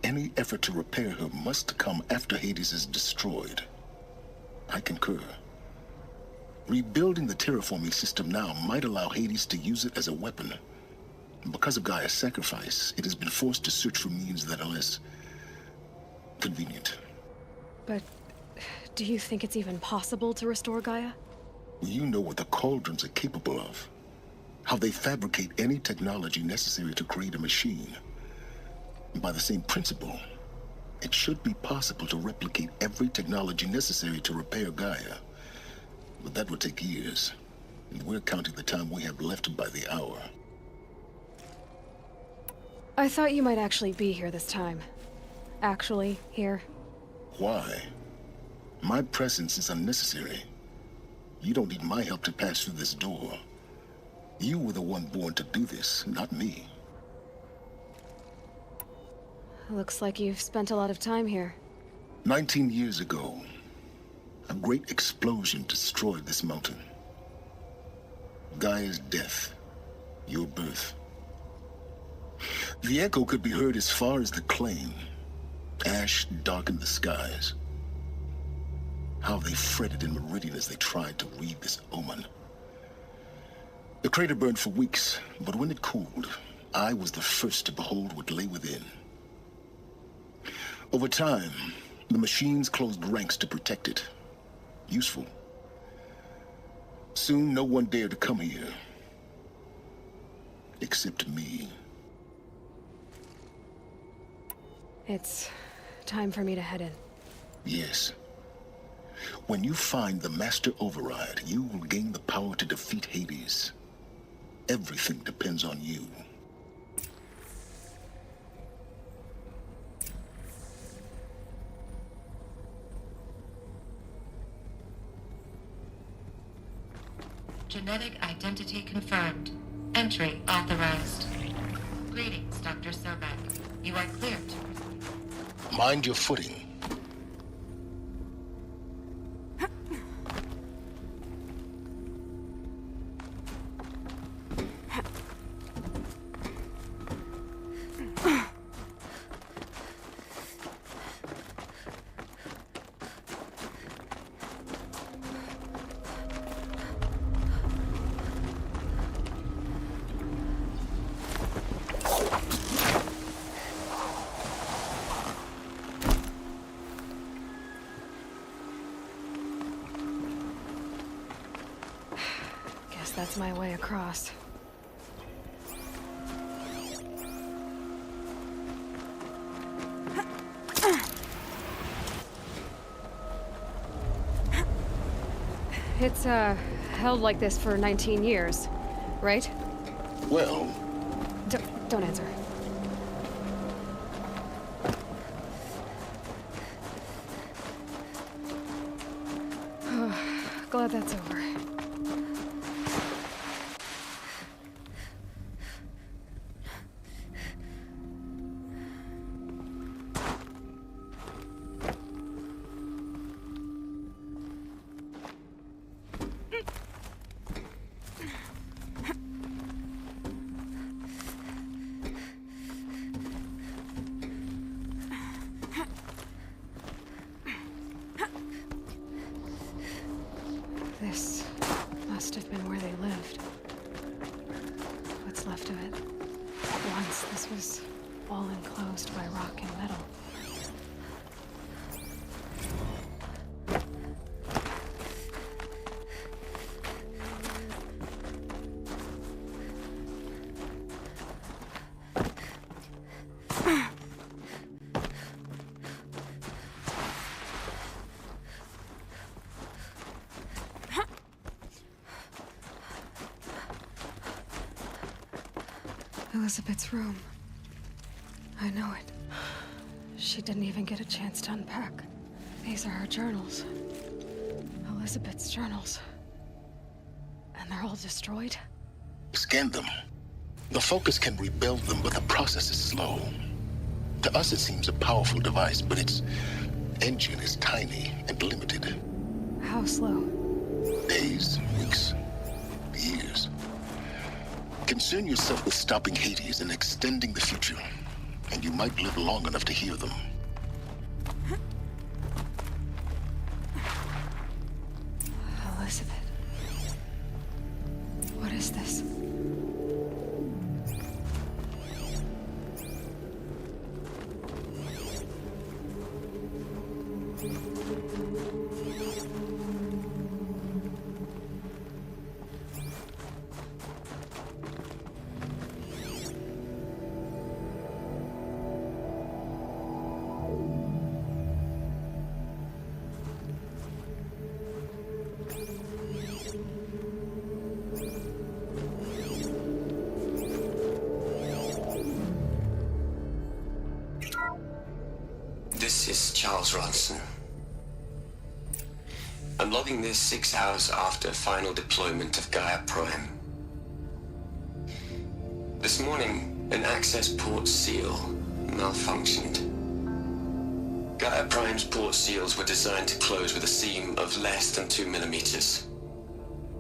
any effort to repair her must come after Hades is destroyed. I concur. Rebuilding the terraforming system now might allow Hades to use it as a weapon. Because of Gaia's sacrifice, it has been forced to search for means that are less convenient. But do you think it's even possible to restore Gaia? You know what the Cauldrons are capable of. How they fabricate any technology necessary to create a machine. By the same principle, it should be possible to replicate every technology necessary to repair Gaia. But that would take years. And we're counting the time we have left by the hour. I thought you might actually be here this time. Actually, here. Why? My presence is unnecessary. You don't need my help to pass through this door. You were the one born to do this, not me. Looks like you've spent a lot of time here. 19 years ago, a great explosion destroyed this mountain. Gaia's death, your birth. The echo could be heard as far as the claim. Ash darkened the skies. How they fretted in Meridian as they tried to read this omen. The crater burned for weeks, but when it cooled, I was the first to behold what lay within. Over time, the machines closed ranks to protect it. Useful. Soon, no one dared to come here. Except me. It's time for me to head in. Yes. When you find the Master Override, you will gain the power to defeat Hades. Everything depends on you. Genetic identity confirmed. Entry authorized. Greetings, Dr. Sobek. You are clear to... Mind your footing. That's my way across. It's, held like this for 19 years, right? Well... Don't answer. Glad that's over. This must have been where they lived. What's left of it. Once this was all enclosed by rock and metal. Elizabeth's room. I know it. She didn't even get a chance to unpack. These are her journals. Elizabeth's journals. And they're all destroyed? Scan them. The Focus can rebuild them, but the process is slow. To us it seems a powerful device, but its engine is tiny and limited. How slow? Days, weeks, years. Concern yourself with stopping Hades and extending the future, and you might live long enough to hear them. Elizabeth. What is this? Charles Ronson. I'm logging this 6 hours after final deployment of Gaia Prime. This morning, an access port seal malfunctioned. Gaia Prime's port seals were designed to close with a seam of less than 2 millimeters.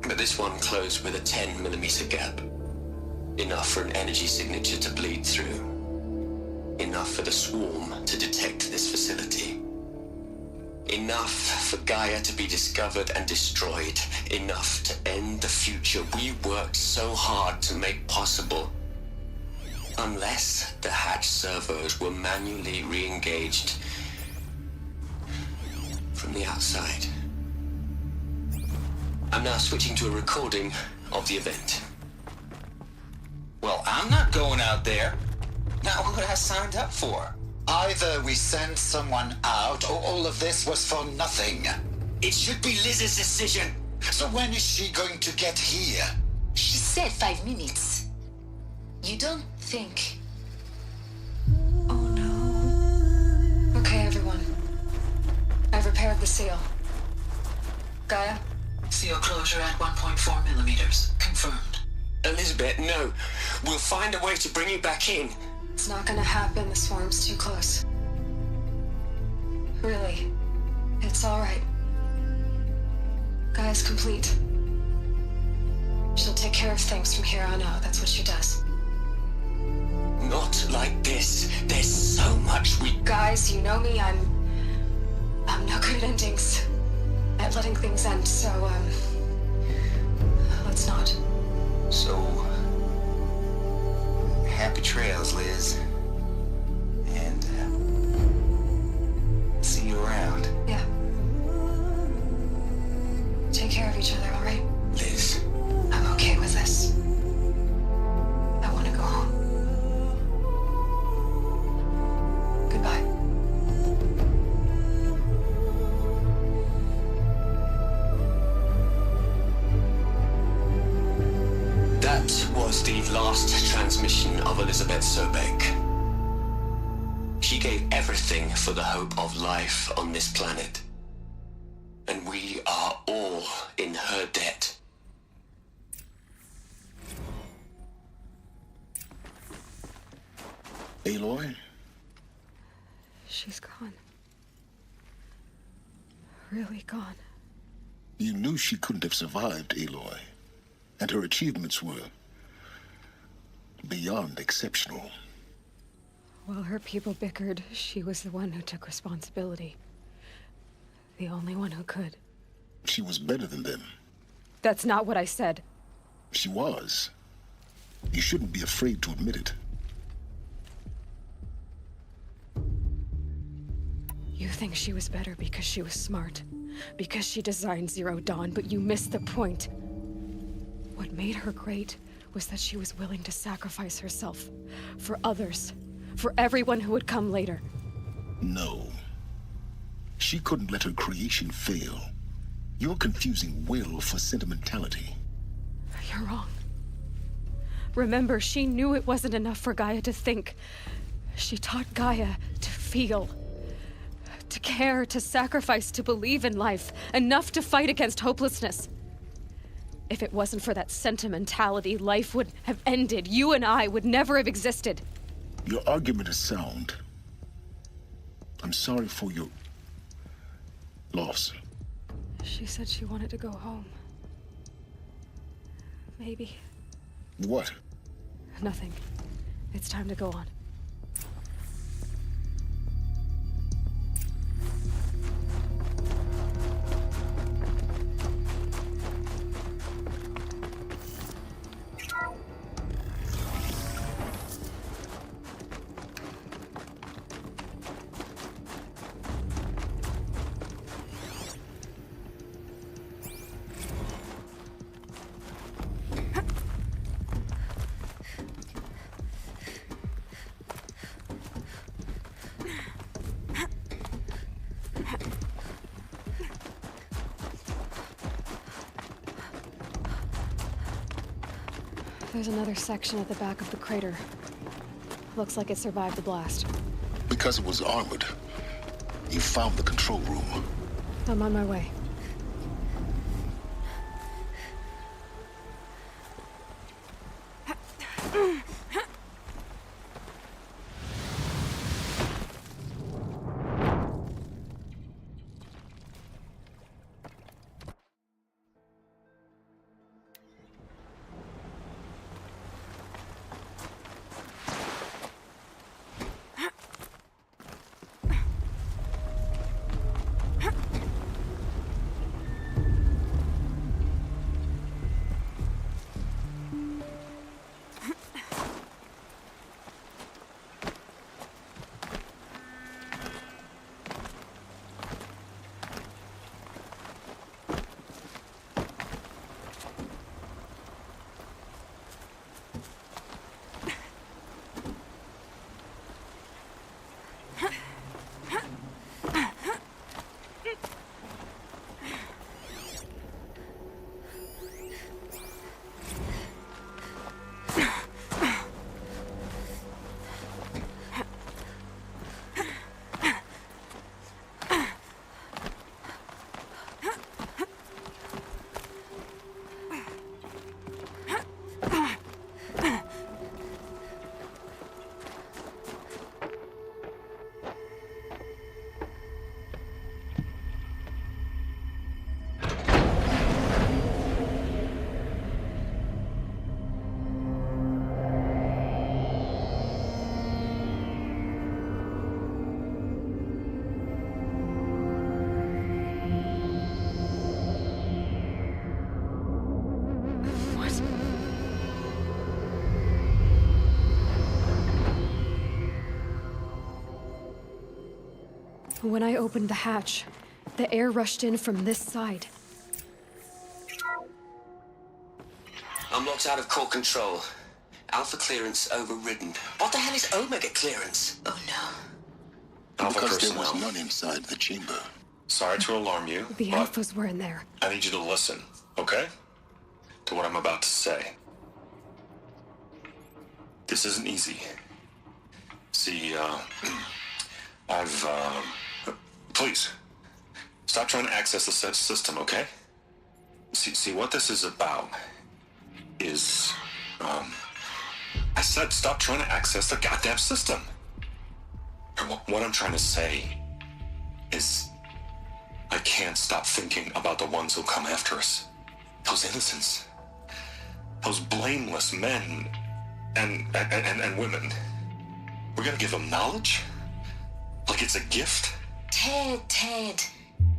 But this one closed with a 10 millimeter gap. Enough for an energy signature to bleed through. Enough for the swarm to detect this facility. Enough for Gaia to be discovered and destroyed. Enough to end the future we worked so hard to make possible. Unless the hatch servos were manually re-engaged from the outside. I'm now switching to a recording of the event. Well, I'm not going out there. Not what I signed up for. Either we send someone out, or all of this was for nothing. It should be Liz's decision. So when is she going to get here? She said 5 minutes. You don't think... Oh no. Okay, everyone. I've repaired the seal. Gaia? Seal closure at 1.4 millimeters. Confirmed. Elizabeth, no. We'll find a way to bring you back in. It's not gonna happen. The swarm's too close. Really. It's alright. Gaia's complete. She'll take care of things from here on out. That's what she does. Not like this. There's so much we... Guys, you know me. I'm no good at endings. At letting things end, so, let's not. So... happy trails, Liz. And, see you around. Yeah. Take care of each other, alright? Liz. I'm okay with this. I want to go home. Goodbye. That was the last transmission of Elizabeth Sobek. She gave everything for the hope of life on this planet. And we are all in her debt. Aloy? She's gone. Really gone. You knew she couldn't have survived, Aloy. And her achievements were beyond exceptional. While her people bickered, she was the one who took responsibility. The only one who could. She was better than them. That's not what I said. She was. You shouldn't be afraid to admit it. You think she was better because she was smart, because she designed Zero Dawn, but you missed the point. What made her great was that she was willing to sacrifice herself for others, for everyone who would come later. No. She couldn't let her creation fail. You're confusing will for sentimentality. You're wrong. Remember, she knew it wasn't enough for Gaia to think. She taught Gaia to feel. To care, to sacrifice, to believe in life. Enough to fight against hopelessness. If it wasn't for that sentimentality, life would have ended. You and I would never have existed. Your argument is sound. I'm sorry for your loss. She said she wanted to go home. Maybe. What? Nothing. It's time to go on. There's another section at the back of the crater. Looks like it survived the blast. Because it was armored. You found the control room. I'm on my way. When I opened the hatch, the air rushed in from this side. I'm locked out of core control. Alpha clearance overridden. What the hell is Omega clearance? Oh no. Alpha because there was none inside the chamber. Sorry to alarm you. The Alphas were in there. I need you to listen, okay? To what I'm about to say. This isn't easy. See, please, stop trying to access the system, okay? See, what this is about is, I said stop trying to access the goddamn system. What I'm trying to say is, I can't stop thinking about the ones who'll come after us. Those innocents. Those blameless men and women. We're gonna give them knowledge? Like it's a gift? Ted.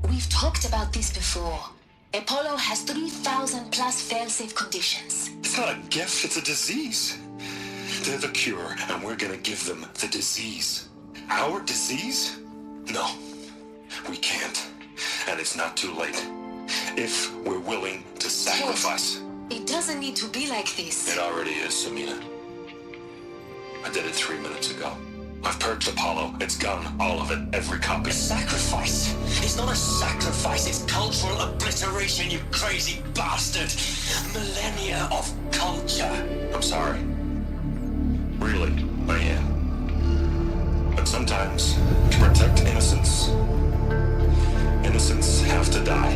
We've talked about this before. Apollo has 3,000 plus fail-safe conditions. It's not a gift, it's a disease. They're the cure, and we're gonna give them the disease. Our disease? No, we can't. And it's not too late. If we're willing to sacrifice. Ted, it doesn't need to be like this. It already is, Samina. I did it 3 minutes ago. I've purged Apollo. It's gone. All of it. Every copy. Sacrifice? It's not a sacrifice. It's cultural obliteration, you crazy bastard. Millennia of culture. I'm sorry. Really, I am. But sometimes, to protect innocence, innocents have to die.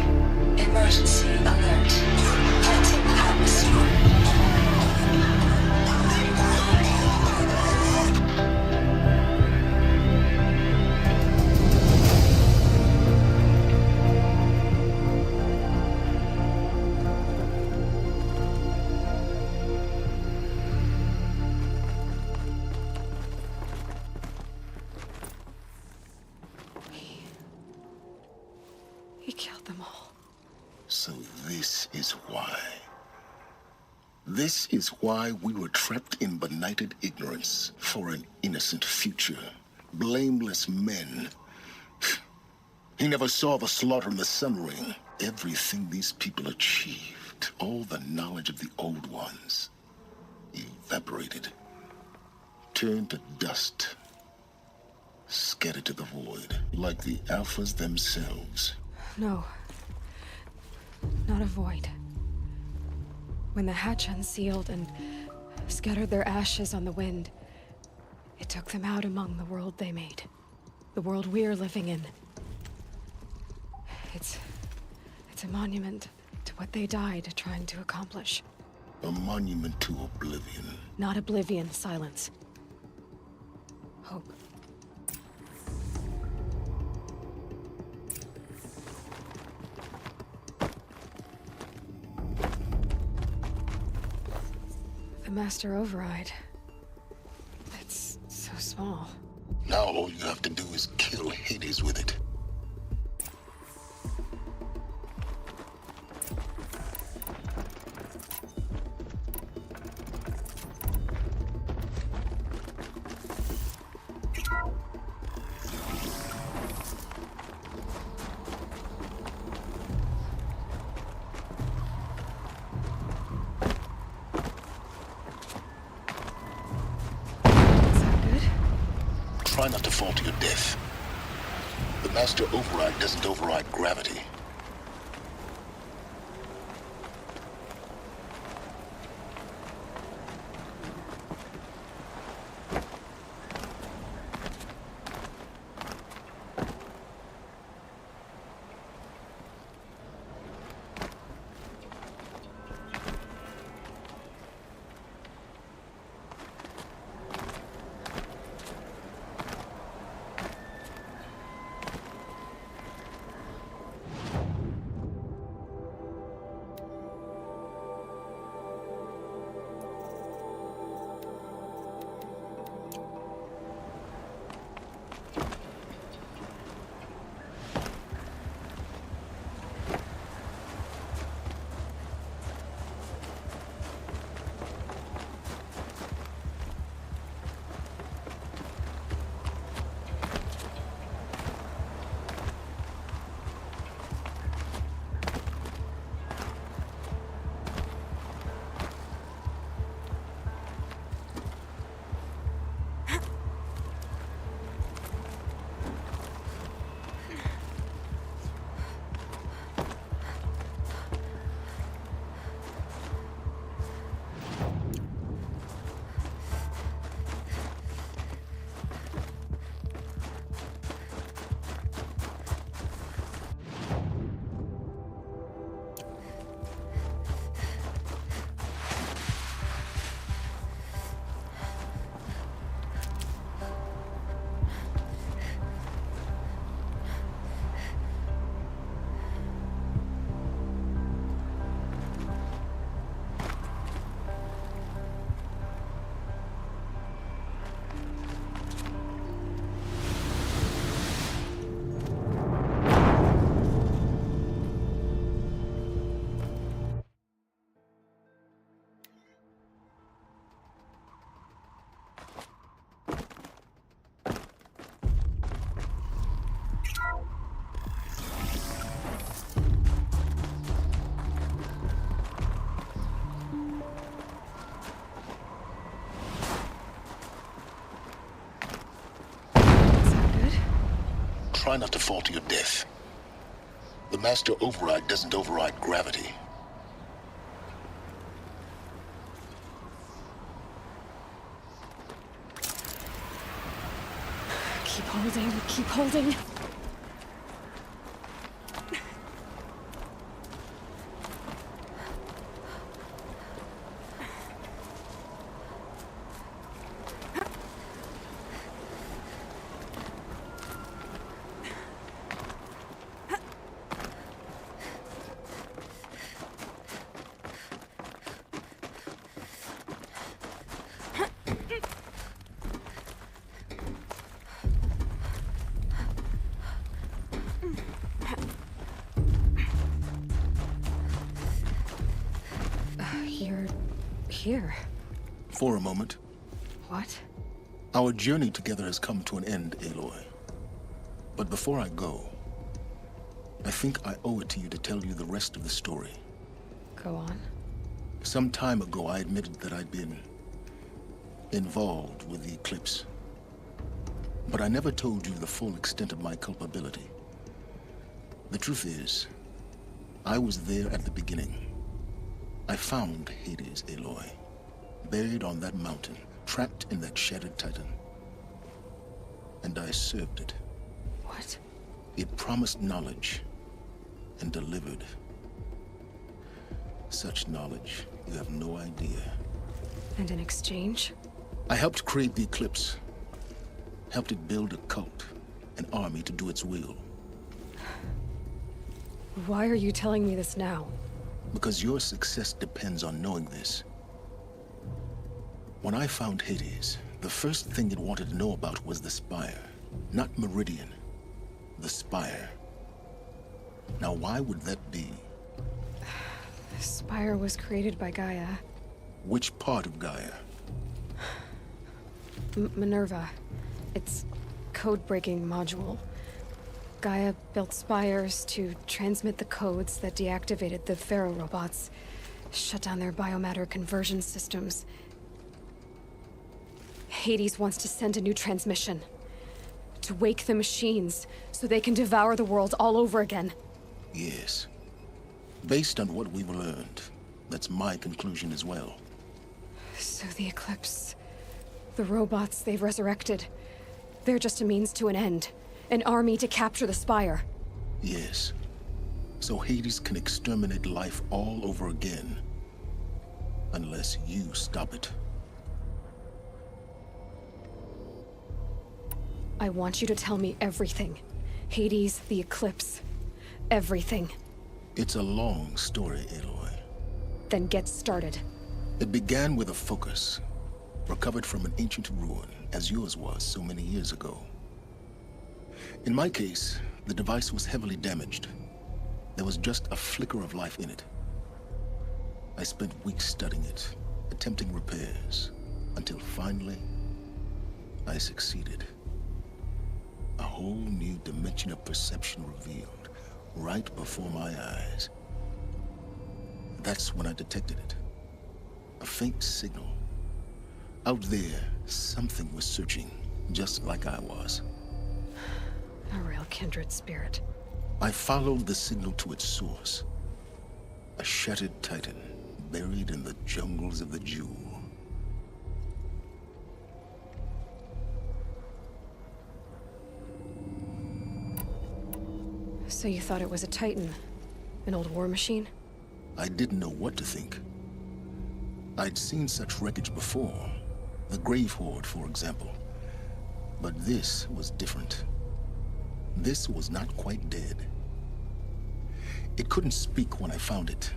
Emergency alert. Fighting atmosphere. He killed them all. So this is why. This is why we were trapped in benighted ignorance for an innocent future. Blameless men. He never saw the slaughter in the Sun Ring. Everything these people achieved, all the knowledge of the old ones, evaporated, turned to dust, scattered to the void, like the Alphas themselves. No. Not a void. When the hatch unsealed and scattered their ashes on the wind, it took them out among the world they made. The world we're living in. It's a monument to what they died trying to accomplish. A monument to oblivion. Not oblivion, silence. Hope. The Master Override. It's so small. Now all you have to do is kill Hades with it. Try not to fall to your death. The Master Override doesn't override gravity. Try not to fall to your death. The Master Override doesn't override gravity. Keep holding, keep holding. You're here. For a moment. What? Our journey together has come to an end, Aloy. But before I go, I think I owe it to you to tell you the rest of the story. Go on. Some time ago, I admitted that I'd been involved with the eclipse. But I never told you the full extent of my culpability. The truth is, I was there at the beginning. I found Hades, Aloy, buried on that mountain, trapped in that shattered titan. And I served it. What? It promised knowledge, and delivered. Such knowledge, you have no idea. And in exchange? I helped create the Eclipse. Helped it build a cult, an army to do its will. Why are you telling me this now? Because your success depends on knowing this. When I found Hades, the first thing it wanted to know about was the Spire. Not Meridian. The Spire. Now why would that be? The Spire was created by Gaia. Which part of Gaia? Minerva. Its code-breaking module. Gaia built spires to transmit the codes that deactivated the Pharaoh robots, shut down their biomatter conversion systems. Hades wants to send a new transmission. To wake the machines, so they can devour the world all over again. Yes. Based on what we've learned, that's my conclusion as well. So the Eclipse... the robots they've resurrected... they're just a means to an end. An army to capture the Spire. Yes. So Hades can exterminate life all over again. Unless you stop it. I want you to tell me everything. Hades, the Eclipse. Everything. It's a long story, Aloy. Then get started. It began with a focus. Recovered from an ancient ruin, as yours was so many years ago. In my case, the device was heavily damaged. There was just a flicker of life in it. I spent weeks studying it, attempting repairs, until finally, I succeeded. A whole new dimension of perception revealed, right before my eyes. That's when I detected it. A faint signal. Out there, something was searching, just like I was. A real kindred spirit. I followed the signal to its source. A shattered titan, buried in the jungles of the Jewel. So you thought it was a titan? An old war machine? I didn't know what to think. I'd seen such wreckage before. The Grave Horde, for example. But this was different. This was not quite dead. It couldn't speak when I found it,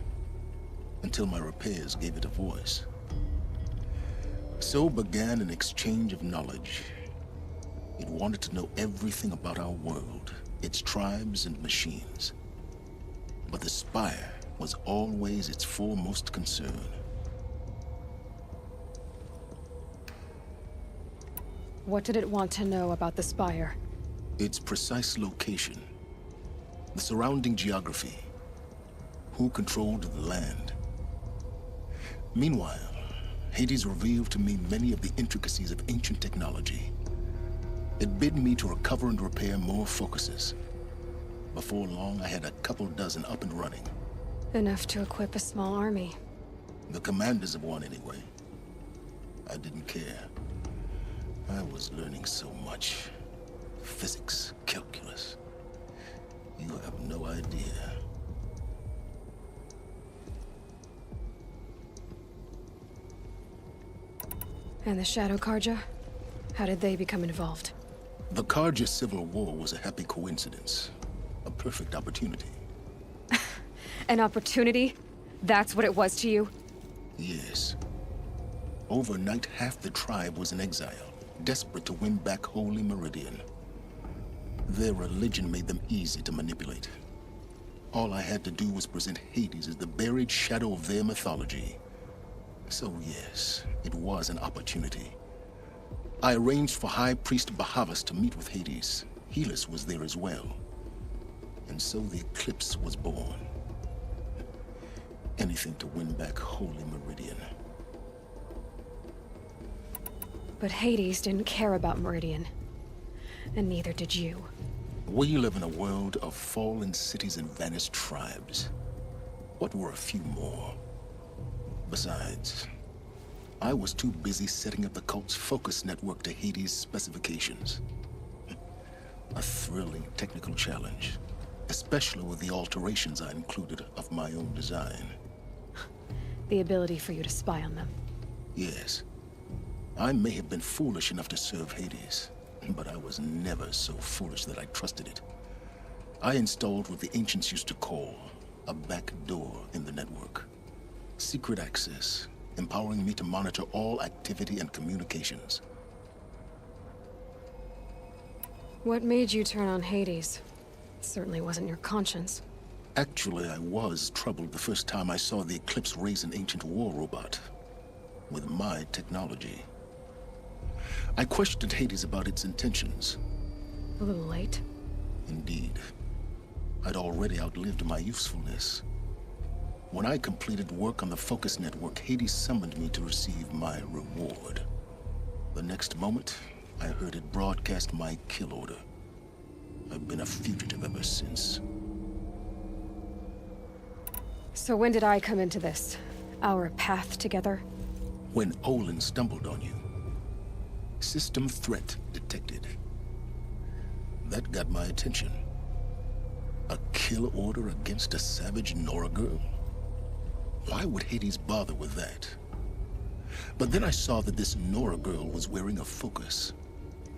until my repairs gave it a voice. So began an exchange of knowledge. It wanted to know everything about our world, its tribes and machines. But the Spire was always its foremost concern. What did it want to know about the Spire? Its precise location, the surrounding geography, who controlled the land. Meanwhile, Hades revealed to me many of the intricacies of ancient technology. It bid me to recover and repair more focuses. Before long, I had a couple dozen up and running. Enough to equip a small army. The commanders of one, anyway. I didn't care. I was learning so much. Physics, calculus. You have no idea. And the Shadow Karja? How did they become involved? The Karja Civil War was a happy coincidence. A perfect opportunity. An opportunity? That's what it was to you? Yes. Overnight, half the tribe was in exile, desperate to win back Holy Meridian. Their religion made them easy to manipulate. All I had to do was present Hades as the buried shadow of their mythology. So yes, it was an opportunity. I arranged for High Priest Bahavas to meet with Hades. Helis was there as well. And so the Eclipse was born. Anything to win back Holy Meridian. But Hades didn't care about Meridian. And neither did you. We live in a world of fallen cities and vanished tribes. What were a few more? Besides, I was too busy setting up the cult's focus network to Hades' specifications. A thrilling technical challenge. especially with the alterations I included of my own design. The ability for you to spy on them. Yes. I may have been foolish enough to serve Hades, but I was never so foolish that I trusted it. I installed what the ancients used to call a back door in the network. Secret access, empowering me to monitor all activity and communications. What made you turn on Hades? It certainly wasn't your conscience. Actually, I was troubled the first time I saw the Eclipse raise an ancient war robot with my technology. I questioned Hades about its intentions. A little late. Indeed. I'd already outlived my usefulness. When I completed work on the Focus Network, Hades summoned me to receive my reward. The next moment, I heard it broadcast my kill order. I've been a fugitive ever since. So when did I come into this? Our path together? When Olin stumbled on you. System threat detected. That got my attention. A kill order against a savage Nora girl? Why would Hades bother with that? But then I saw that this Nora girl was wearing a focus,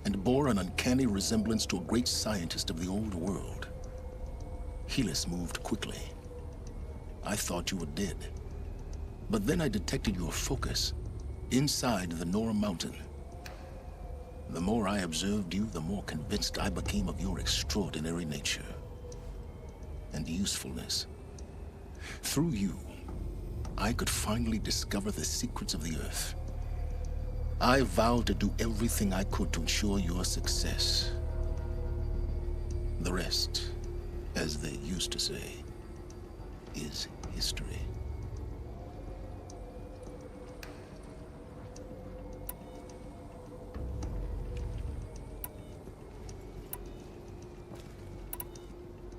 and bore an uncanny resemblance to a great scientist of the old world. Helis moved quickly. I thought you were dead. But then I detected your focus inside the Nora mountain. The more I observed you, the more convinced I became of your extraordinary nature and usefulness. Through you, I could finally discover the secrets of the Earth. I vowed to do everything I could to ensure your success. The rest, as they used to say, is history.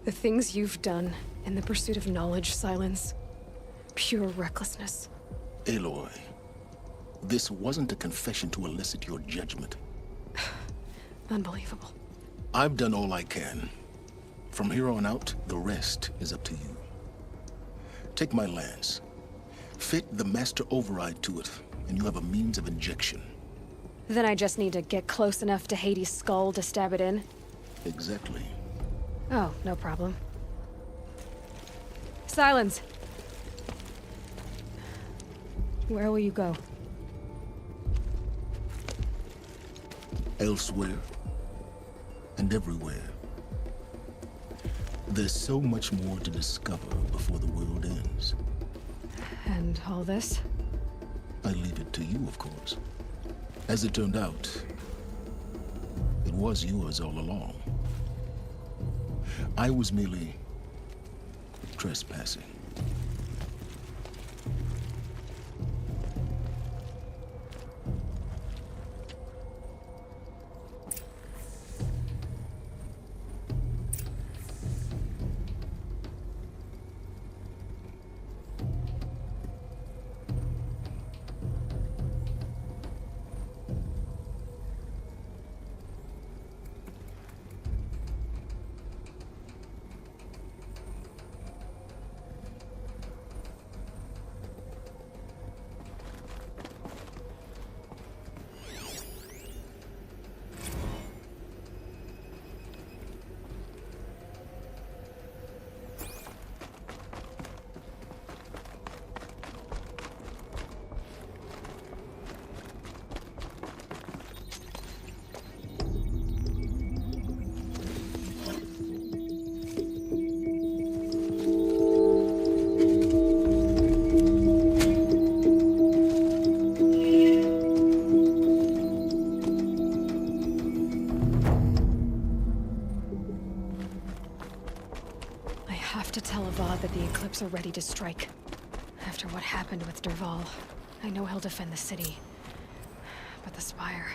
The things you've done in the pursuit of knowledge, Silence. Pure recklessness. Aloy, this wasn't a confession to elicit your judgment. Unbelievable. I've done all I can. From here on out, the rest is up to you. Take my lance. Fit the master override to it, and you have a means of injection. Then I just need to get close enough to Hades' skull to stab it in? Exactly. Oh, no problem. Silence! Where will you go? Elsewhere. And everywhere. There's so much more to discover before the world ends. And all this? I leave it to you, of course. As it turned out, it was yours all along. I was merely trespassing. Are ready to strike. After what happened with Derval, I know he'll defend the city. But the Spire...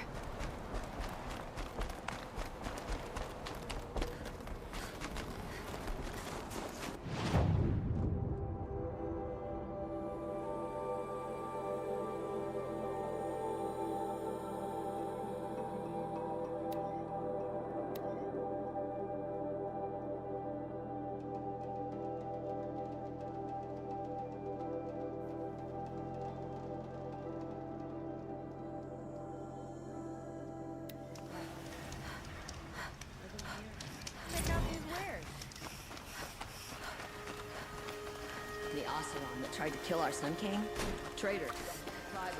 tried to kill our Sun King? Traitors. Tribe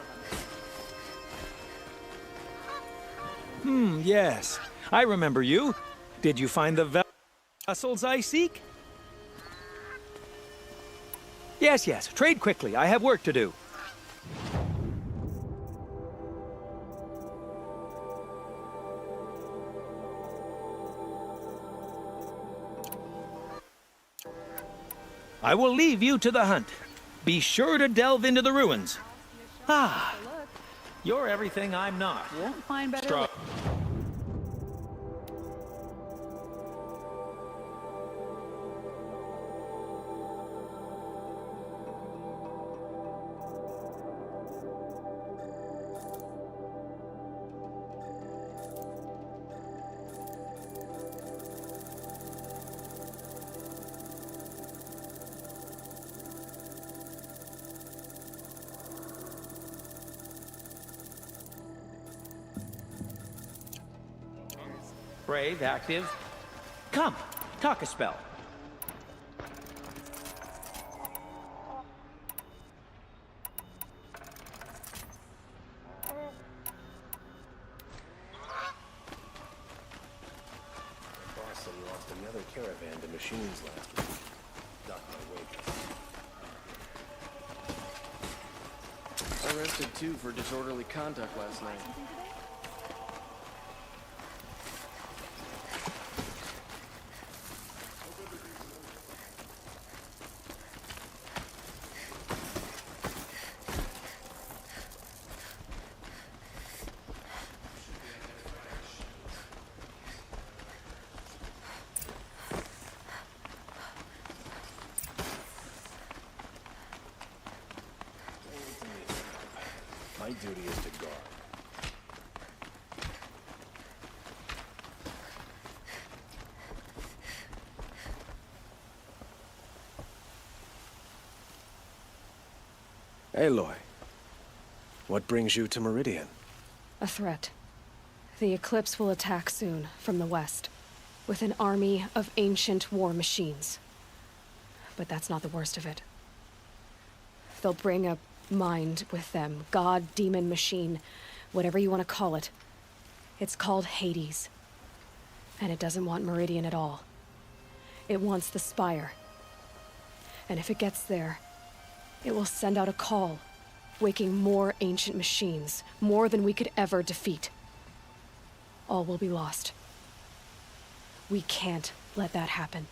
of them. Yes. I remember you. Did you find the vessels I seek? Yes. Trade quickly. I have work to do. I will leave you to the hunt. Be sure to delve into the ruins. Ah, you're everything I'm not. Won't find better. Brave, active. Come, talk a spell. Boston lost another caravan to machines last week. Got my wages. Arrested 2 for disorderly conduct last night. My duty is to guard. Aloy, what brings you to Meridian? A threat. The Eclipse will attack soon, from the west, with an army of ancient war machines. But that's not the worst of it. They'll bring a mind with them. God, demon, machine, whatever you want to call it. It's called Hades. And it doesn't want Meridian at all. It wants the Spire. And if it gets there, it will send out a call, waking more ancient machines, more than we could ever defeat. All will be lost. We can't let that happen.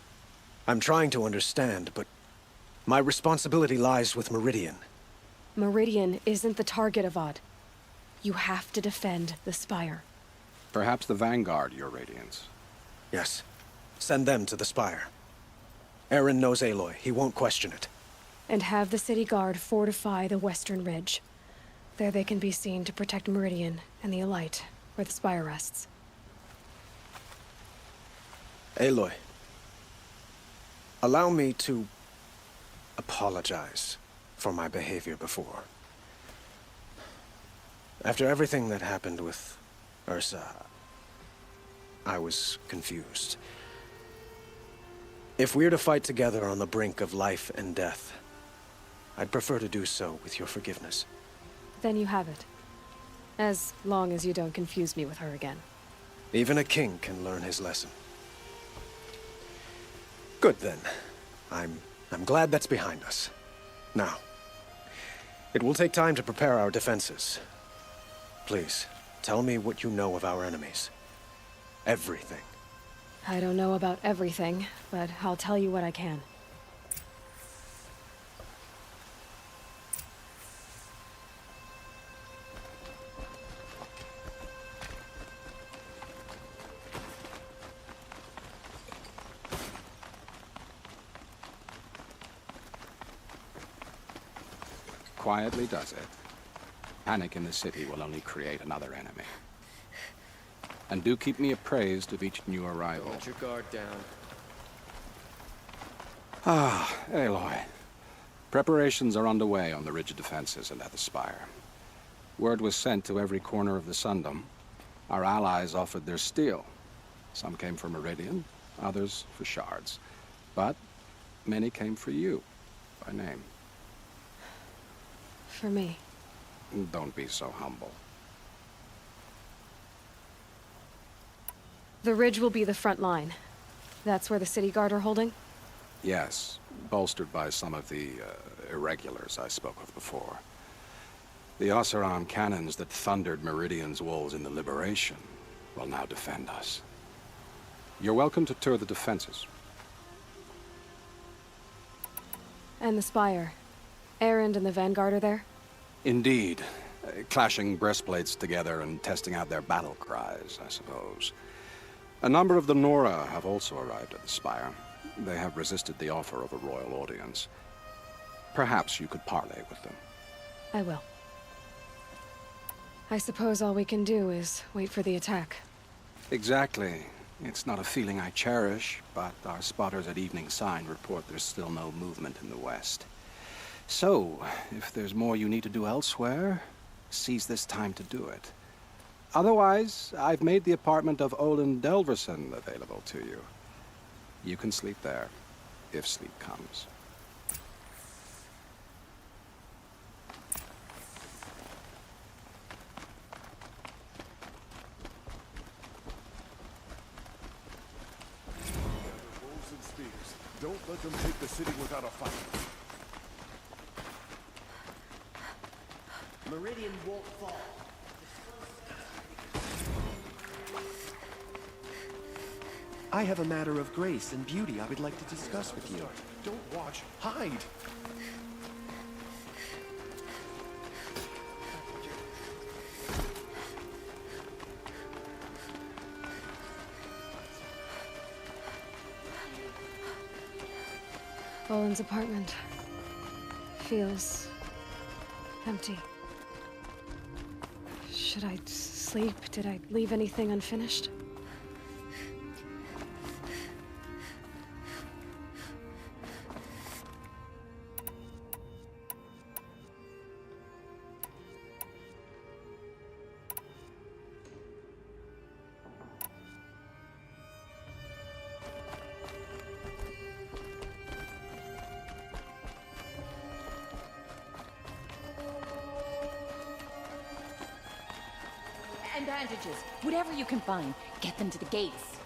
I'm trying to understand, but my responsibility lies with Meridian. Meridian isn't the target, Avad. You have to defend the Spire. Perhaps the Vanguard, Your Radiance. Yes. Send them to the Spire. Aaron knows Aloy. He won't question it. And have the City Guard fortify the Western Ridge. There they can be seen to protect Meridian and the Elite, where the Spire rests. Aloy, allow me to apologize for my behavior before. After everything that happened with Ursa, I was confused. If we're to fight together on the brink of life and death, I'd prefer to do so with your forgiveness. Then you have it. As long as you don't confuse me with her again. Even a king can learn his lesson. Good then. I'm glad that's behind us. Now, it will take time to prepare our defenses. Please, tell me what you know of our enemies. Everything. I don't know about everything, but I'll tell you what I can. Quietly does it. Panic in the city will only create another enemy. And do keep me appraised of each new arrival. Let your guard down. Ah, Aloy. Preparations are underway on the ridge defenses and at the Spire. Word was sent to every corner of the Sundom. Our allies offered their steel. Some came for Meridian, others for shards. But many came for you, by name. For me. Don't be so humble. The ridge will be the front line. That's where the city guard are holding? Yes, bolstered by some of the irregulars I spoke of before. The Oseram cannons that thundered Meridian's walls in the Liberation will now defend us. You're welcome to tour the defenses. And the Spire. Erend and the Vanguard are there? Indeed. Clashing breastplates together and testing out their battle cries, I suppose. A number of the Nora have also arrived at the Spire. They have resisted the offer of a royal audience. Perhaps you could parley with them. I will. I suppose all we can do is wait for the attack. Exactly. It's not a feeling I cherish, but our spotters at Evening Sign report there's still no movement in the west. So, if there's more you need to do elsewhere, seize this time to do it. Otherwise, I've made the apartment of Olin Delverson available to you. You can sleep there, if sleep comes. Wolves and spears. Don't let them take the city without a fight. Meridian won't fall. I have a matter of grace and beauty I would like to discuss with you. Don't watch. Hide! Olin's apartment. Feels empty. Should I sleep? Did I leave anything unfinished? And bandages. Whatever you can find. Get them to the gates.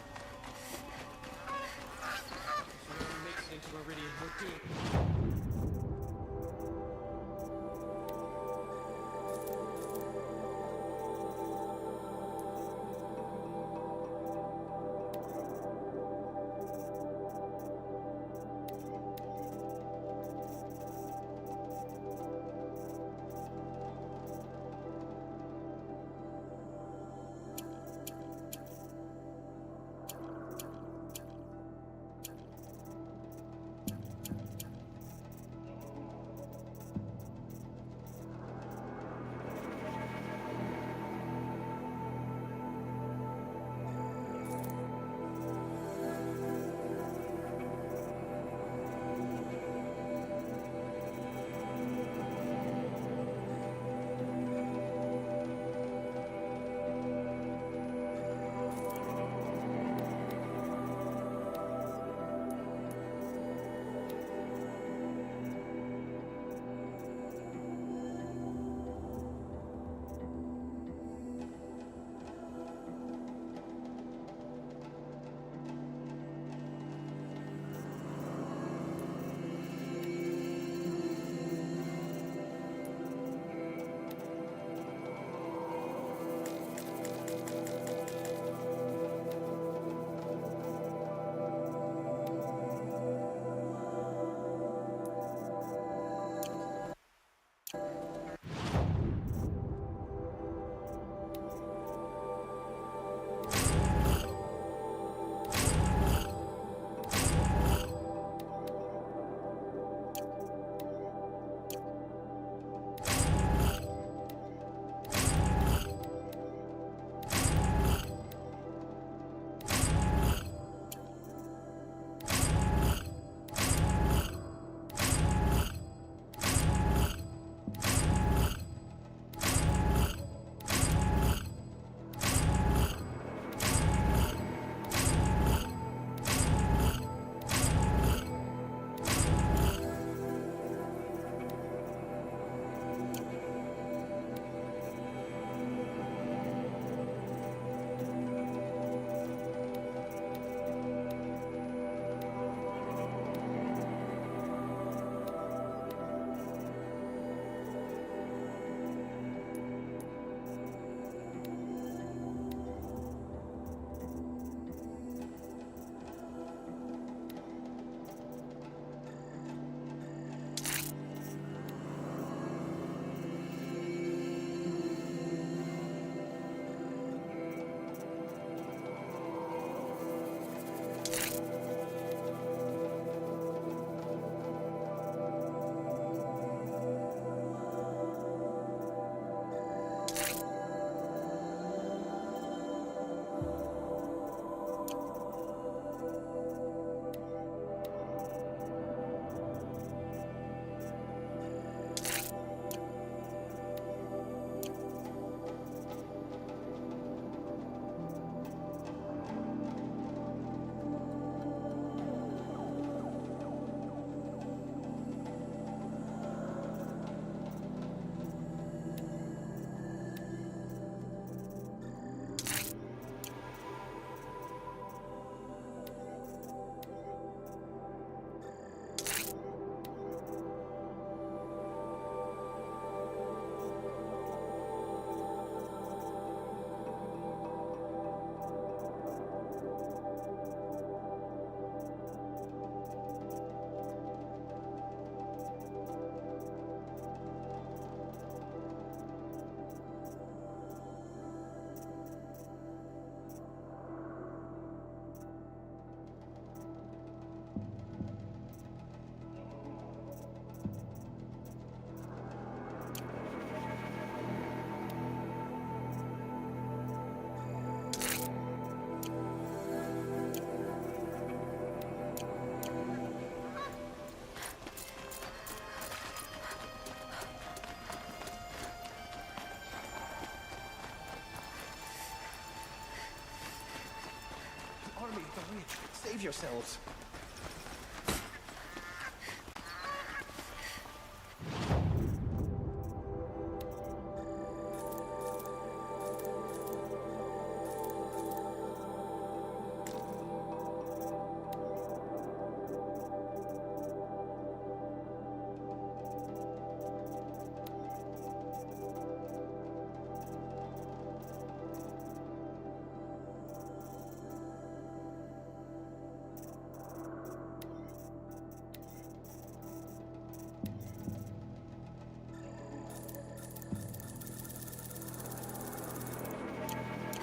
Save yourselves.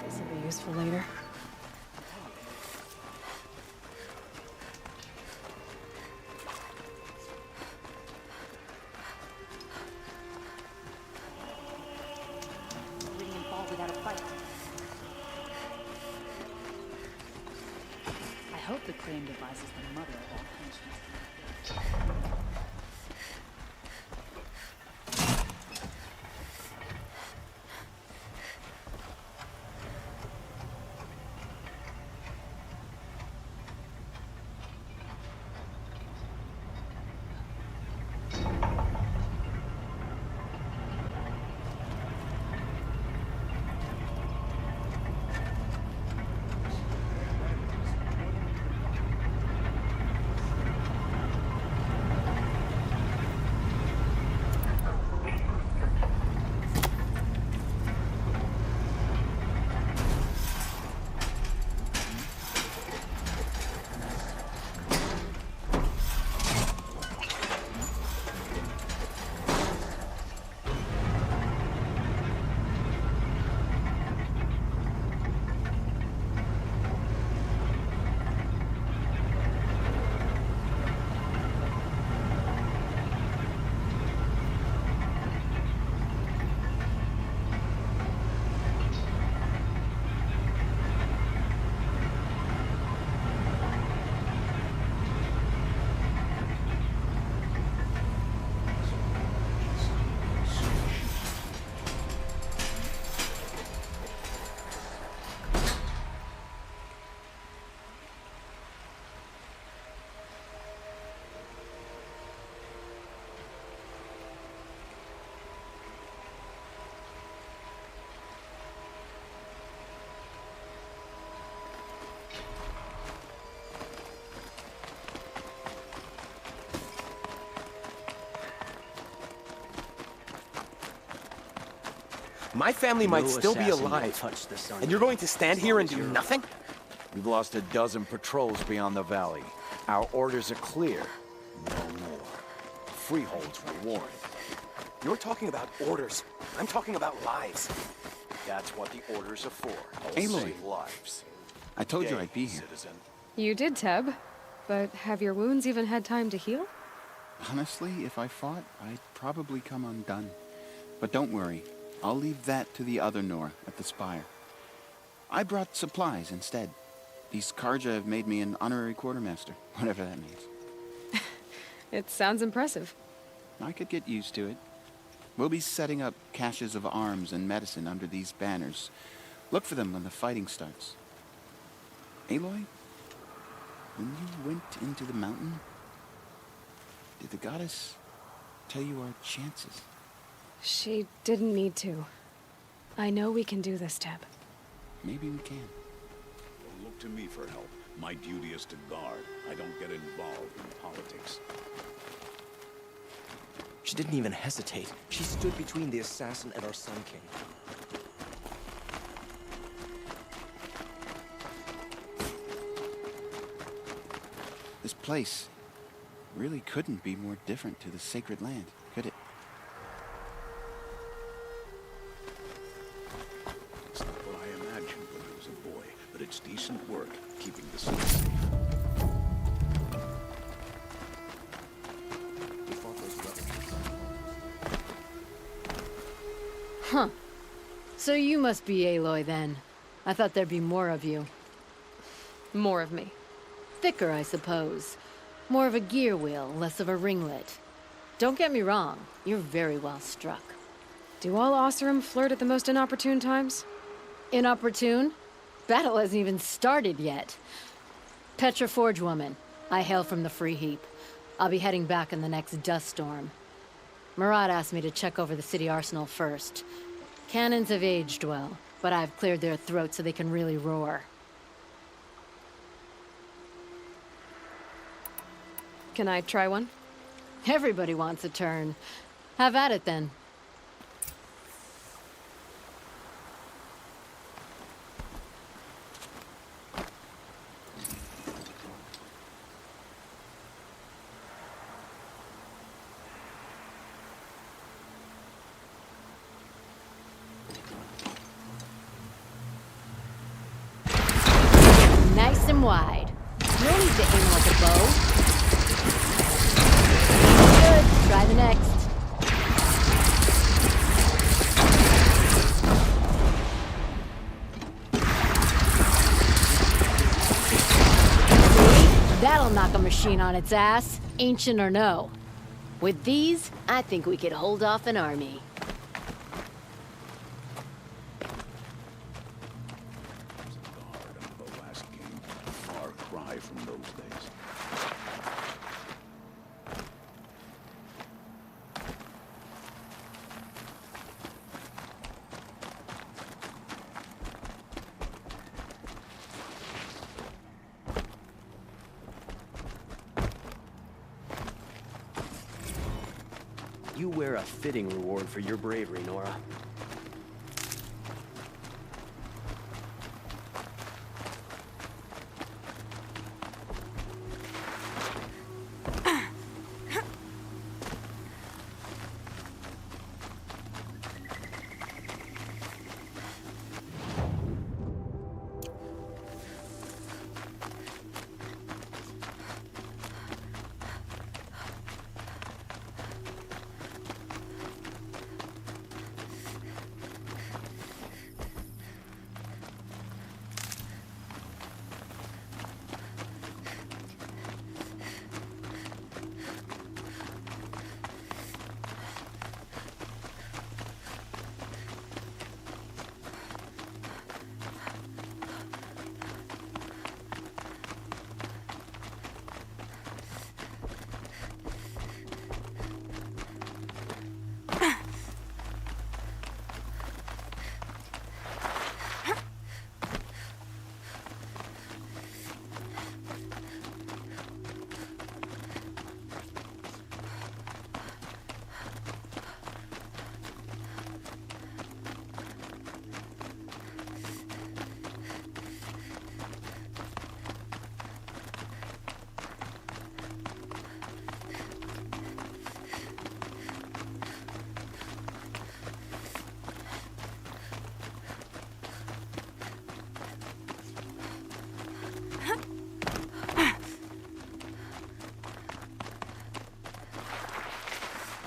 This will be useful later. Iridium ball without a fight. I hope the claim device is the mother of all punishments. My family might still be alive, and you're going to stand here and do nothing? We've lost a dozen patrols beyond the valley. Our orders are clear. No more. Freeholds were warned. You're talking about orders. I'm talking about lives. That's what the orders are for. Aloy. Save lives. I told you I'd be here. Citizen. You did, Teb. But have your wounds even had time to heal? Honestly, if I fought, I'd probably come undone. But don't worry. I'll leave that to the other Nora at the Spire. I brought supplies instead. These Karja have made me an honorary quartermaster, whatever that means. It sounds impressive. I could get used to it. We'll be setting up caches of arms and medicine under these banners. Look for them when the fighting starts. Aloy, when you went into the mountain, did the goddess tell you our chances? She didn't need to. I know we can do this, Teb. Maybe we can. Don't look to me for help. My duty is to guard. I don't get involved in politics. She didn't even hesitate. She stood between the assassin and our Sun King. This place really couldn't be more different to the sacred land, could it? It's not what I imagined when I was a boy, but it's decent work keeping the city safe. We fought those rebels. Huh. So you must be Aloy then. I thought there'd be more of you. More of me. Thicker, I suppose. More of a gear wheel, less of a ringlet. Don't get me wrong, you're very well struck. Do all Oseram flirt at the most inopportune times? Inopportune? Battle hasn't even started yet. Petra Forge woman. I hail from the Free Heap. I'll be heading back in the next dust storm. Marat asked me to check over the city arsenal first. Cannons have aged well, but I've cleared their throats so they can really roar. Can I try one? Everybody wants a turn. Have at it then. Nice and wide. No need to aim like a bow. Good. Try the next. See? That'll knock a machine on its ass, ancient or no. With these, I think we could hold off an army. From those days. You wear a fitting reward for your bravery, Nora.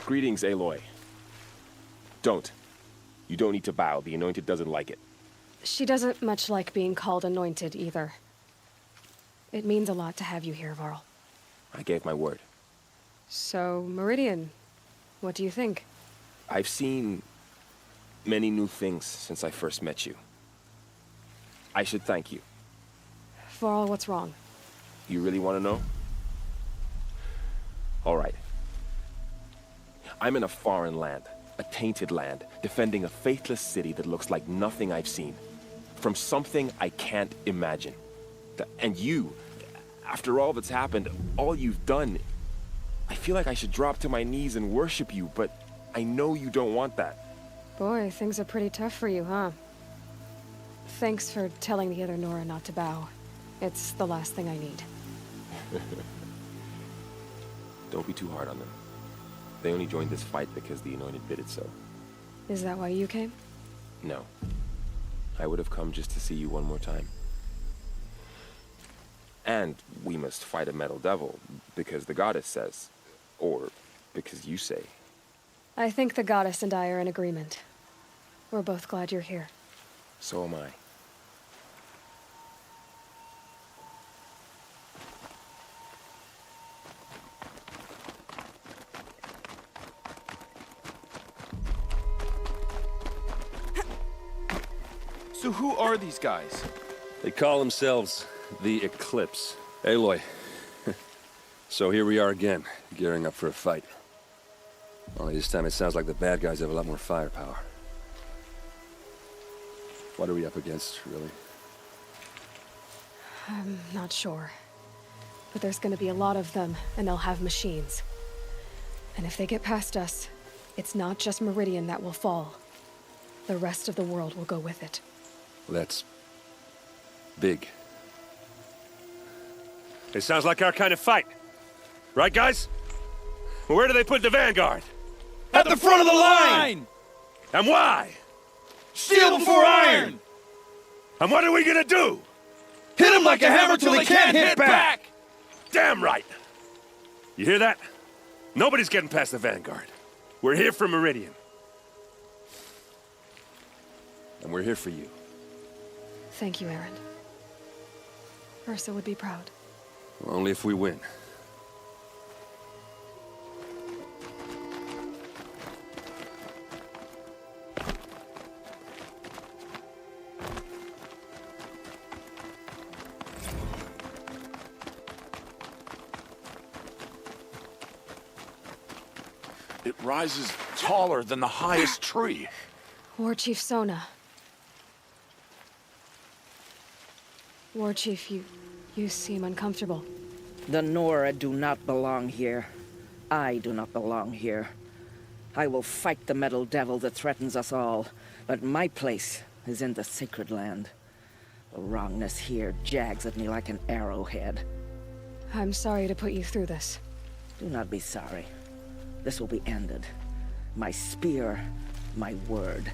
Greetings, Aloy. Don't. You don't need to bow. The Anointed doesn't like it. She doesn't much like being called Anointed, either. It means a lot to have you here, Varl. I gave my word. So, Meridian, what do you think? I've seen many new things since I first met you. I should thank you. Varl, what's wrong? You really want to know? All right. I'm in a foreign land, a tainted land, defending a faithless city that looks like nothing I've seen. From something I can't imagine. And you, after all that's happened, all you've done, I feel like I should drop to my knees and worship you, but I know you don't want that. Boy, things are pretty tough for you, huh? Thanks for telling the other Nora not to bow. It's the last thing I need. Don't be too hard on them. They only joined this fight because the Anointed bid it so. Is that why you came? No. I would have come just to see you one more time. And we must fight a metal devil, because the goddess says. Or because you say. I think the goddess and I are in agreement. We're both glad you're here. So am I. So who are these guys? They call themselves the Eclipse. Aloy. So here we are again, gearing up for a fight. Only this time it sounds like the bad guys have a lot more firepower. What are we up against, really? I'm not sure. But there's gonna be a lot of them, and they'll have machines. And if they get past us, it's not just Meridian that will fall. The rest of the world will go with it. Well, that's... big. It sounds like our kind of fight. Right, guys? Well, where do they put the Vanguard? At the front of the line! And why? Steel before iron! And what are we gonna do? Hit them like a hammer till they can't hit back! Damn right! You hear that? Nobody's getting past the Vanguard. We're here for Meridian. And we're here for you. Thank you, Aaron. Ursa would be proud. Well, only if we win. It rises taller than the highest tree. War Chief Sona. War Chief, you seem uncomfortable. The Nora do not belong here. I do not belong here. I will fight the metal devil that threatens us all, but my place is in the sacred land. The wrongness here jags at me like an arrowhead. I'm sorry to put you through this. Do not be sorry. This will be ended. My spear, my word.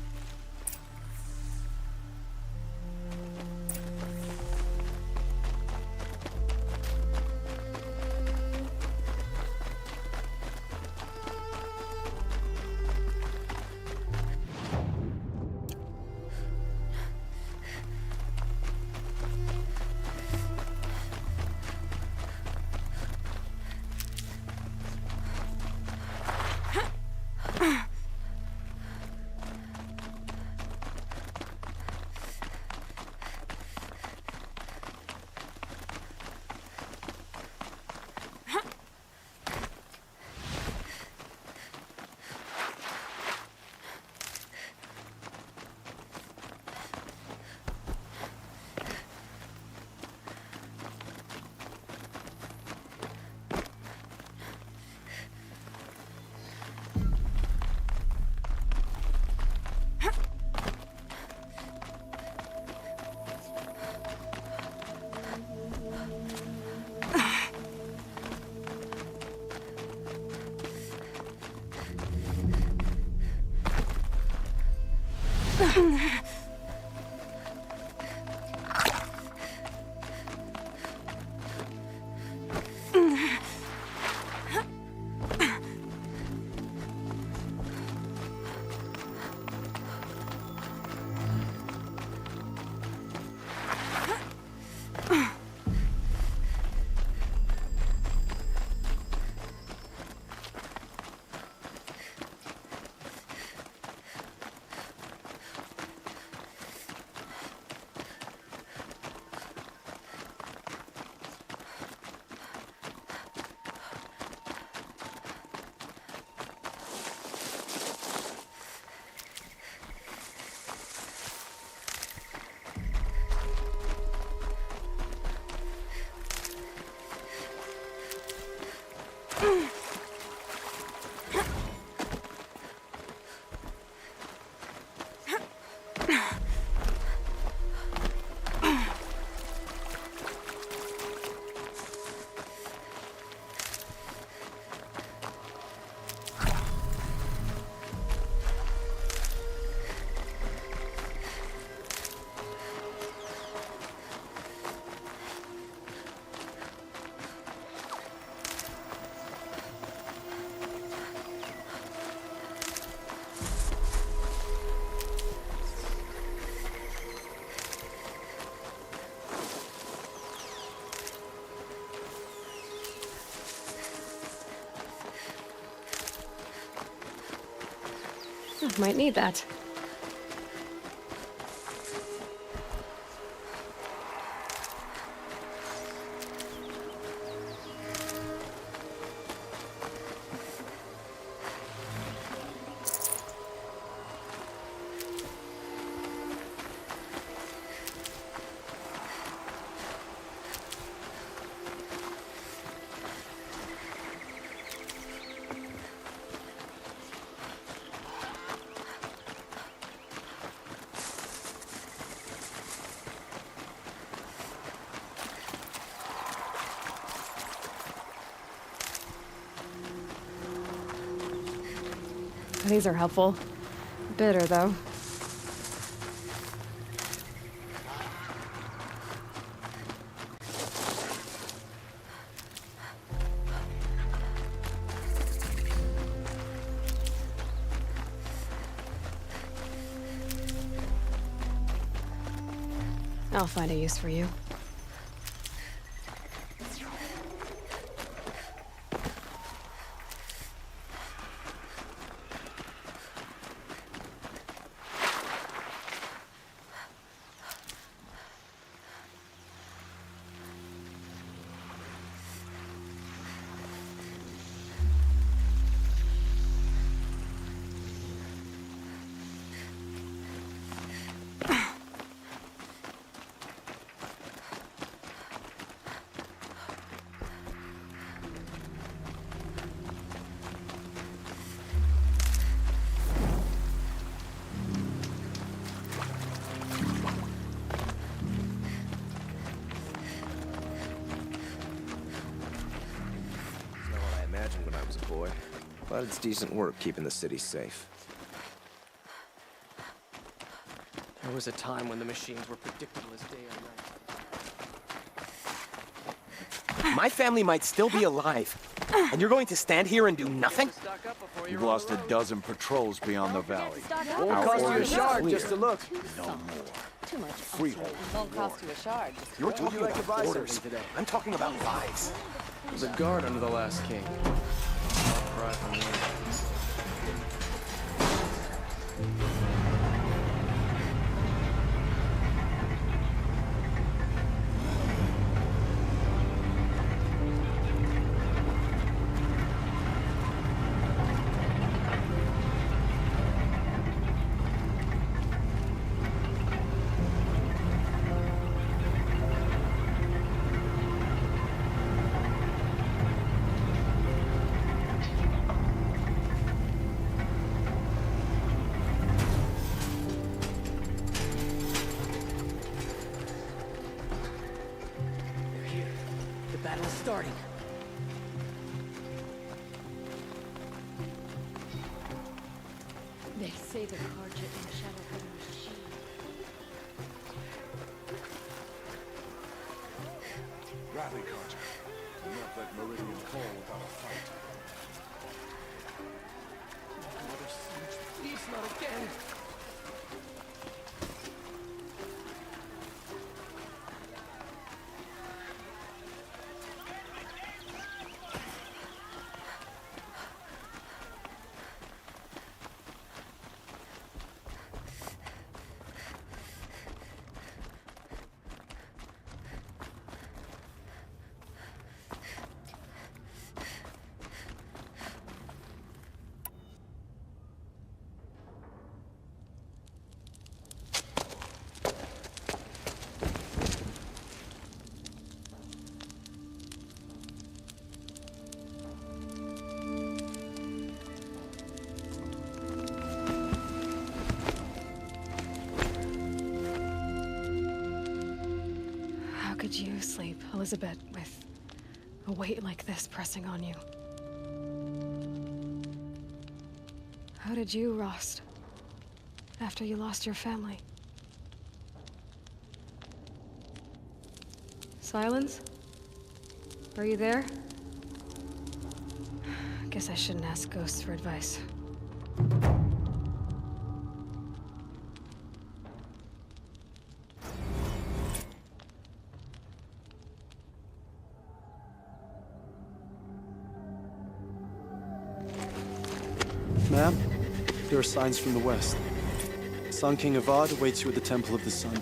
Might need that. These are helpful. Bitter, though. I'll find a use for you. When I was a boy, but it's decent work keeping the city safe. There was a time when the machines were predictable as day and night. My family might still be alive, and you're going to stand here and do nothing? You've lost a dozen patrols beyond the valley. Won't cost you a shard just to look. No more. Too much. Freehold. Won't cost you a shard. You're talking like to buy about orders. something today? I'm talking about lives. There's a guard under the last king. Cry from me. Starting. They say the Carja in the shadow of the machine. Rally, Carja. Do not let Meridian fall without a fight. Another siege. Please, not again. How could you sleep, Elizabeth, with a weight like this pressing on you? How did you, Rost, after you lost your family? Silence? Are you there? Guess I shouldn't ask ghosts for advice. Ma'am, there are signs from the west. Sun King Avad awaits you at the Temple of the Sun.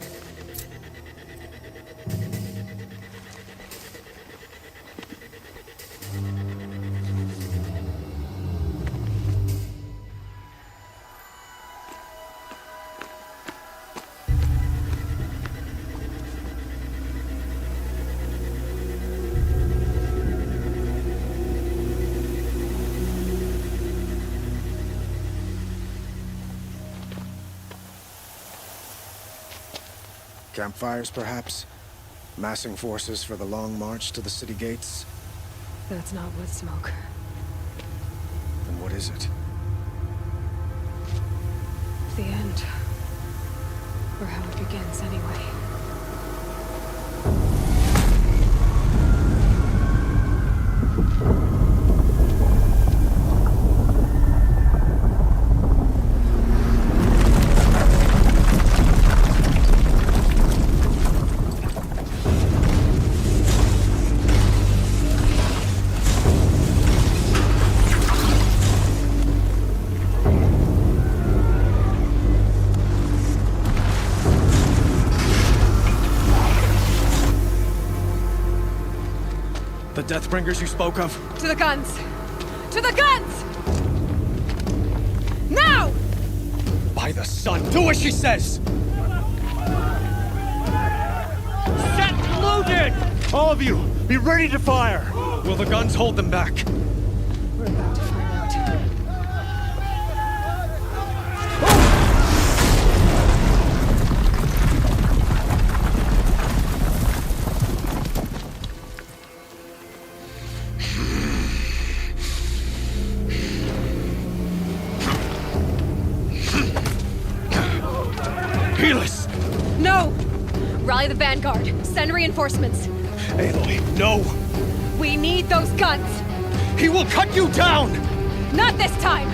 Campfires, perhaps? Massing forces for the long march to the city gates? That's not wood smoke. Then what is it? the end. Or how it begins, anyway. The Deathbringers you spoke of? To the guns! To the guns! Now! By the sun, do as she says! Set loaded! All of you, be ready to fire! Will the guns hold them back? We're about to find out. Helis! No! Rally the Vanguard. Send reinforcements. Aloy, no! We need those guns! He will cut you down! Not this time!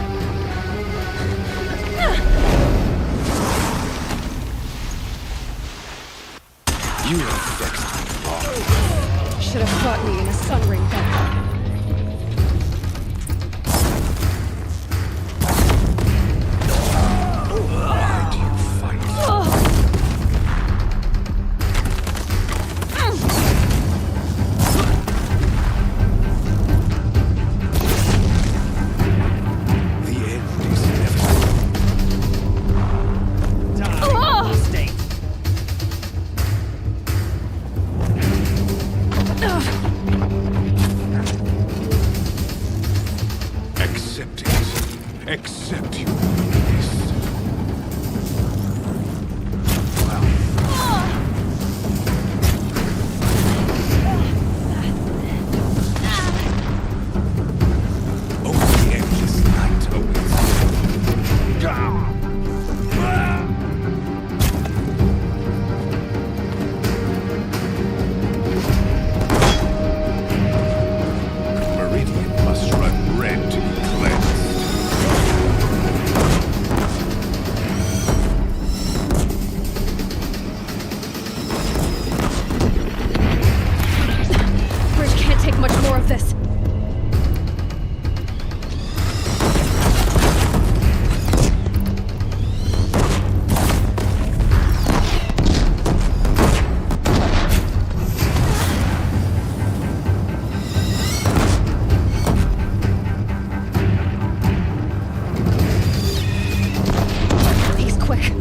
You have fixed me wrong. Should have fought me in a sun ring battle. Accept it. Accept your beast. Oh, the endless night Meridian must run red to be cleansed. Bridge can't take much more of this. He's quick.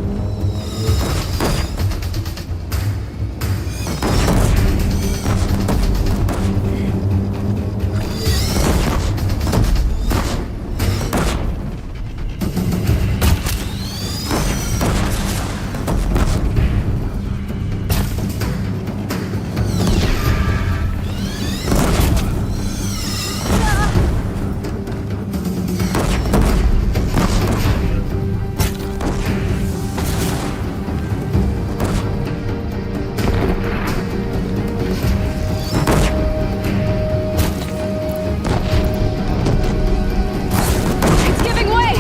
It's giving way!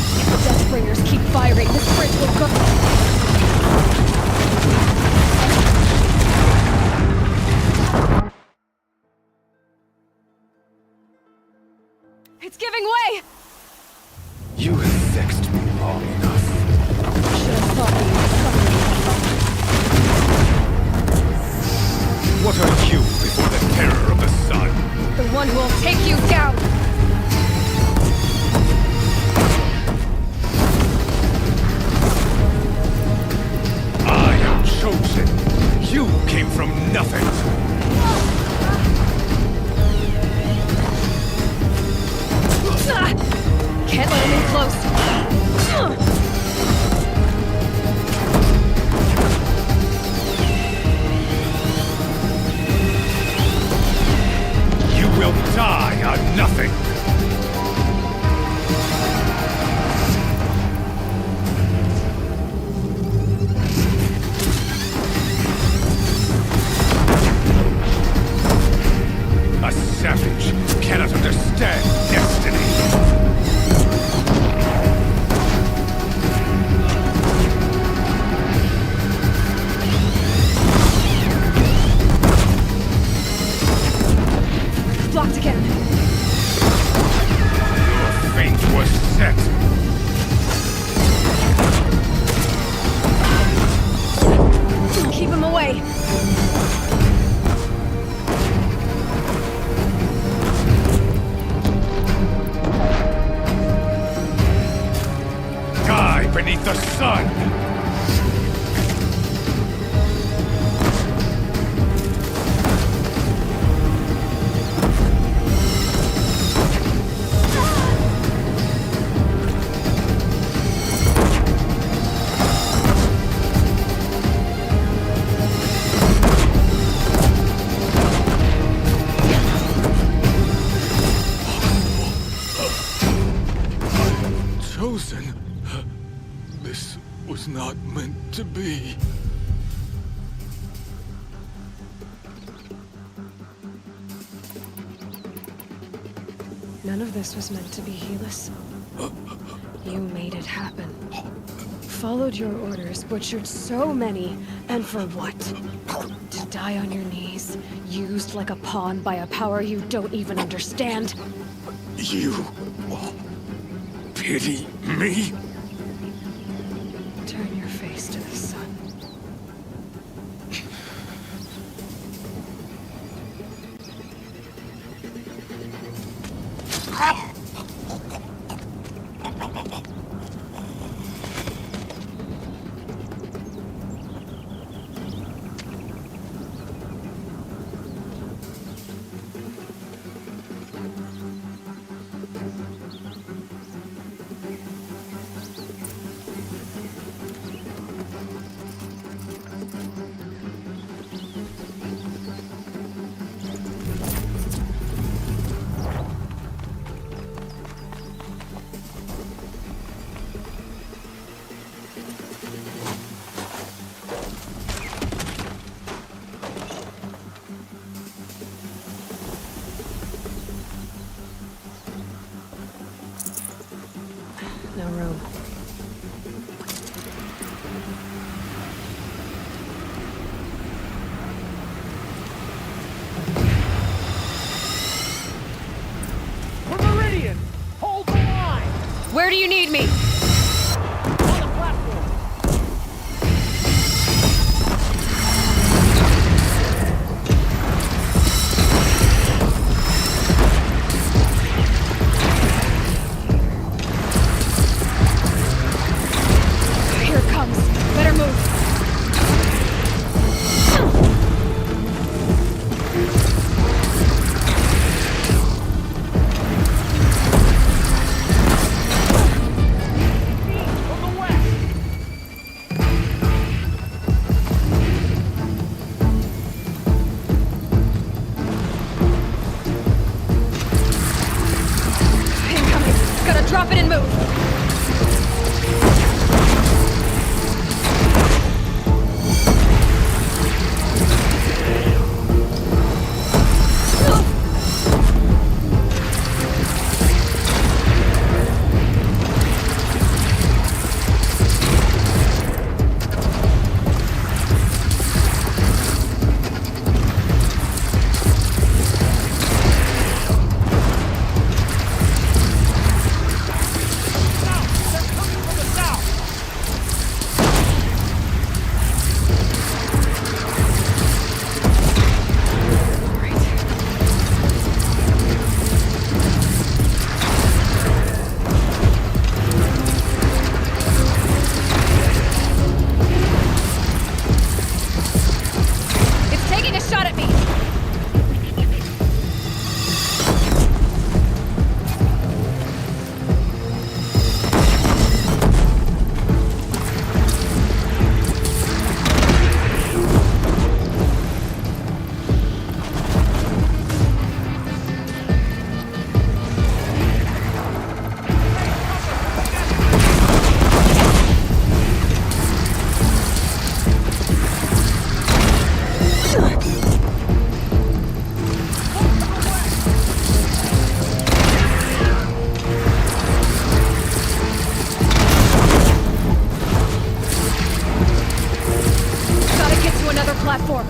If the Deathbringers keep firing, this bridge will go. It's giving way! You have vexed me long enough. Should have fought me in a sun ring battle. What are you before the terror of the sun? The one who will take you down! beneath the sun! Chosen? This was not meant to be. None of this was meant to be, Helis. You made it happen. Followed your orders, butchered so many, and for what? To die on your knees, used like a pawn by a power you don't even understand? You pity me? Turn your face to the sun. No room. We're Meridian! Hold the line! Where do you need me? On the platform! Here it comes. Better move. Incoming. Gotta drop it and move. It's taking a shot at me. Gotta get to another platform.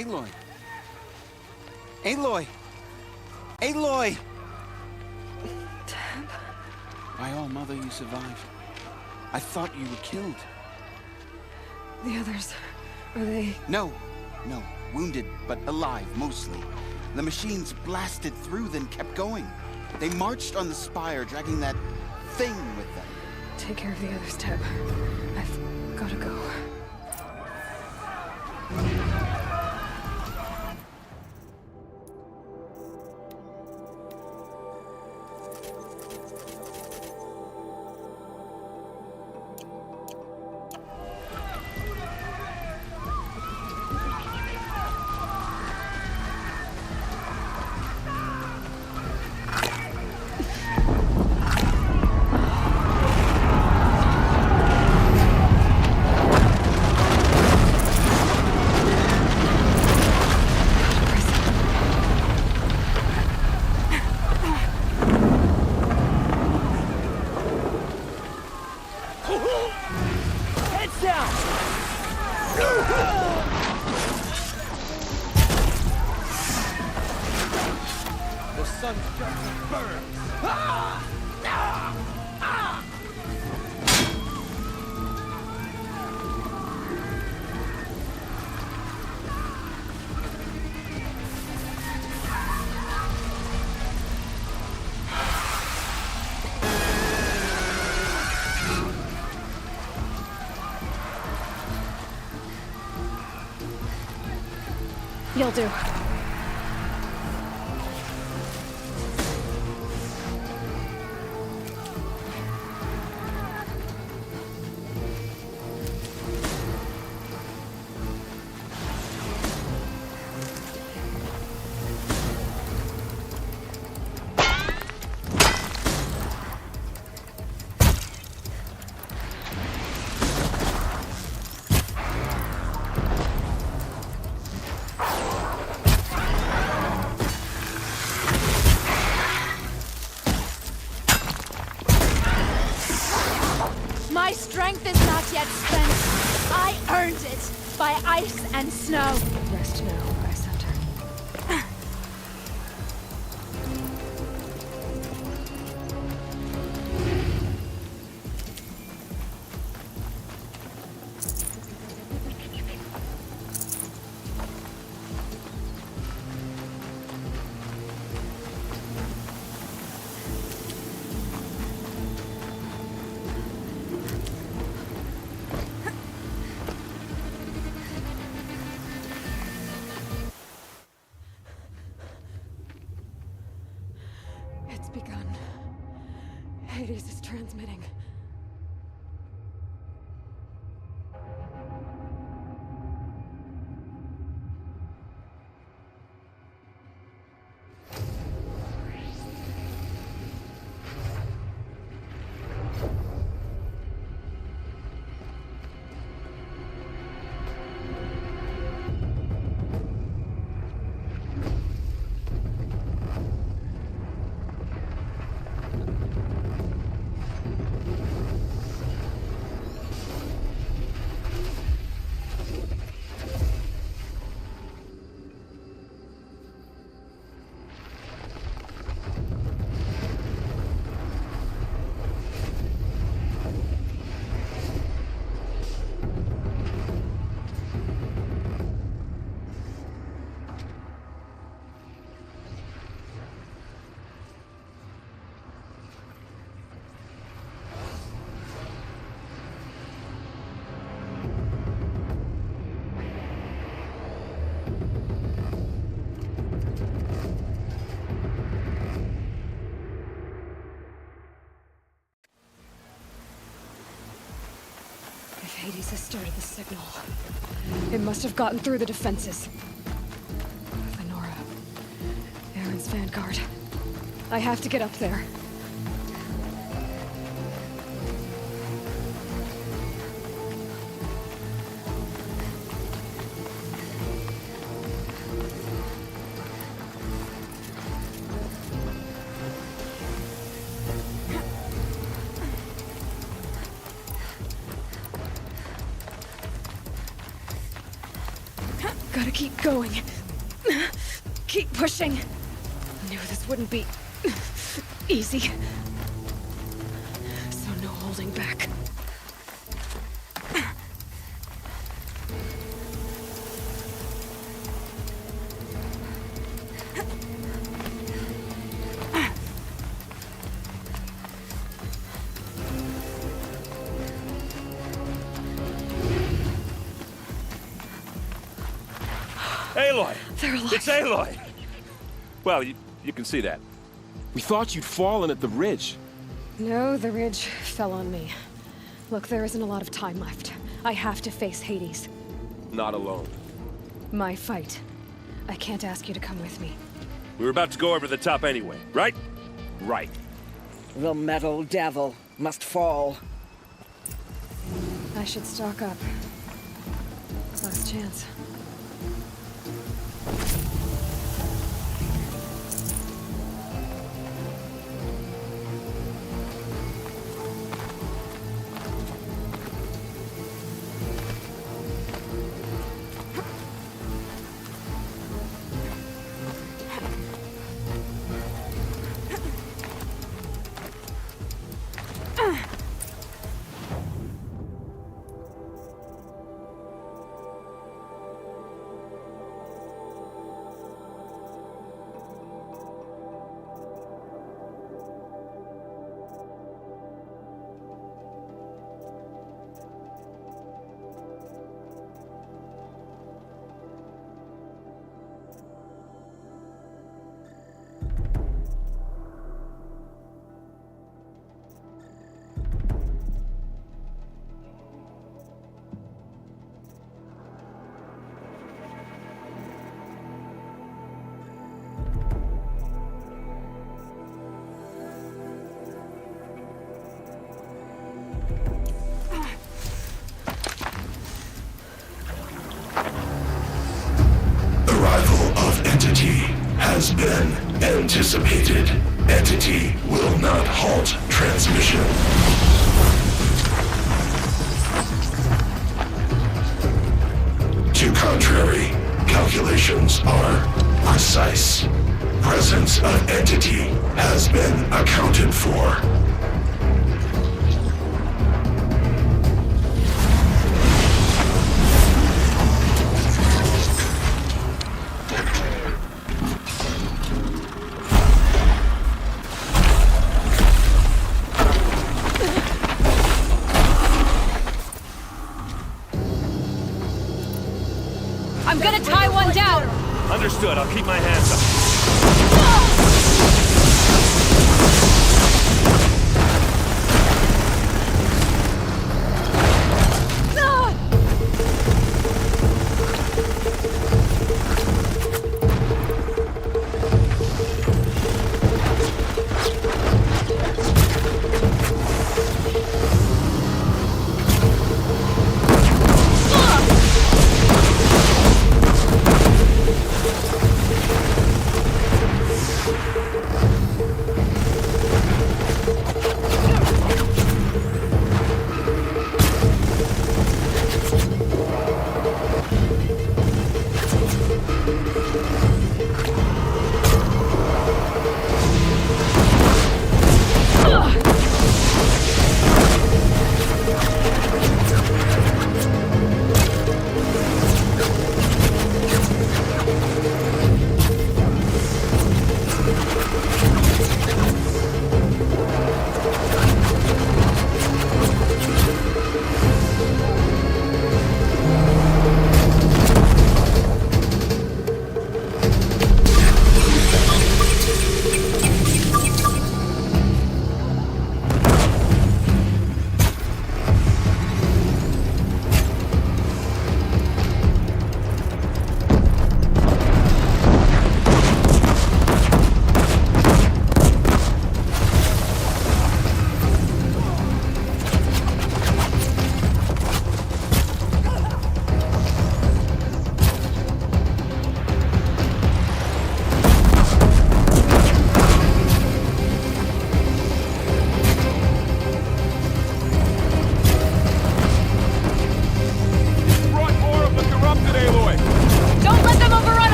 Aloy! Aloy! Aloy! Dad? By all, Mother, you survived. I thought you were killed. The others, are they... No. Wounded, but alive, mostly. The machines blasted through, then kept going. They marched on the spire, dragging that thing with them. Take care of the others, Teb. I've gotta go. Heads down! The sun just burns! Ah! Ah! Ah! You'll do. My strength is not yet spent. I earned it by ice and snow. Rest now, I sent her. It's begun. Hades is transmitting. If Hades has started the signal, it must have gotten through the defenses. Lenora, Aaron's vanguard. I have to get up there. Gotta Keep going. Keep pushing. Knew this wouldn't be easy. So no holding back. Aloy! They're alive. It's Aloy! Well, you can see that. We thought you'd fallen at the ridge. No, the ridge fell on me. Look, there isn't a lot of time left. I have to face Hades. Not alone. My fight. I can't ask you to come with me. We were about to go over the top anyway, right? Right. The metal devil must fall. I should stock up. Last chance. Has been anticipated. Entity will not halt transmission. To contrary, calculations are precise. Presence of entity has been accounted for. I'm gonna tie one down! Understood. I'll keep my hands up.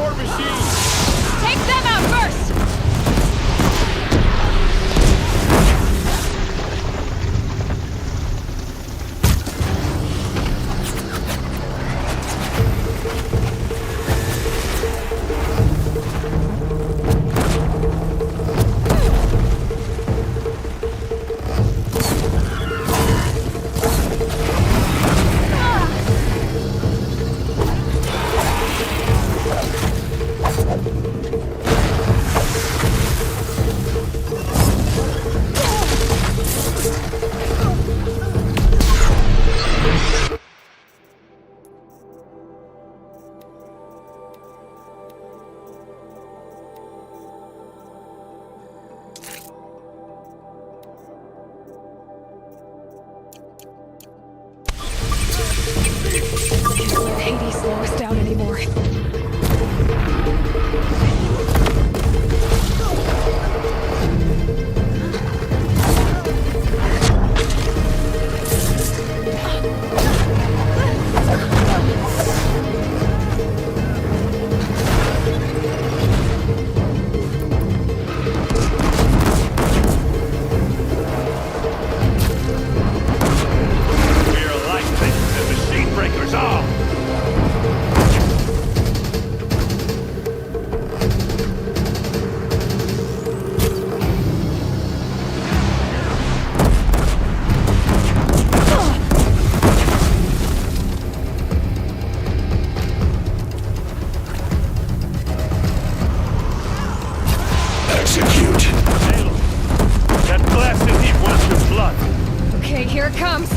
More machines! Take them out first! Can't let Hades slow us down anymore. We're like the machine breakers all! Execute. That blasted heat wants your blood. Okay, here it comes.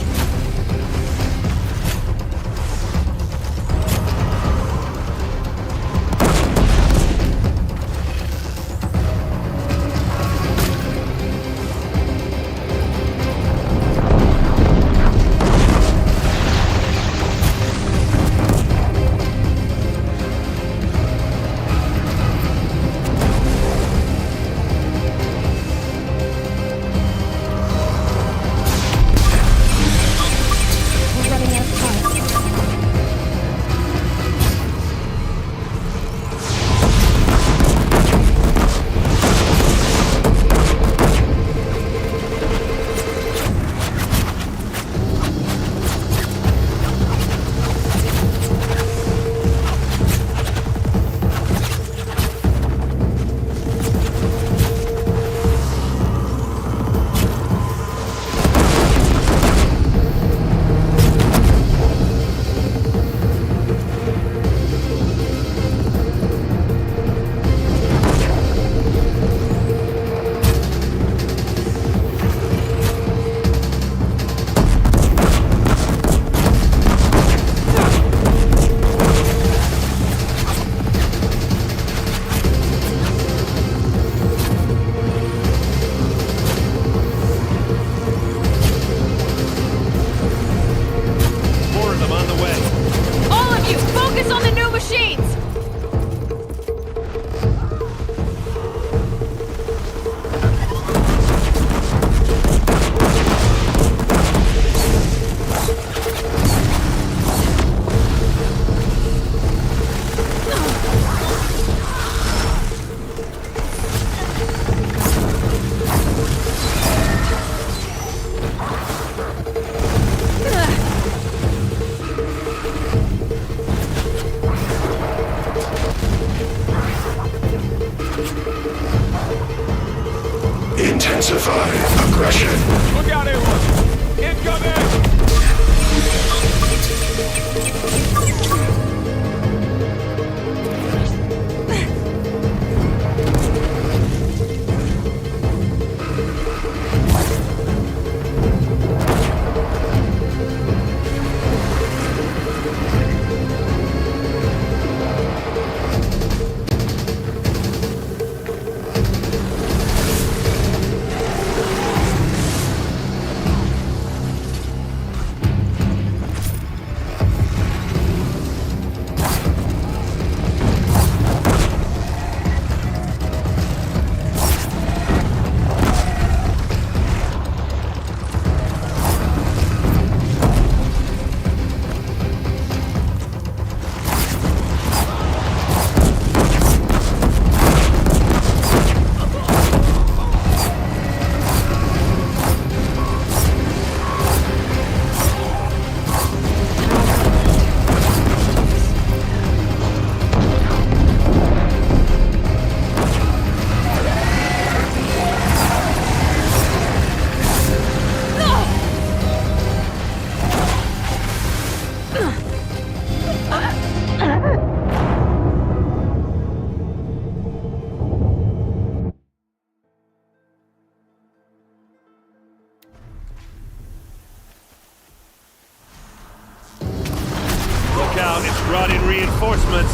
brought in reinforcements.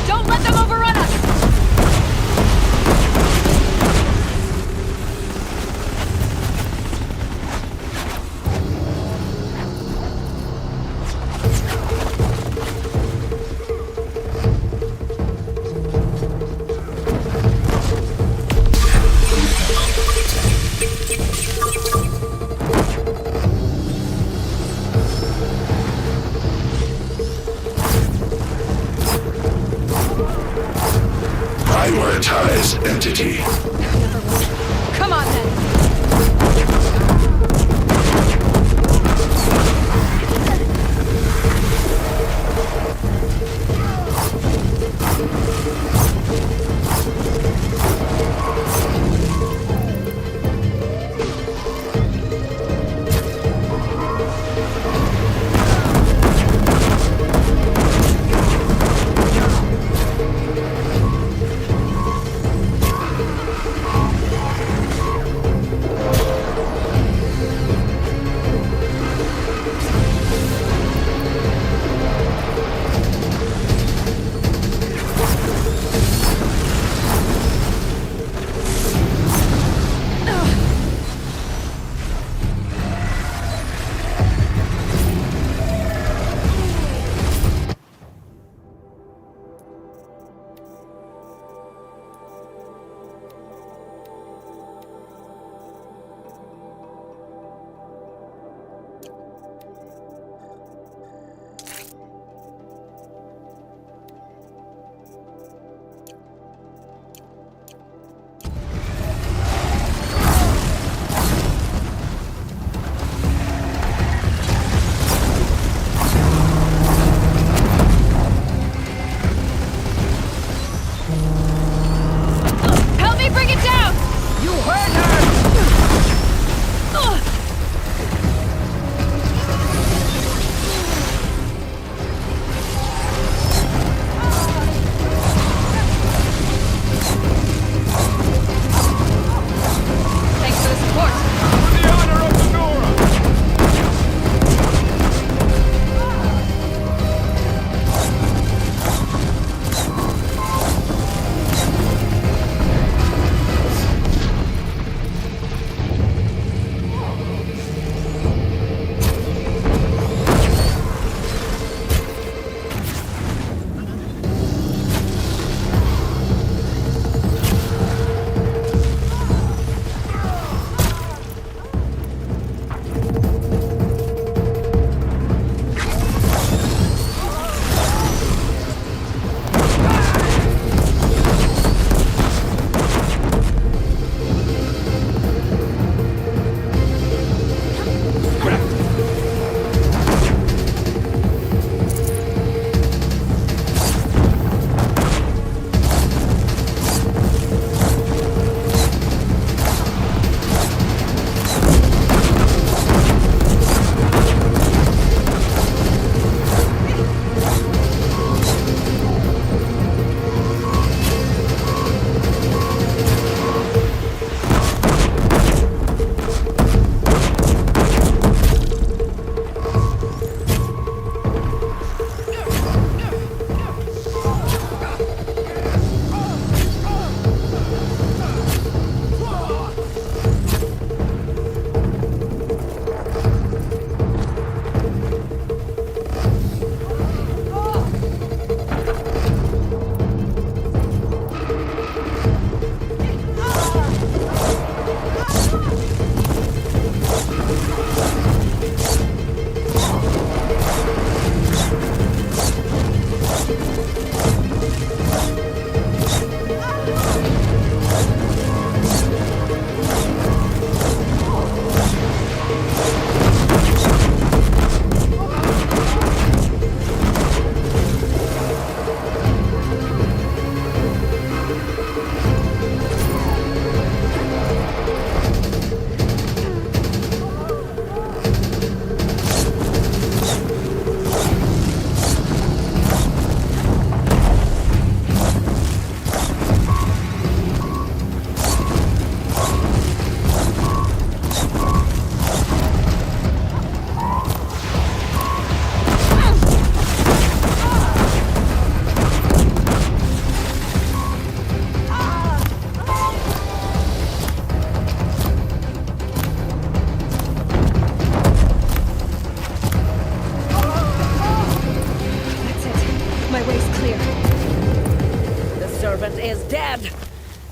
Don't let them overrun us! Prioritize entity. Come on then!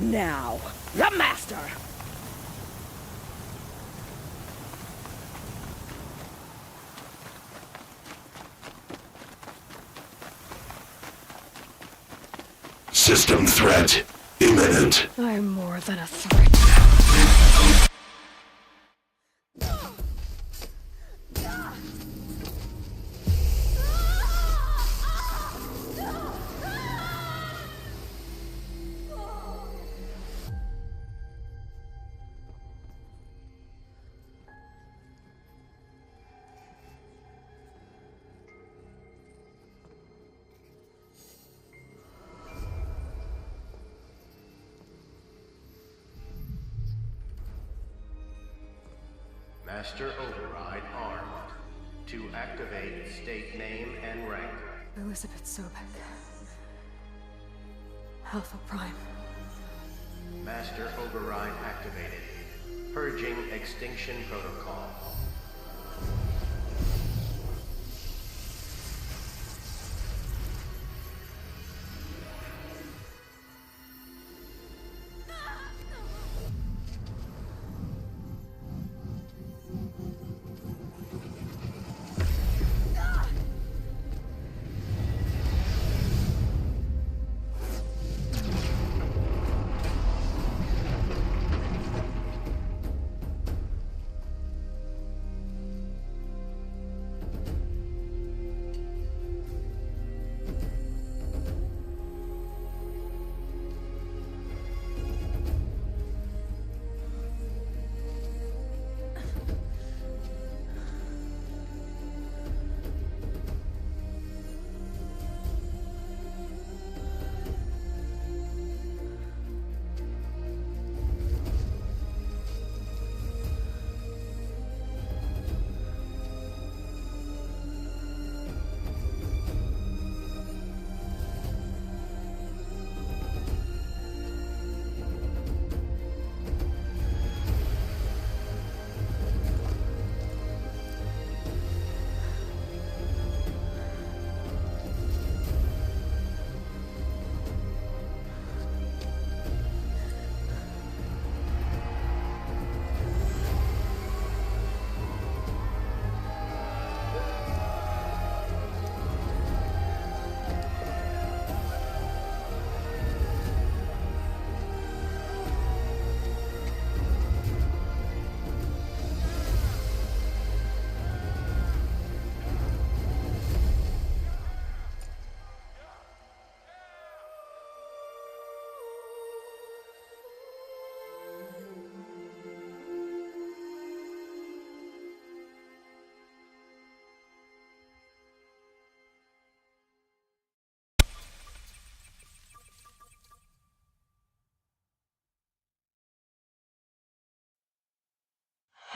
Now, the Master! System threat imminent. I'm more than a threat. Master override armed. To activate, state name and rank. Elizabeth Sobek. Alpha Prime. Master override activated. Purging extinction protocol.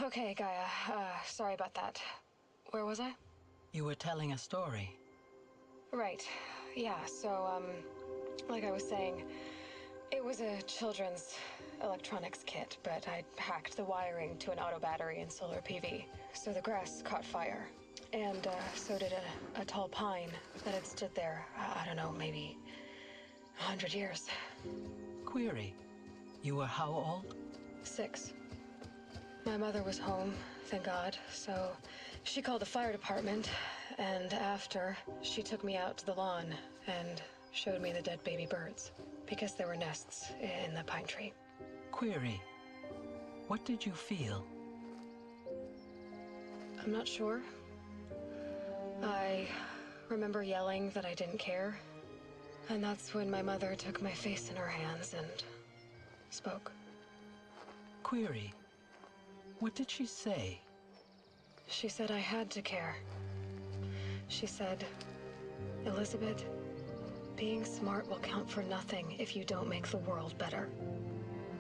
Okay, Gaia. Sorry about that. Where was I? You were telling a story. Right. Yeah, so, like I was saying, it was a children's electronics kit, but I hacked the wiring to an auto battery and solar PV. So the grass caught fire. And, so did a tall pine that had stood there, I don't know, maybe 100 years. Query. You were how old? 6. My mother was home, thank God, so she called the fire department, and after, she took me out to the lawn and showed me the dead baby birds, because there were nests in the pine tree. Query. What did you feel? I'm not sure. I remember yelling that I didn't care, and that's when my mother took my face in her hands and spoke. Query. What did she say? She said I had to care. She said, Elizabeth, being smart will count for nothing if you don't make the world better.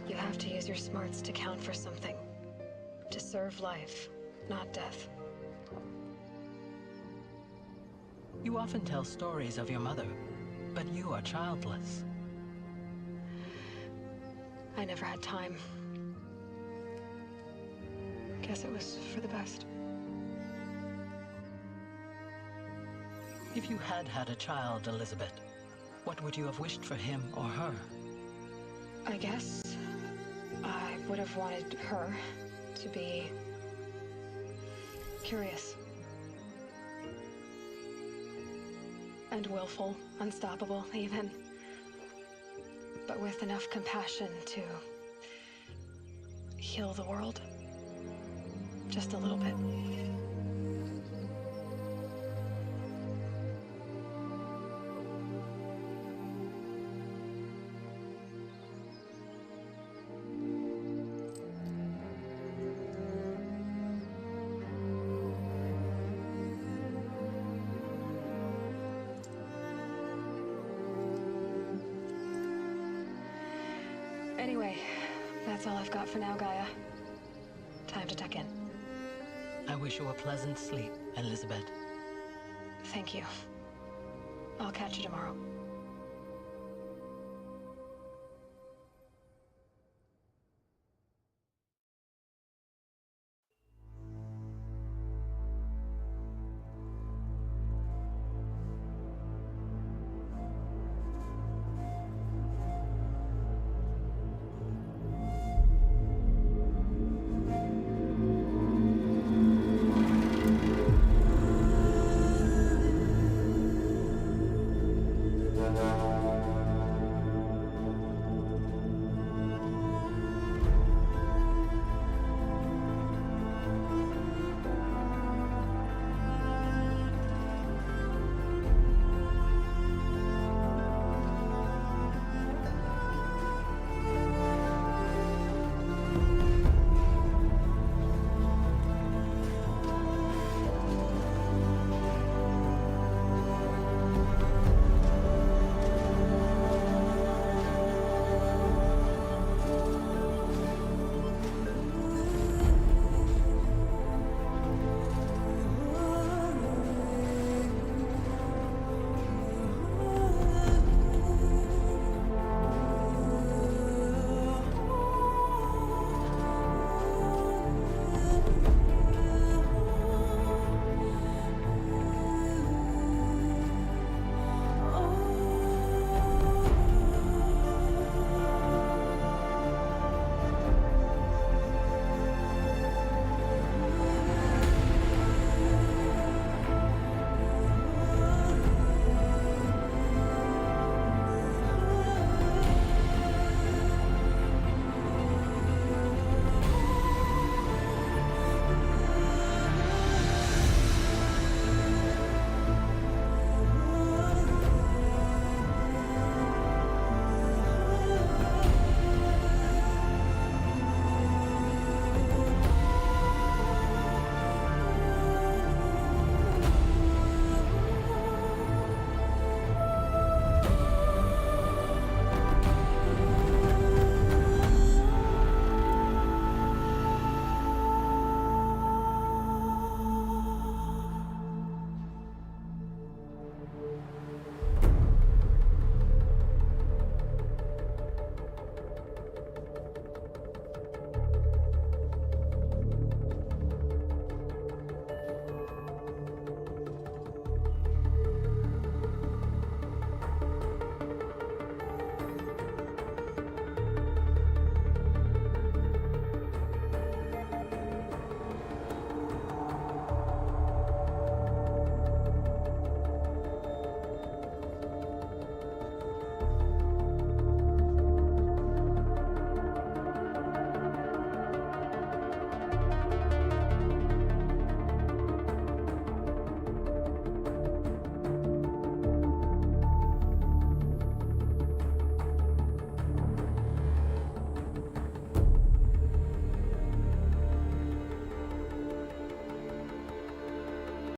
You have to use your smarts to count for something. To serve life, not death. You often tell stories of your mother, but you are childless. I never had time. Guess it was for the best. If you had had a child, Elizabeth, what would you have wished for him or her? I guess I would have wanted her to be curious. And willful, unstoppable, even. But with enough compassion to heal the world. Just a little bit. Anyway, that's all I've got for now, Gaia. Time to tuck in. I wish you a pleasant sleep, Elizabeth. Thank you. I'll catch you tomorrow.